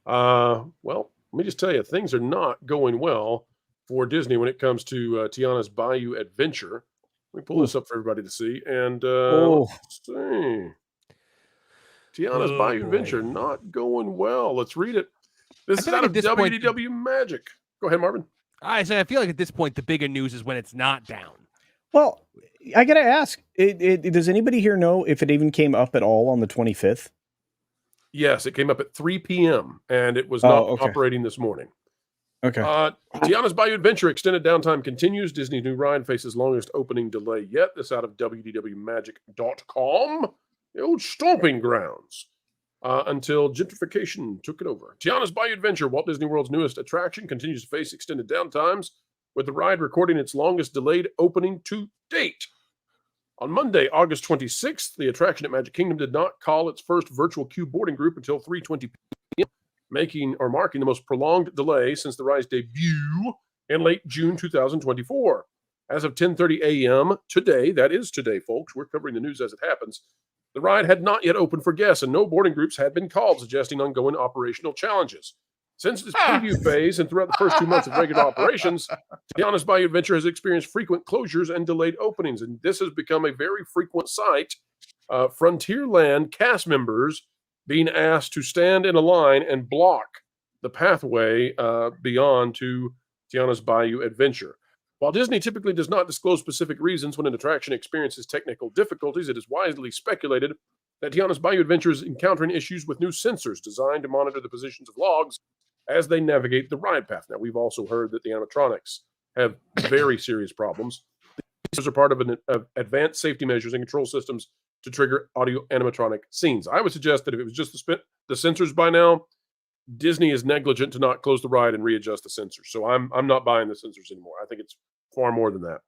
Well, let me just tell you, things are not going well for Disney when it comes to Tiana's Bayou Adventure. Let me pull this up for everybody to see. And let's see. Tiana's Bayou Adventure not going well. Let's read it. This is out of WDW Magic. Go ahead, Marvin. I feel like at this point, the bigger news is when it's not down. Well, I gotta ask, does anybody here know if it even came up at all on the 25th? Yes, it came up at 3 p.m. and it was not operating this morning. Okay. Tiana's Bayou Adventure extended downtime continues. Disney's new ride faces longest opening delay yet. This out of WDWMagic.com, the old stomping grounds, until gentrification took it over. Tiana's Bayou Adventure, Walt Disney World's newest attraction, continues to face extended downtimes, with the ride recording its longest delayed opening to date. On Monday, August 26th, the attraction at Magic Kingdom did not call its first virtual queue boarding group until 3:20 p.m., marking the most prolonged delay since the ride's debut in late June 2024. As of 10:30 a.m. today, that is today, folks, we're covering the news as it happens, the ride had not yet opened for guests, and no boarding groups had been called, suggesting ongoing operational challenges. Since its preview phase and throughout the first 2 months of regular operations, Tiana's Bayou Adventure has experienced frequent closures and delayed openings, and this has become a very frequent sight. Frontierland cast members being asked to stand in a line and block the pathway beyond to Tiana's Bayou Adventure. While Disney typically does not disclose specific reasons when an attraction experiences technical difficulties, it is widely speculated that Tiana's Bayou Adventure is encountering issues with new sensors designed to monitor the positions of logs as they navigate the ride path. Now, we've also heard that the animatronics have very serious problems. These are part of advanced safety measures and control systems to trigger audio animatronic scenes. I would suggest that if it was just the sensors by now, Disney is negligent to not close the ride and readjust the sensors. So I'm not buying the sensors anymore. I think it's far more than that.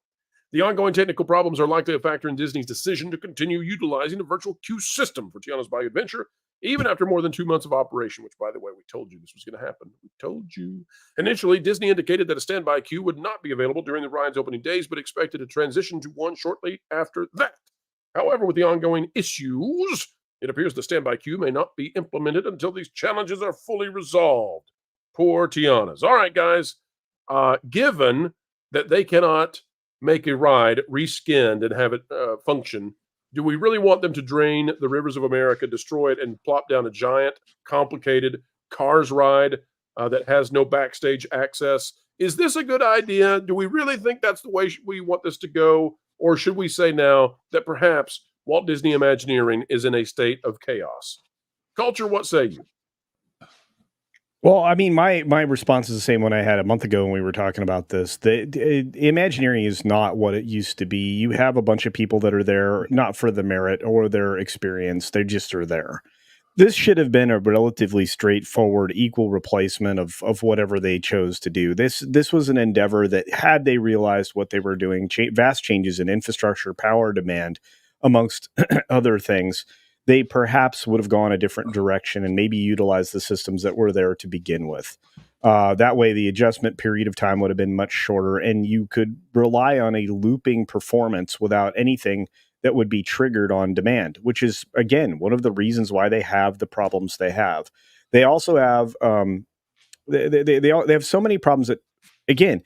The ongoing technical problems are likely a factor in Disney's decision to continue utilizing a virtual queue system for Tiana's Bayou Adventure, even after more than 2 months of operation, which, by the way, we told you this was going to happen. We told you. Initially, Disney indicated that a standby queue would not be available during the ride's opening days, but expected to transition to one shortly after that. However, with the ongoing issues, it appears the standby queue may not be implemented until these challenges are fully resolved. Poor Tiana's. All right, guys. Given that they cannot make a ride reskinned and have it function, do we really want them to drain the rivers of America, destroy it, and plop down a giant, complicated Cars ride that has no backstage access? Is this a good idea? Do we really think that's the way we want this to go? Or should we say now that perhaps Walt Disney Imagineering is in a state of chaos? Culture, what say you? Well, I mean, my response is the same one I had a month ago when we were talking about this. The Imagineering is not what it used to be. You have a bunch of people that are there not for the merit or their experience. They just are there. this should have been a relatively straightforward equal replacement of whatever they chose to do. This was an endeavor that, had they realized what they were doing, vast changes in infrastructure, power demand, amongst other things, they perhaps would have gone a different direction and maybe utilized the systems that were there to begin with. That way, the adjustment period of time would have been much shorter, and you could rely on a looping performance without anything that would be triggered on demand, which is, again, one of the reasons why they have the problems they have. They also have they have so many problems that, again,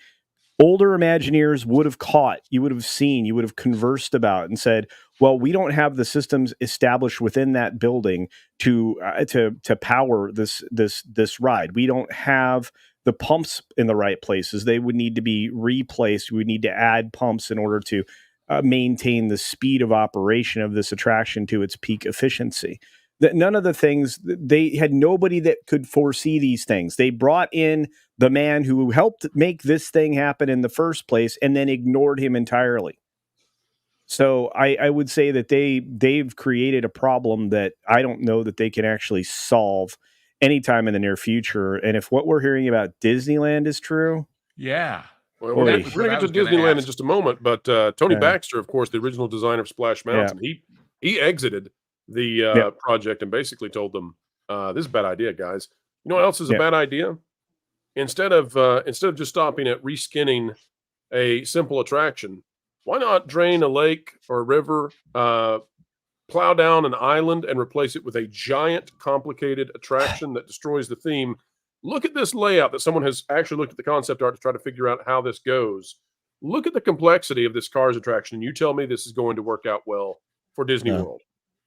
older Imagineers would have caught, you would have seen, you would have conversed about and said, well, we don't have the systems established within that building to power this ride. We don't have the pumps in the right places. They would need to be replaced. We would need to add pumps in order to maintain the speed of operation of this attraction to its peak efficiency. That none of the things, they had nobody that could foresee these things. They brought in the man who helped make this thing happen in the first place and then ignored him entirely. So I would say that they've created a problem that I don't know that they can actually solve anytime in the near future. And if what we're hearing about Disneyland is true, yeah. Well, we're going to get to Disneyland in just a moment, but Tony Baxter, of course, the original designer of Splash Mountain, he exited the project and basically told them, "This is a bad idea, guys. You know what else is a bad idea? Instead of just stopping at reskinning a simple attraction, why not drain a lake or a river, plow down an island, and replace it with a giant, complicated attraction that destroys the theme? Look at this layout that someone has actually looked at the concept art to try to figure out how this goes. Look at the complexity of this Cars attraction, and you tell me this is going to work out well for Disney World.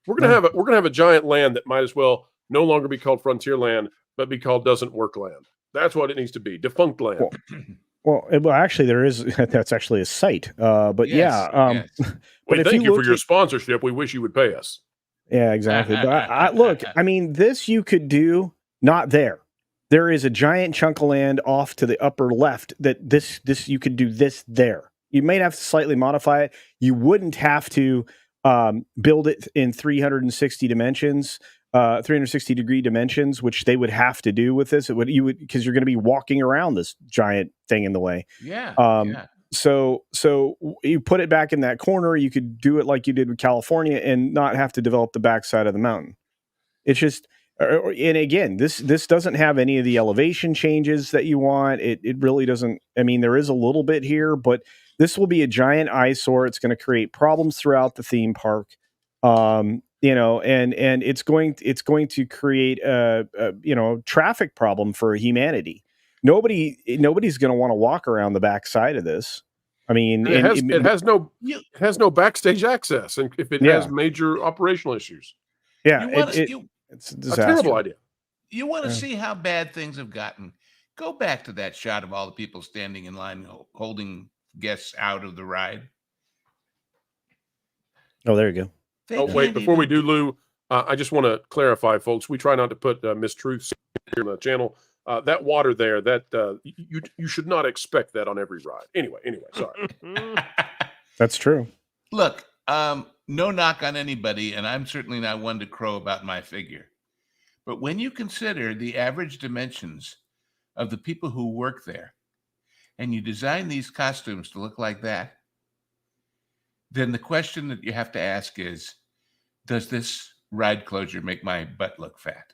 We're gonna have a giant land that might as well no longer be called Frontierland, but be called Doesn't Work Land. That's what it needs to be, defunct land." Well, actually, there is. That's actually a site. But Yes. But thank you for your sponsorship. We wish you would pay us. Yeah, exactly. But look, I mean, this you could do not there. There is a giant chunk of land off to the upper left that this you could do this there. You might have to slightly modify it. You wouldn't have to build it in 360 dimensions, 360 degree dimensions, which they would have to do with this. Because you're going to be walking around this giant thing in the way. So you put it back in that corner. You could do it like you did with California and not have to develop the backside of the mountain. It's just, and again, this doesn't have any of the elevation changes that you want. It really doesn't. I mean, there is a little bit here, but this will be a giant eyesore. It's going to create problems throughout the theme park. And it's going to create a traffic problem for humanity. Nobody's going to want to walk around the backside of this. I mean, it has no backstage access, and if it has major operational issues, it's a disaster. A terrible idea. You want to see how bad things have gotten? Go back to that shot of all the people standing in line holding guests out of the ride. Oh, there you go. Wait, before we do, Lou, I just want to clarify, folks. We try not to put mistruths here on the channel. That water there, that you should not expect that on every ride. Anyway, sorry. That's true. Look, no knock on anybody, and I'm certainly not one to crow about my figure. But when you consider the average dimensions of the people who work there, and you design these costumes to look like that, then the question that you have to ask is, does this ride closure make my butt look fat?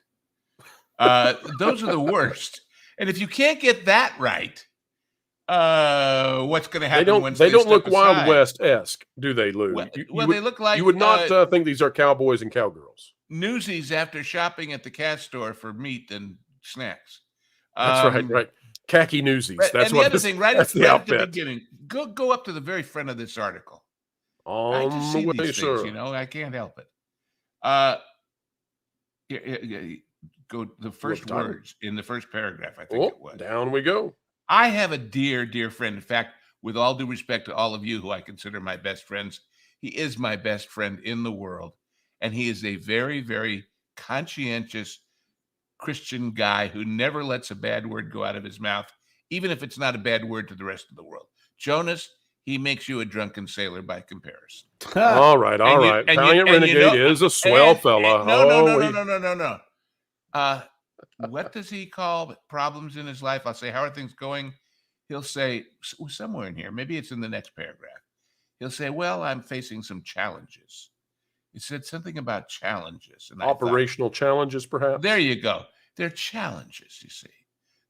Those are the worst. And if you can't get that right, what's going to happen once they don't look step Wild aside? West-esque, do they, Lou? They look like you would not think these are cowboys and cowgirls. Newsies after shopping at the cat store for meat and snacks. That's right. Khaki newsies. Right, That's and what the other thing, right at the outfit. beginning, go up to the very front of this article. I On just the see way, these sir. things, I can't help it. Go the first time? words in the first paragraph, I think it was. Down we go. I have a dear, dear friend. In fact, with all due respect to all of you who I consider my best friends, he is my best friend in the world. And he is a very, very conscientious Christian guy who never lets a bad word go out of his mouth, even if it's not a bad word to the rest of the world. Jonas, he makes you a drunken sailor by comparison. All right. Valiant Renegade is a swell fella. No. What does he call problems in his life? I'll say, how are things going? He'll say, somewhere in here, maybe it's in the next paragraph. He'll say, well, I'm facing some challenges. He said something about challenges. And operational challenges, perhaps? There you go. They're challenges, you see.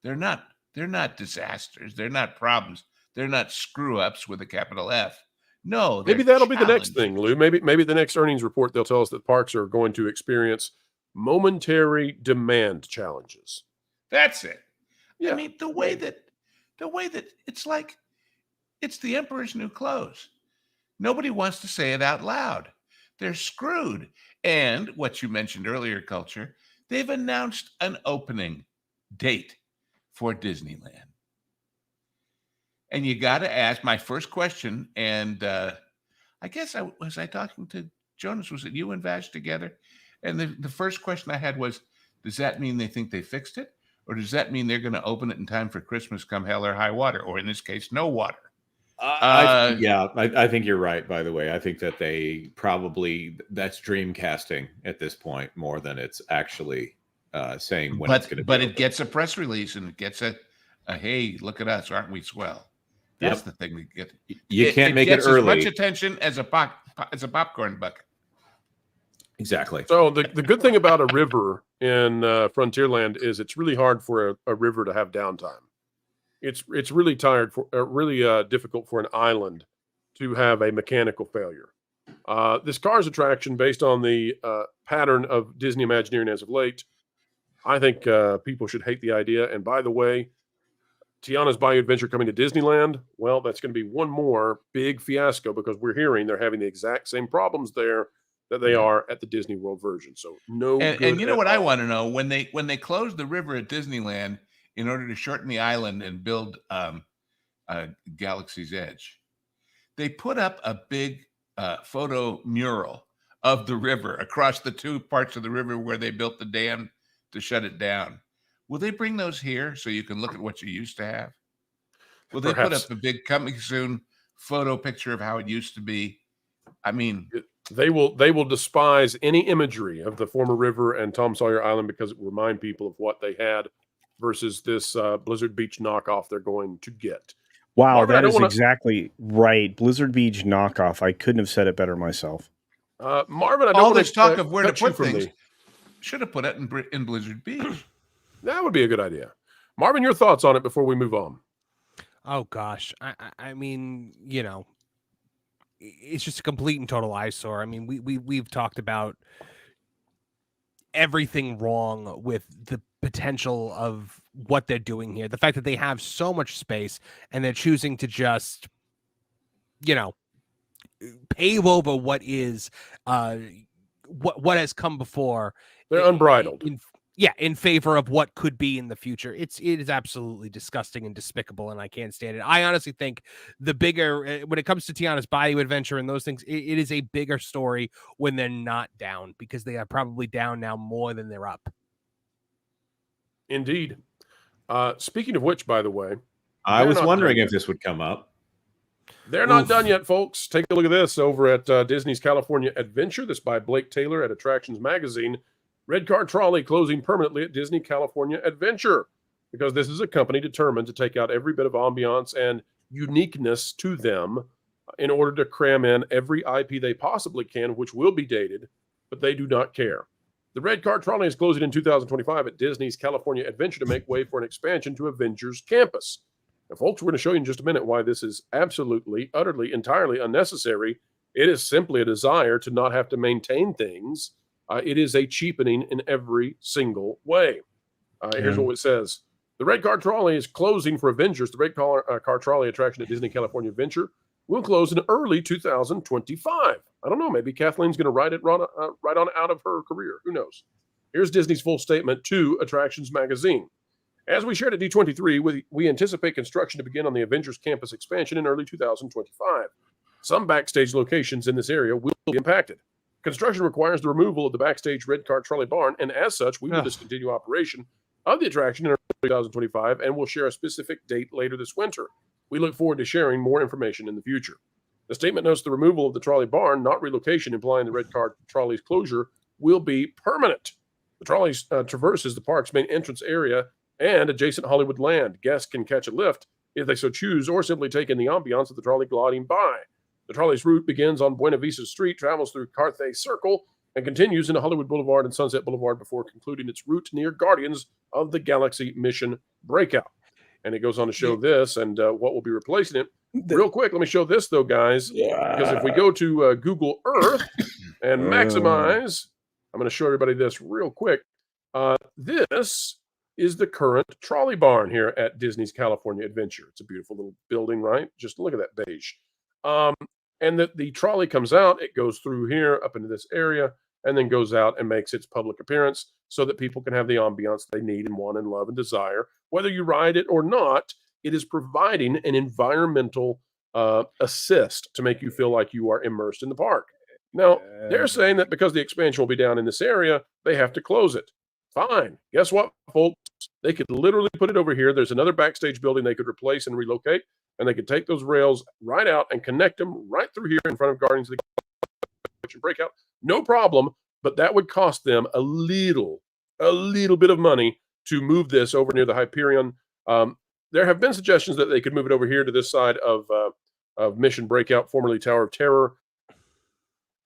They're not disasters. They're not problems. They're not screw-ups with a capital F. No, maybe that'll be the next thing, Lou. Maybe the next earnings report, they'll tell us that parks are going to experience momentary demand challenges. That's it. Yeah. I mean, the way that it's like it's the emperor's new clothes. Nobody wants to say it out loud. They're screwed. And what you mentioned earlier, Culture, they've announced an opening date for Disneyland. And you got to ask my first question, and I guess was I talking to Jonas? Was it you and Vash together? And the first question I had was, does that mean they think they fixed it? Or does that mean they're going to open it in time for Christmas come hell or high water? Or in this case, no water? I think you're right, by the way. I think that they probably, that's dream casting at this point more than it's actually saying when it's going to be. But it gets a press release and it gets a hey, look at us, aren't we swell? That's the thing that gets. You can't make it gets early. As much attention as a popcorn bucket. Exactly. So the good thing about a river in Frontierland is it's really hard for a river to have downtime. It's really difficult for an island to have a mechanical failure. This Cars attraction, based on the pattern of Disney Imagineering as of late, I think people should hate the idea. And by the way, Tiana's Bayou Adventure coming to Disneyland, well, that's going to be one more big fiasco because we're hearing they're having the exact same problems there that they are at the Disney World version. So And you know what I want to know? When they closed the river at Disneyland in order to shorten the island and build Galaxy's Edge, they put up a big photo mural of the river across the two parts of the river where they built the dam to shut it down. Will they bring those here so you can look at what you used to have? Will they put up a big coming soon photo picture of how it used to be? I mean, they will despise any imagery of the former river and Tom Sawyer Island because it will remind people of what they had versus this Blizzard Beach knockoff they're going to get. Wow, Marvin, that is exactly right. Blizzard Beach knockoff. I couldn't have said it better myself. Marvin, I don't all want this to talk of where to cut you put from things the- should have put it in Blizzard Beach. That would be a good idea. Marvin, your thoughts on it before we move on? Oh gosh, I mean, you know, it's just a complete and total eyesore. I mean, we've talked about everything wrong with the potential of what they're doing here. The fact that they have so much space and they're choosing to just, you know, pave over what is what has come before. They're unbridled. In favor of what could be in the future. It is absolutely disgusting and despicable, and I can't stand it. I honestly think the bigger, when it comes to Tiana's Bayou Adventure and those things, it is a bigger story when they're not down, because they are probably down now more than they're up. Indeed. Speaking of which, by the way, I was wondering if this would come up. They're not done yet, folks. Take a look at this over at Disney's California Adventure. This by Blake Taylor at Attractions Magazine. Red car trolley closing permanently at Disney California Adventure, because this is a company determined to take out every bit of ambiance and uniqueness to them in order to cram in every IP they possibly can, which will be dated, but they do not care. The red car trolley is closing in 2025 at Disney's California Adventure to make way for an expansion to Avengers Campus. Now, folks, we're going to show you in just a minute why this is absolutely, utterly, entirely unnecessary. It is simply a desire to not have to maintain things. It is a cheapening in every single way. Here's what it says. The red car trolley is closing for Avengers. The red car trolley attraction at Disney California Adventure will close in early 2025. I don't know. Maybe Kathleen's going to ride on out of her career. Who knows? Here's Disney's full statement to Attractions Magazine. As we shared at D23, we anticipate construction to begin on the Avengers Campus expansion in early 2025. Some backstage locations in this area will be impacted. Construction requires the removal of the backstage red car trolley barn, and as such, we will discontinue operation of the attraction in early 2025, and we'll share a specific date later this winter. We look forward to sharing more information in the future. The statement notes the removal of the trolley barn, not relocation, implying the red car trolley's closure will be permanent. The trolley traverses the park's main entrance area and adjacent Hollywood land. Guests can catch a lift if they so choose, or simply take in the ambiance of the trolley gliding by. The trolley's route begins on Buena Vista Street, travels through Carthay Circle, and continues into Hollywood Boulevard and Sunset Boulevard before concluding its route near Guardians of the Galaxy Mission Breakout. And it goes on to show this and what will be replacing it. Real quick, let me show this, though, guys. Because if we go to Google Earth and maximize, I'm going to show everybody this real quick. This is the current trolley barn here at Disney's California Adventure. It's a beautiful little building, right? Just look at that beige. And the trolley comes out. It goes through here up into this area and then goes out and makes its public appearance so that people can have the ambiance they need and want and love and desire. Whether you ride it or not, it is providing an environmental assist to make you feel like you are immersed in the park. Now, they're saying that because the expansion will be down in this area, they have to close it. Fine. Guess what, folks? They could literally put it over here. There's another backstage building they could replace and relocate, and they could take those rails right out and connect them right through here in front of Guardians of the Galaxy Breakout. No problem, but that would cost them a little bit of money to move this over near the Hyperion. There have been suggestions that they could move it over here to this side of Mission Breakout, formerly Tower of Terror.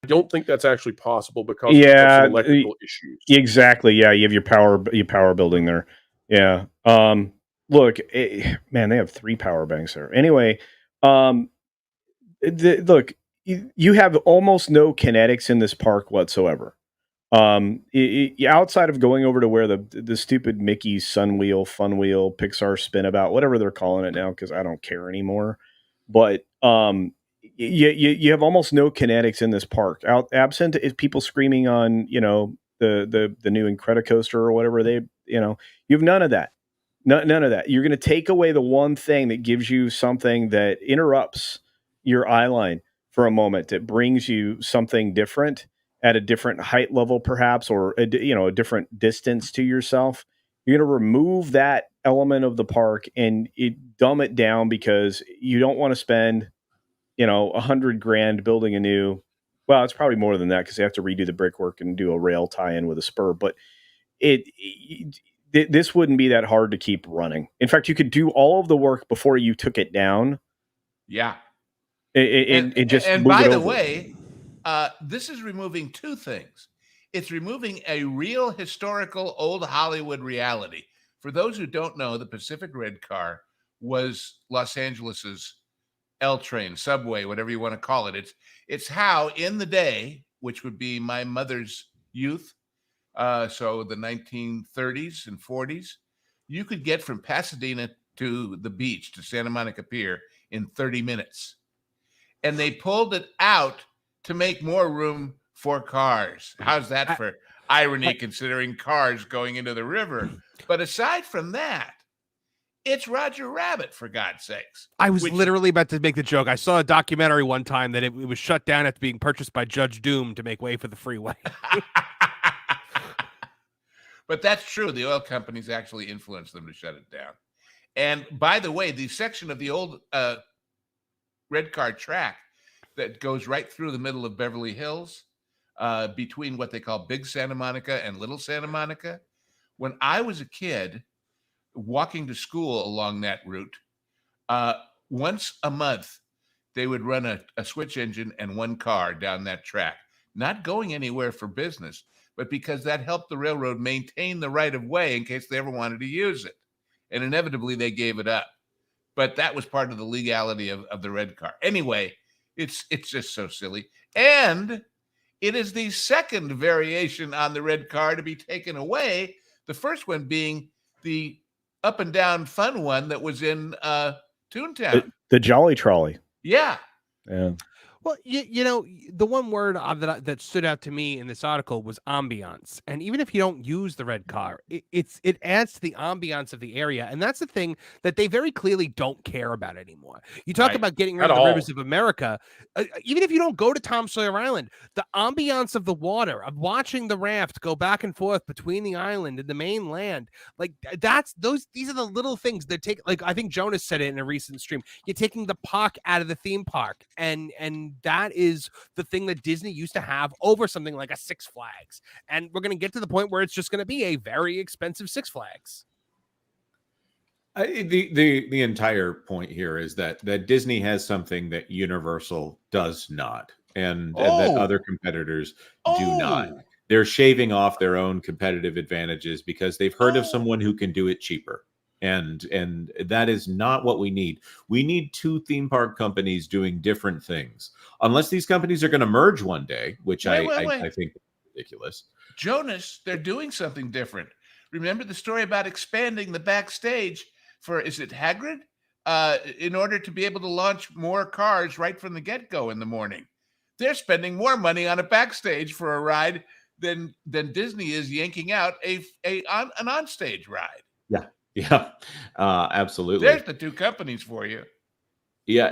I don't think that's actually possible because of some electrical issues. Exactly. Yeah, you have your power building there. Yeah. Look, man, they have 3 power banks there. Anyway, look, you have almost no kinetics in this park whatsoever. Outside of going over to where the stupid Mickey Fun Wheel, Pixar Spinabout, whatever they're calling it now, because I don't care anymore. But you have almost no kinetics in this park. Absent is people screaming on, the new Incredicoaster or whatever you have none of that. None of that. You're going to take away the one thing that gives you something that interrupts your eye line for a moment. It brings you something different at a different height level, perhaps, or a different distance to yourself. You're going to remove that element of the park and dumb it down because you don't want to spend, $100,000 building a new. Well, it's probably more than that because they have to redo the brickwork and do a rail tie-in with a spur. But this wouldn't be that hard to keep running. In fact, you could do all of the work before you took it down. Yeah. And by the way, this is removing 2 things. It's removing a real historical old Hollywood reality. For those who don't know, the Pacific Red Car was Los Angeles's L train, subway, whatever you want to call it. It's how in the day, which would be my mother's youth, so the 1930s and 40s, you could get from Pasadena to the beach to Santa Monica Pier in 30 minutes. And they pulled it out to make more room for cars. How's that for irony, considering cars going into the river? But aside from that, it's Roger Rabbit, for God's sakes. I was literally about to make the joke. I saw a documentary one time that it was shut down after being purchased by Judge Doom to make way for the freeway. But that's true. The oil companies actually influenced them to shut it down. And by the way, the section of the old red car track that goes right through the middle of Beverly Hills, between what they call Big Santa Monica and Little Santa Monica. When I was a kid, walking to school along that route, once a month, they would run a switch engine and 1 car down that track, not going anywhere for business, but because that helped the railroad maintain the right of way in case they ever wanted to use it. And inevitably, they gave it up. But that was part of the legality of the red car. Anyway, it's just so silly. And it is the second variation on the red car to be taken away. The first one being the up and down fun one that was in Toontown. The Jolly Trolley. Yeah. Yeah. Well, you know, the one word that stood out to me in this article was ambiance. And even if you don't use the red car, it adds to the ambiance of the area. And that's the thing that they very clearly don't care about anymore. You talk about getting rid At of the all. rivers of America. Even if you don't go to Tom Sawyer Island, the ambiance of the water, of watching the raft go back and forth between the island and the mainland, like these are the little things that take. Like I think Jonas said it in a recent stream. You're taking the park out of the theme park, and that is the thing that Disney used to have over something like a Six Flags. And we're going to get to the point where it's just going to be a very expensive Six Flags. The entire point here is that Disney has something that Universal does not, and that other competitors do not. They're shaving off their own competitive advantages because they've heard of someone who can do it cheaper. And that is not what we need. We need two theme park companies doing different things. Unless these companies are going to merge one day, which I think is ridiculous. Jonas, they're doing something different. Remember the story about expanding the backstage for, is it Hagrid? In order to be able to launch more cars right from the get-go in the morning. They're spending more money on a backstage for a ride than Disney is yanking out an onstage ride. Yeah, absolutely. There's the two companies for you. Yeah.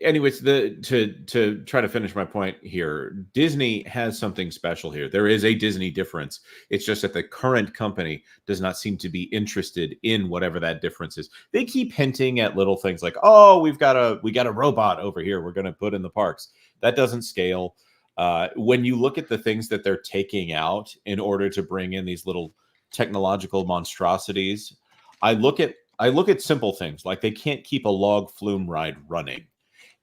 Anyways, to try to finish my point here, Disney has something special here. There is a Disney difference. It's just that the current company does not seem to be interested in whatever that difference is. They keep hinting at little things like, "Oh, we got a robot over here. We're going to put in the parks." That doesn't scale. When you look at the things that they're taking out in order to bring in these little technological monstrosities, I look at simple things like they can't keep a log flume ride running,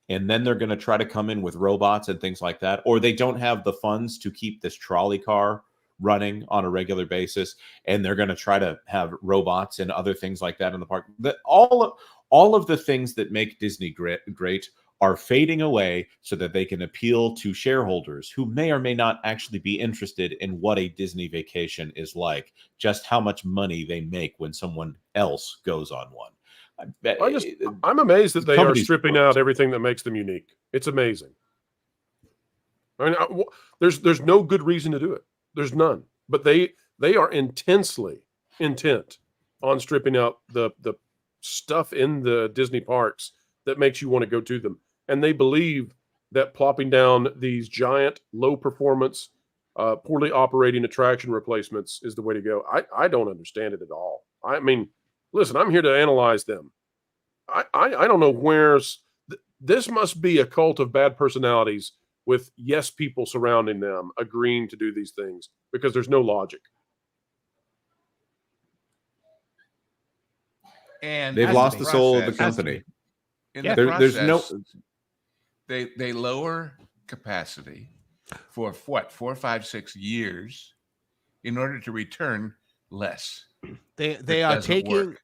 and then they're going to try to come in with robots and things like that, or they don't have the funds to keep this trolley car running on a regular basis, and they're going to try to have robots and other things like that in the park. All of the things that make Disney great are fading away so that they can appeal to shareholders who may or may not actually be interested in what a Disney vacation is like, just how much money they make when someone else goes on one. I'm amazed that they are stripping out everything that makes them unique. It's amazing. I mean, there's no good reason to do it. There's none. But they are intensely intent on stripping out the stuff in the Disney parks that makes you want to go to them. And they believe that plopping down these giant, low-performance, poorly operating attraction replacements is the way to go. I don't understand it at all. I mean, listen, I'm here to analyze them. I don't know where's... This must be a cult of bad personalities with yes people surrounding them agreeing to do these things because there's no logic. And they've lost the soul of the company. In the process, there's no... They lower capacity for what, 4, 5, 6 years in order to return less. They are taking.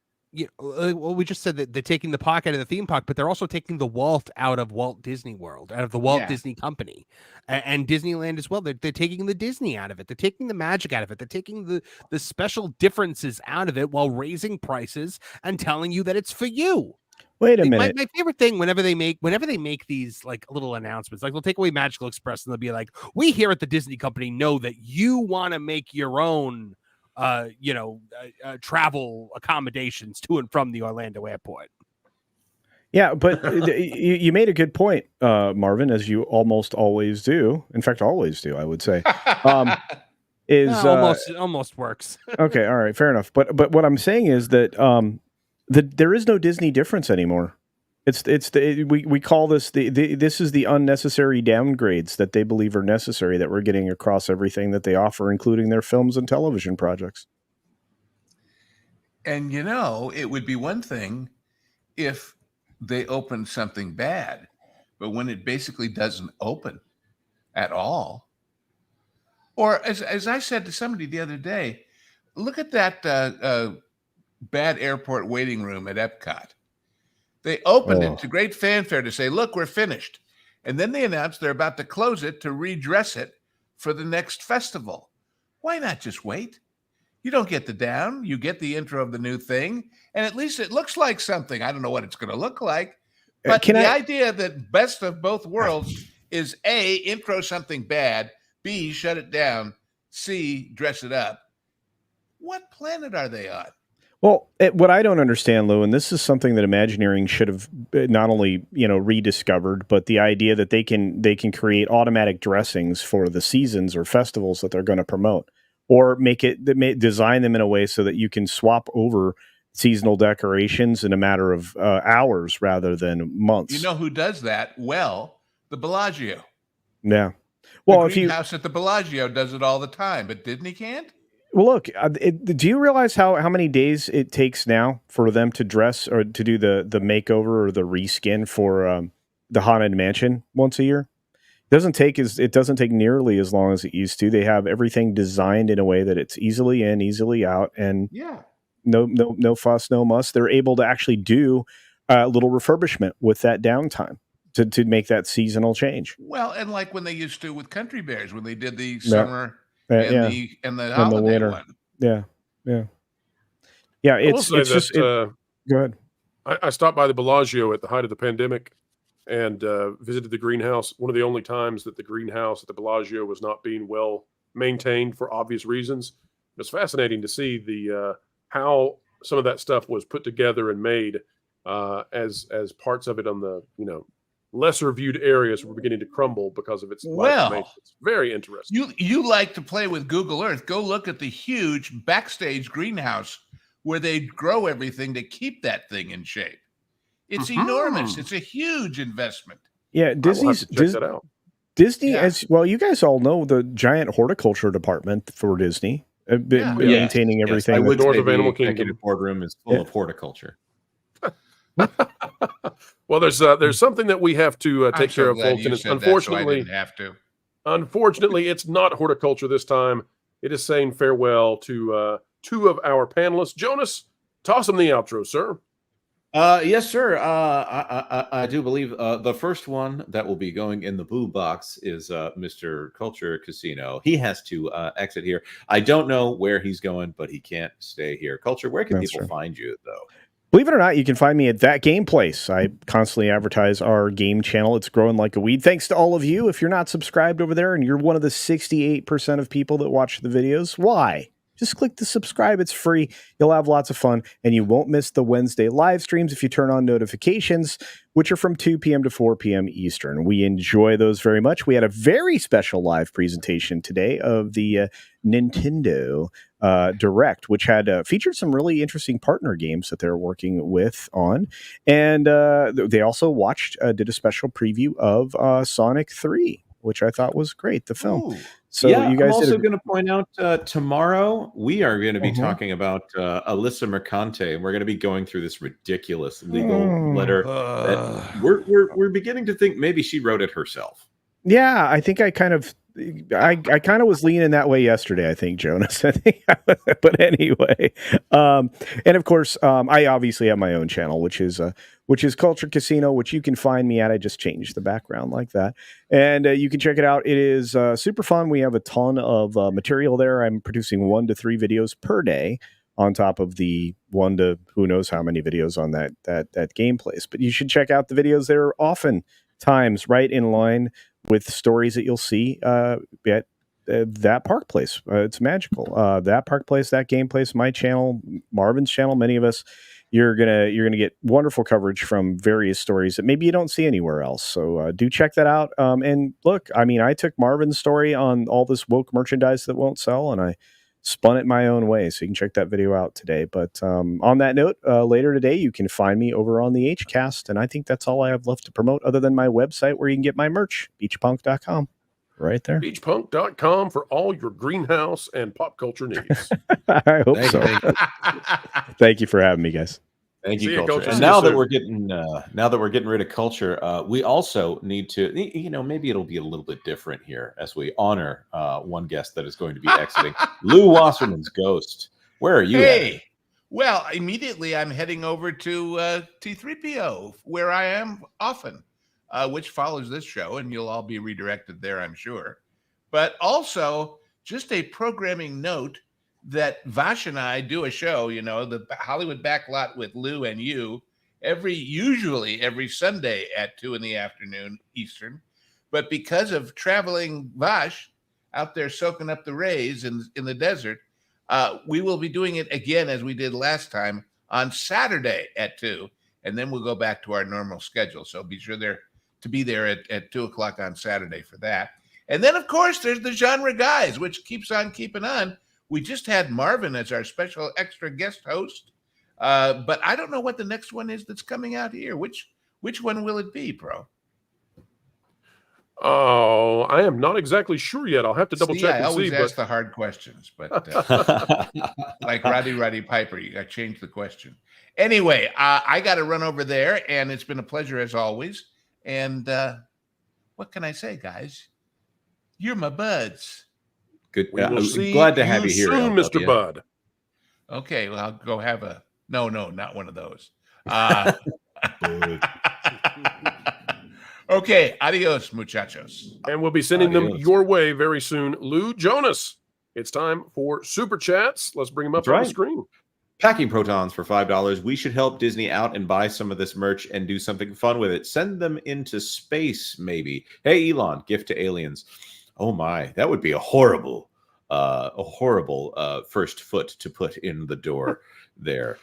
Well, we just said that they're taking the park out of the theme park, but they're also taking the Walt out of Walt Disney World, out of the Walt Disney Company, and Disneyland as well. They're taking the Disney out of it. They're taking the magic out of it. They're taking the special differences out of it while raising prices and telling you that it's for you. Wait a minute. My favorite thing whenever they make these like little announcements, like they'll take away Magical Express and they'll be like, "We here at the Disney Company know that you want to make your own, travel accommodations to and from the Orlando airport." Yeah, but you made a good point, Marvin, as you almost always do. In fact, always do, I would say. Almost works. Okay, all right, fair enough. But what I'm saying is that there is no Disney difference anymore. We call this this is the unnecessary downgrades that they believe are necessary that we're getting across everything that they offer, including their films and television projects. And it would be one thing if they opened something bad, but when it basically doesn't open at all, or as I said to somebody the other day, look at that bad airport waiting room at Epcot. They opened it to great fanfare to say, "Look, we're finished," and then they announced they're about to close it to redress it for the next festival. Why not just wait? You don't get the down, you get the intro of the new thing, and at least it looks like something. I don't know what it's going to look like, But the idea that best of both worlds is A, intro something bad, B, shut it down, C, dress it up. What planet are they on? Well, what I don't understand, Lou, and this is something that Imagineering should have not only rediscovered, but the idea that they can create automatic dressings for the seasons or festivals that they're going to promote, or design them in a way so that you can swap over seasonal decorations in a matter of hours rather than months. You know who does that? Well, the Bellagio. Yeah. Well, the if you greenhouse at the Bellagio does it all the time, but Disney can't. Well, look, do you realize how many days it takes now for them to dress or to do the makeover or the reskin for the Haunted Mansion once a year? It doesn't take nearly as long as it used to. They have everything designed in a way that it's easily in, easily out, and no fuss, no muss. They're able to actually do a little refurbishment with that downtime to make that seasonal change. Well, and like when they used to with Country Bears, when they did the summer and the holiday winter. one. Yeah. It's just go ahead. I stopped by the Bellagio at the height of the pandemic and visited the greenhouse. One of the only times that the greenhouse at the Bellagio was not being well maintained for obvious reasons. It was fascinating to see the how some of that stuff was put together and made as parts of it on the lesser viewed areas were beginning to crumble because of its lack of maintenance. It's very interesting. You like to play with Google Earth. Go look at the huge backstage greenhouse where they grow everything to keep that thing in shape. It's enormous. It's a huge investment. Yeah, Disney, as well, you guys all know the giant horticulture department for Disney, maintaining everything. I would north say of Animal the executive boardroom is full of horticulture. Well, there's something that we have to take care of, folks, and it's unfortunately, it's not horticulture this time. It is saying farewell to two of our panelists. Jonas, toss them the outro, sir. Yes, sir. I do believe the first one that will be going in the blue box is Mr. Culture Casino. He has to exit here. I don't know where he's going, but he can't stay here. Culture, where can people find you, though? Believe it or not, you can find me at That Game Place. I constantly advertise our game channel. It's growing like a weed. Thanks to all of you. If you're not subscribed over there and you're one of the 68% of people that watch the videos, why? Just click the subscribe. It's free. You'll have lots of fun, and you won't miss the Wednesday live streams if you turn on notifications, which are from 2 p.m. to 4 p.m. Eastern. We enjoy those very much. We had a very special live presentation today of the Nintendo Direct, which had featured some really interesting partner games that they're working with on. And they also did a special preview of Sonic 3, which I thought was great, the film. Ooh. So yeah, you guys I'm also going to point out tomorrow we are going to be talking about Alyssa Mercante, and we're going to be going through this ridiculous legal letter that we're beginning to think maybe she wrote it herself. Yeah, I think I kind of was leaning that way yesterday, I think, Jonas. But anyway, and of course, I obviously have my own channel, which is Culture Casino, which you can find me at. I just changed the background like that, and you can check it out. It is super fun. We have a ton of material there. I'm producing 1 to 3 videos per day, on top of the 1 to who knows how many videos on that game place. But you should check out the videos. They're oftentimes right in line with stories that you'll see at that park place. It's magical. That park place, that game place, my channel, Marvin's channel, many of us, you're gonna get wonderful coverage from various stories that maybe you don't see anywhere else. So do check that out. And look, I mean, I took Marvin's story on all this woke merchandise that won't sell, and I spun it my own way. So you can check that video out today. But on that note, later today, you can find me over on the HCast. And I think that's all I have left to promote other than my website where you can get my merch, beachpunk.com. Right there. Beachpunk.com for all your greenhouse and pop culture needs. I hope so. Thank you for having me, guys. Thank you, Culture. And now that we're getting rid of Culture, we also need to, maybe it'll be a little bit different here as we honor one guest that is going to be exiting, Lou Wasserman's ghost. Where are you? Hey, well, immediately I'm heading over to T3PO, where I am often, which follows this show, and you'll all be redirected there, I'm sure. But also, just a programming note that Vash and I do a show, the Hollywood Backlot with Lou and you, usually every Sunday at 2 p.m. Eastern. But because of traveling Vash out there soaking up the rays in the desert, we will be doing it again as we did last time on Saturday at 2, and then we'll go back to our normal schedule. So be sure to be there at 2 o'clock on Saturday for that. And then, of course, there's the Genre Guys, which keeps on keeping on. We just had Marvin as our special extra guest host, but I don't know what the next one is that's coming out here. Which one will it be, Pro? Oh, I am not exactly sure yet. I'll have to double check I and always see. ask the hard questions, but like Roddy Piper, you got to change the question. Anyway, I got to run over there, and it's been a pleasure as always. And what can I say, guys? You're my buds. Good. We will see glad to have you here, soon, Mr. Bud. Okay, well, I'll go have a no, not one of those. Okay, adios, muchachos. And we'll be sending them your way very soon. Lou Jonas, it's time for Super Chats. Let's bring them up on the screen. Packing protons for $5. We should help Disney out and buy some of this merch and do something fun with it. Send them into space, maybe. Hey, Elon, gift to aliens. Oh my, that would be a horrible first foot to put in the door there.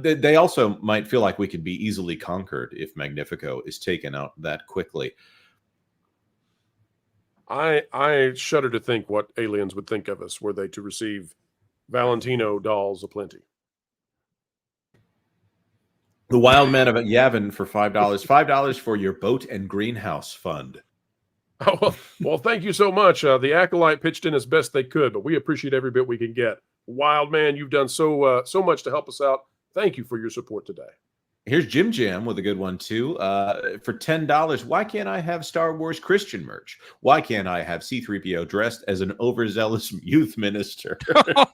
They also might feel like we could be easily conquered if Magnifico is taken out that quickly. I shudder to think what aliens would think of us were they to receive Valentino dolls aplenty. The Wild Man of Yavin for $5. $5 for your boat and greenhouse fund. Oh, well, thank you so much. The Acolyte pitched in as best they could, but we appreciate every bit we can get. Wild Man, you've done so much to help us out. Thank you for your support today. Here's Jim Jam with a good one, too. For $10, why can't I have Star Wars Christian merch? Why can't I have C-3PO dressed as an overzealous youth minister?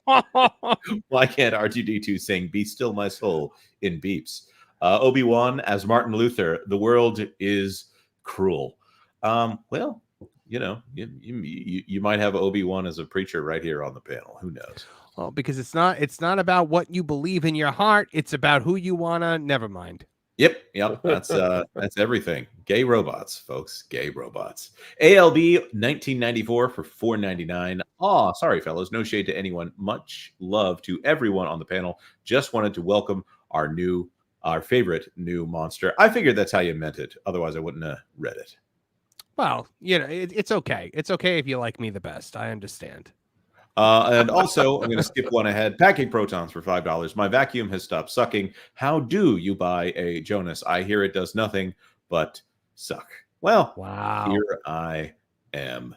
Why can't R2-D2 sing Be Still My Soul in Beeps? Obi-Wan as Martin Luther, the world is cruel. Well, you know, you might have Obi-Wan as a preacher right here on the panel. Who knows? Well, because it's not about what you believe in your heart. It's about who you wanna. Never mind. Yep. That's everything. Gay robots, folks. Gay robots. ALB 1994 for $4.99. Oh, sorry, fellas. No shade to anyone. Much love to everyone on the panel. Just wanted to welcome our favorite new monster. I figured that's how you meant it. Otherwise, I wouldn't have read it. Well, you know, it's okay. It's okay if you like me the best. I understand. And also, I'm going to skip one ahead. Packing protons for $5. My vacuum has stopped sucking. How do you buy a Jonas? I hear it does nothing but suck. Well, wow. Here I am.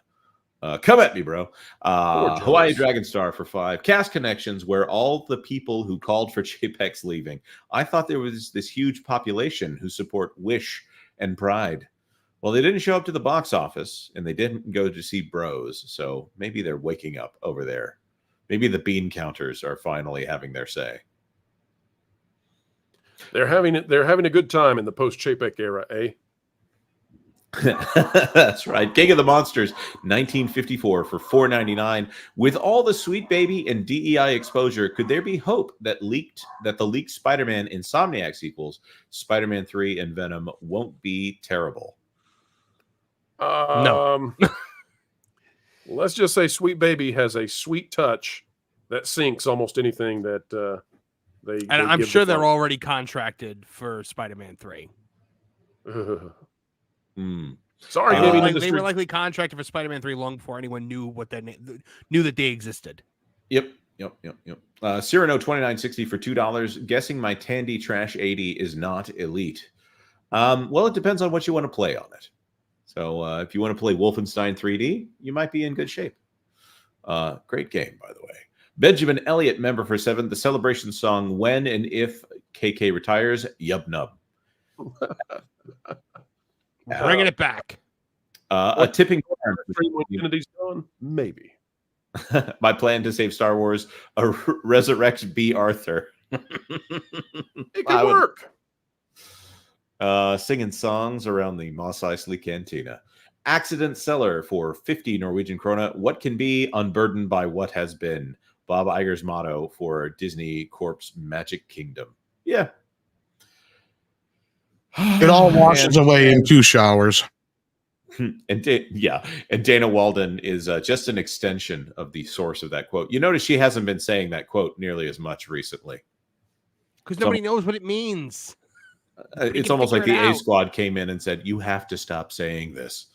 Come at me, bro. Hawaii Dragon Star for $5. Cast Connections, where all the people who called for JPEG's leaving. I thought there was this huge population who support Wish and Pride. Well, they didn't show up to the box office, and they didn't go to see Bros, so maybe they're waking up over there. Maybe the bean counters are finally having their say. They're having a good time in the post-Chapek era, eh? That's right. King of the Monsters, 1954 for $4.99. With all the Sweet Baby and DEI exposure, could there be hope that the leaked Spider-Man Insomniac sequels, Spider-Man 3 and Venom, won't be terrible? No. Let's just say Sweet Baby has a sweet touch that sinks almost anything that they. And I'm sure they're already contracted for Spider-Man 3. Sorry, they were likely contracted for Spider-Man 3 long before anyone knew knew that they existed. Yep. Cyrano 2960 for $2. Guessing my Tandy Trash 80 is not elite. Well, it depends on what you want to play on it. So if you want to play Wolfenstein 3D, you might be in good shape. Great game, by the way. Benjamin Elliott, member for 7. The celebration song When and If KK Retires, Yub Nub. Bringing it back. A tipping when Kennedy's gone? Maybe. My plan to save Star Wars, resurrect B. Arthur. It could work. Singing songs around the Mos Eisley Cantina. Accident Seller for 50 Norwegian krona. What can be unburdened by what has been? Bob Iger's motto for Disney Corp's Magic Kingdom. Yeah, It all washes away in 2 showers. And Dana Walden is just an extension of the source of that quote. You notice she hasn't been saying that quote nearly as much recently. Because nobody knows what it means. It's almost like the A Squad came in and said, you have to stop saying this.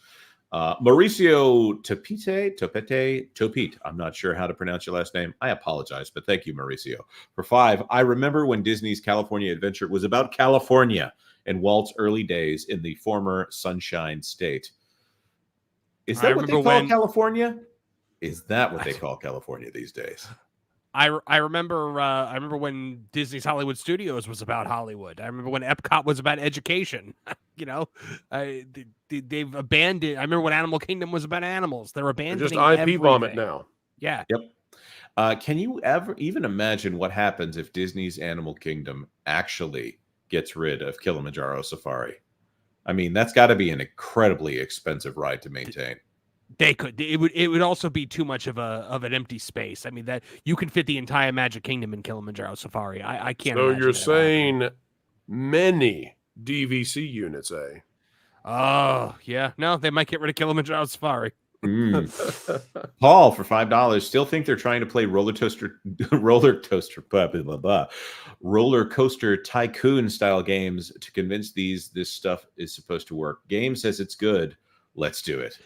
Mauricio Topete, I'm not sure how to pronounce your last name. I apologize, but thank you, Mauricio. For 5, I remember when Disney's California Adventure was about California in Walt's early days in the former Sunshine State. Is that what they call California? Is that what they call California these days? I remember when Disney's Hollywood Studios was about Hollywood. I remember when Epcot was about education. They've abandoned. I remember when Animal Kingdom was about animals. They're abandoning just IP everything. vomit now. Yeah. Yep. Can you ever even imagine what happens if Disney's Animal Kingdom actually gets rid of Kilimanjaro Safari? I mean, that's got to be an incredibly expensive ride to maintain. They could. It would also be too much of an empty space. I mean, that you can fit the entire Magic Kingdom in Kilimanjaro Safari. I can't. So you're saying many DVC units, eh? Oh yeah. No, they might get rid of Kilimanjaro Safari. Paul for $5 still think they're trying to play roller coaster tycoon style games to convince this stuff is supposed to work. Game says it's good. Let's do it.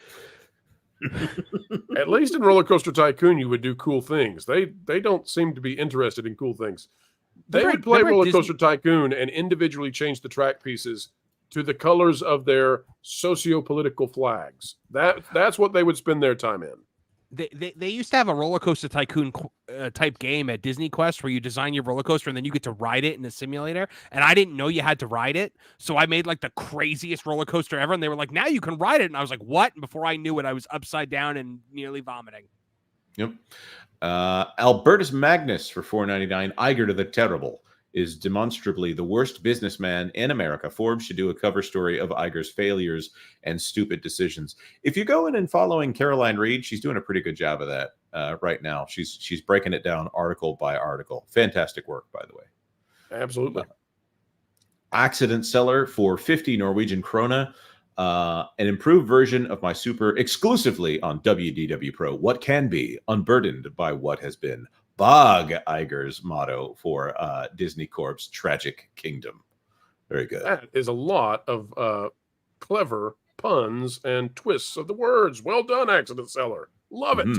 At least in Roller Coaster Tycoon, you would do cool things. They don't seem to be interested in cool things. They would play Roller Coaster Tycoon and individually change the track pieces to the colors of their socio-political flags. That's what they would spend their time in. They used to have a Roller Coaster Tycoon type game at Disney Quest where you design your roller coaster and then you get to ride it in a simulator. And I didn't know you had to ride it. So I made like the craziest roller coaster ever. And they were like, now you can ride it. And I was like, what? And before I knew it, I was upside down and nearly vomiting. Yep. Albertus Magnus for $4.99. Iger to the Terrible is demonstrably the worst businessman in America. Forbes should do a cover story of Iger's failures and stupid decisions. If you go in and following Caroline Reed, she's doing a pretty good job of that right now. She's breaking it down article by article. Fantastic work, by the way. Absolutely. Accident Seller for 50 Norwegian krona. An improved version of my super exclusively on WDW Pro. What can be unburdened by what has been. Bog Iger's motto for Disney Corp's Tragic Kingdom. Very good. That is a lot of clever puns and twists of the words. Well done, Accident Seller. Love it.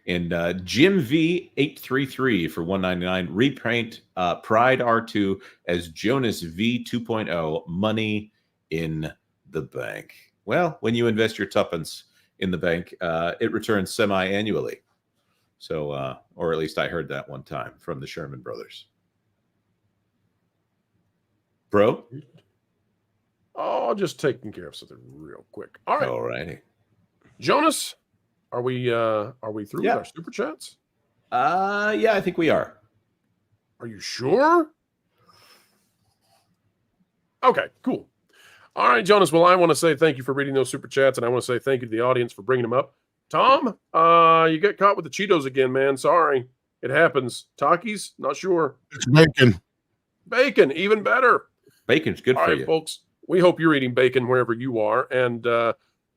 And Jim V833 for $1.99. Repaint Pride R2 as Jonas V 2.0. Money in the bank. Well, when you invest your tuppence in the bank, it returns semi-annually. So, or at least I heard that one time from the Sherman brothers. Bro? Oh, just taking care of something real quick. All right. All righty. Jonas, are we through with our super chats? Yeah, I think we are. Are you sure? Okay, cool. All right, Jonas. Well, I want to say thank you for reading those super chats, and I want to say thank you to the audience for bringing them up. Tom, you get caught with the Cheetos again, man. Sorry. It happens. Takis? Not sure. It's bacon. Bacon, even better. Bacon's good for you. Folks. We hope you're eating bacon wherever you are. And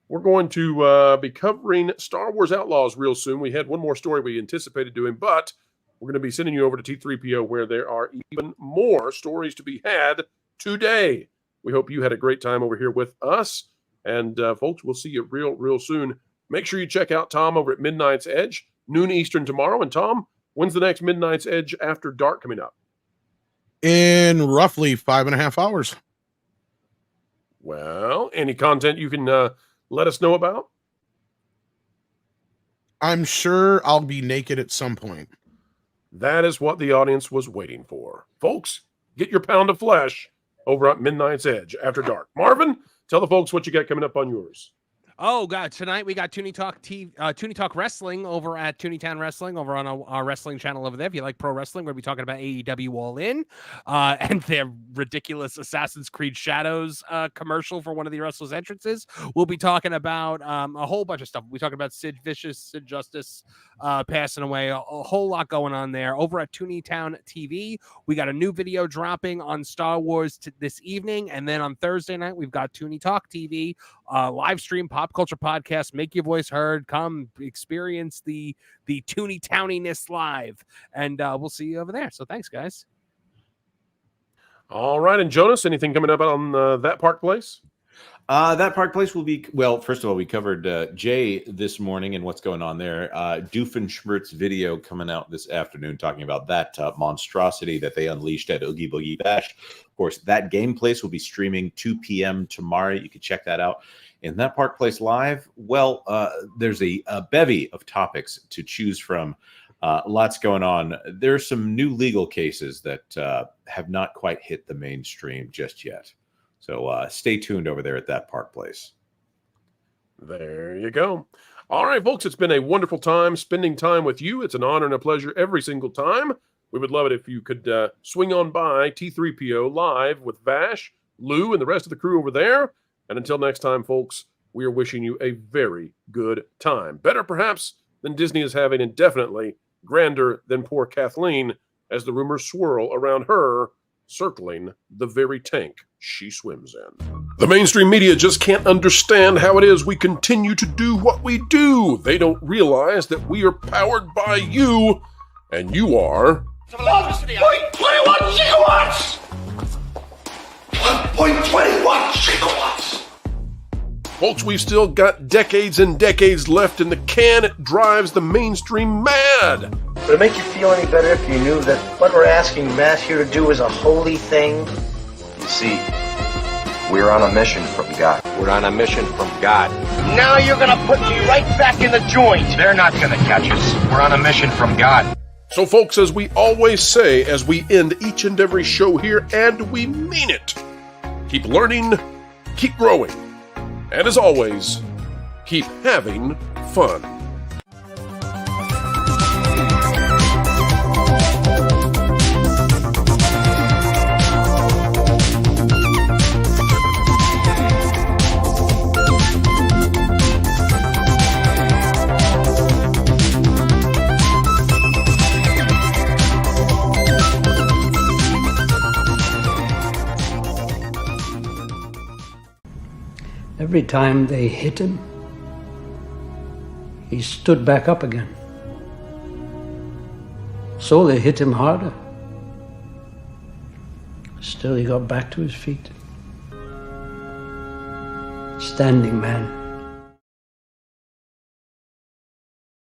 we're going to be covering Star Wars Outlaws real soon. We had one more story we anticipated doing, but we're going to be sending you over to T3PO where there are even more stories to be had today. We hope you had a great time over here with us. And folks, we'll see you real soon. Make sure you check out Tom over at Midnight's Edge, noon Eastern tomorrow. And Tom, when's the next Midnight's Edge After Dark coming up? In roughly 5.5 hours. Well, any content you can let us know about? I'm sure I'll be naked at some point. That is what the audience was waiting for. Folks, get your pound of flesh over at Midnight's Edge After Dark. Marvin, tell the folks what you got coming up on yours. Oh God! Tonight we got Toonie Talk Wrestling over at Tooneytown Wrestling over on our wrestling channel over there. If you like pro wrestling, we're gonna be talking about AEW All In and their ridiculous Assassin's Creed Shadows commercial for one of the wrestlers' entrances. We'll be talking about a whole bunch of stuff. We'll be talking about Sid Vicious, Sid Justice, passing away. A whole lot going on there. Over at Tooneytown TV, we got a new video dropping on Star Wars this evening, and then on Thursday night we've got Toonie Talk TV, live stream pop culture podcast. Make your voice heard. Come experience the Tooneytowniness live, and we'll see you over there. So thanks, guys. All right, and Jonas, anything coming up on that Park Place? That Park Place will be, well, first of all, we covered Jay this morning and what's going on there. Doofenshmirtz video coming out this afternoon talking about that monstrosity that they unleashed at Oogie Boogie Bash. Of course, that game place will be streaming 2 p.m. tomorrow. You can check that out. In that Park Place Live, well, there's a bevy of topics to choose from. Lots going on. There's some new legal cases that have not quite hit the mainstream just yet. So stay tuned over there at that Park Place. There you go. All right, folks, it's been a wonderful time spending time with you. It's an honor and a pleasure every single time. We would love it if you could swing on by T3PO Live with Vash, Lou, and the rest of the crew over there. And until next time, folks, we are wishing you a very good time. Better, perhaps, than Disney is having indefinitely, grander than poor Kathleen, as the rumors swirl around her, circling the very tank she swims in. The mainstream media just can't understand how it is we continue to do what we do. They don't realize that we are powered by you, and you are... 1.21 gigawatts! 1.21 gigawatts! Folks, we've still got decades and decades left in the can. It drives the mainstream mad. Would it make you feel any better if you knew that what we're asking Mass here to do is a holy thing? You see, we're on a mission from God. We're on a mission from God. Now you're gonna put me right back in the joint! They're not gonna catch us. We're on a mission from God. So, folks, as we always say as we end each and every show here, and we mean it, keep learning, keep growing, and as always, keep having fun. Every time they hit him, he stood back up again. So they hit him harder. Still, he got back to his feet. Standing man.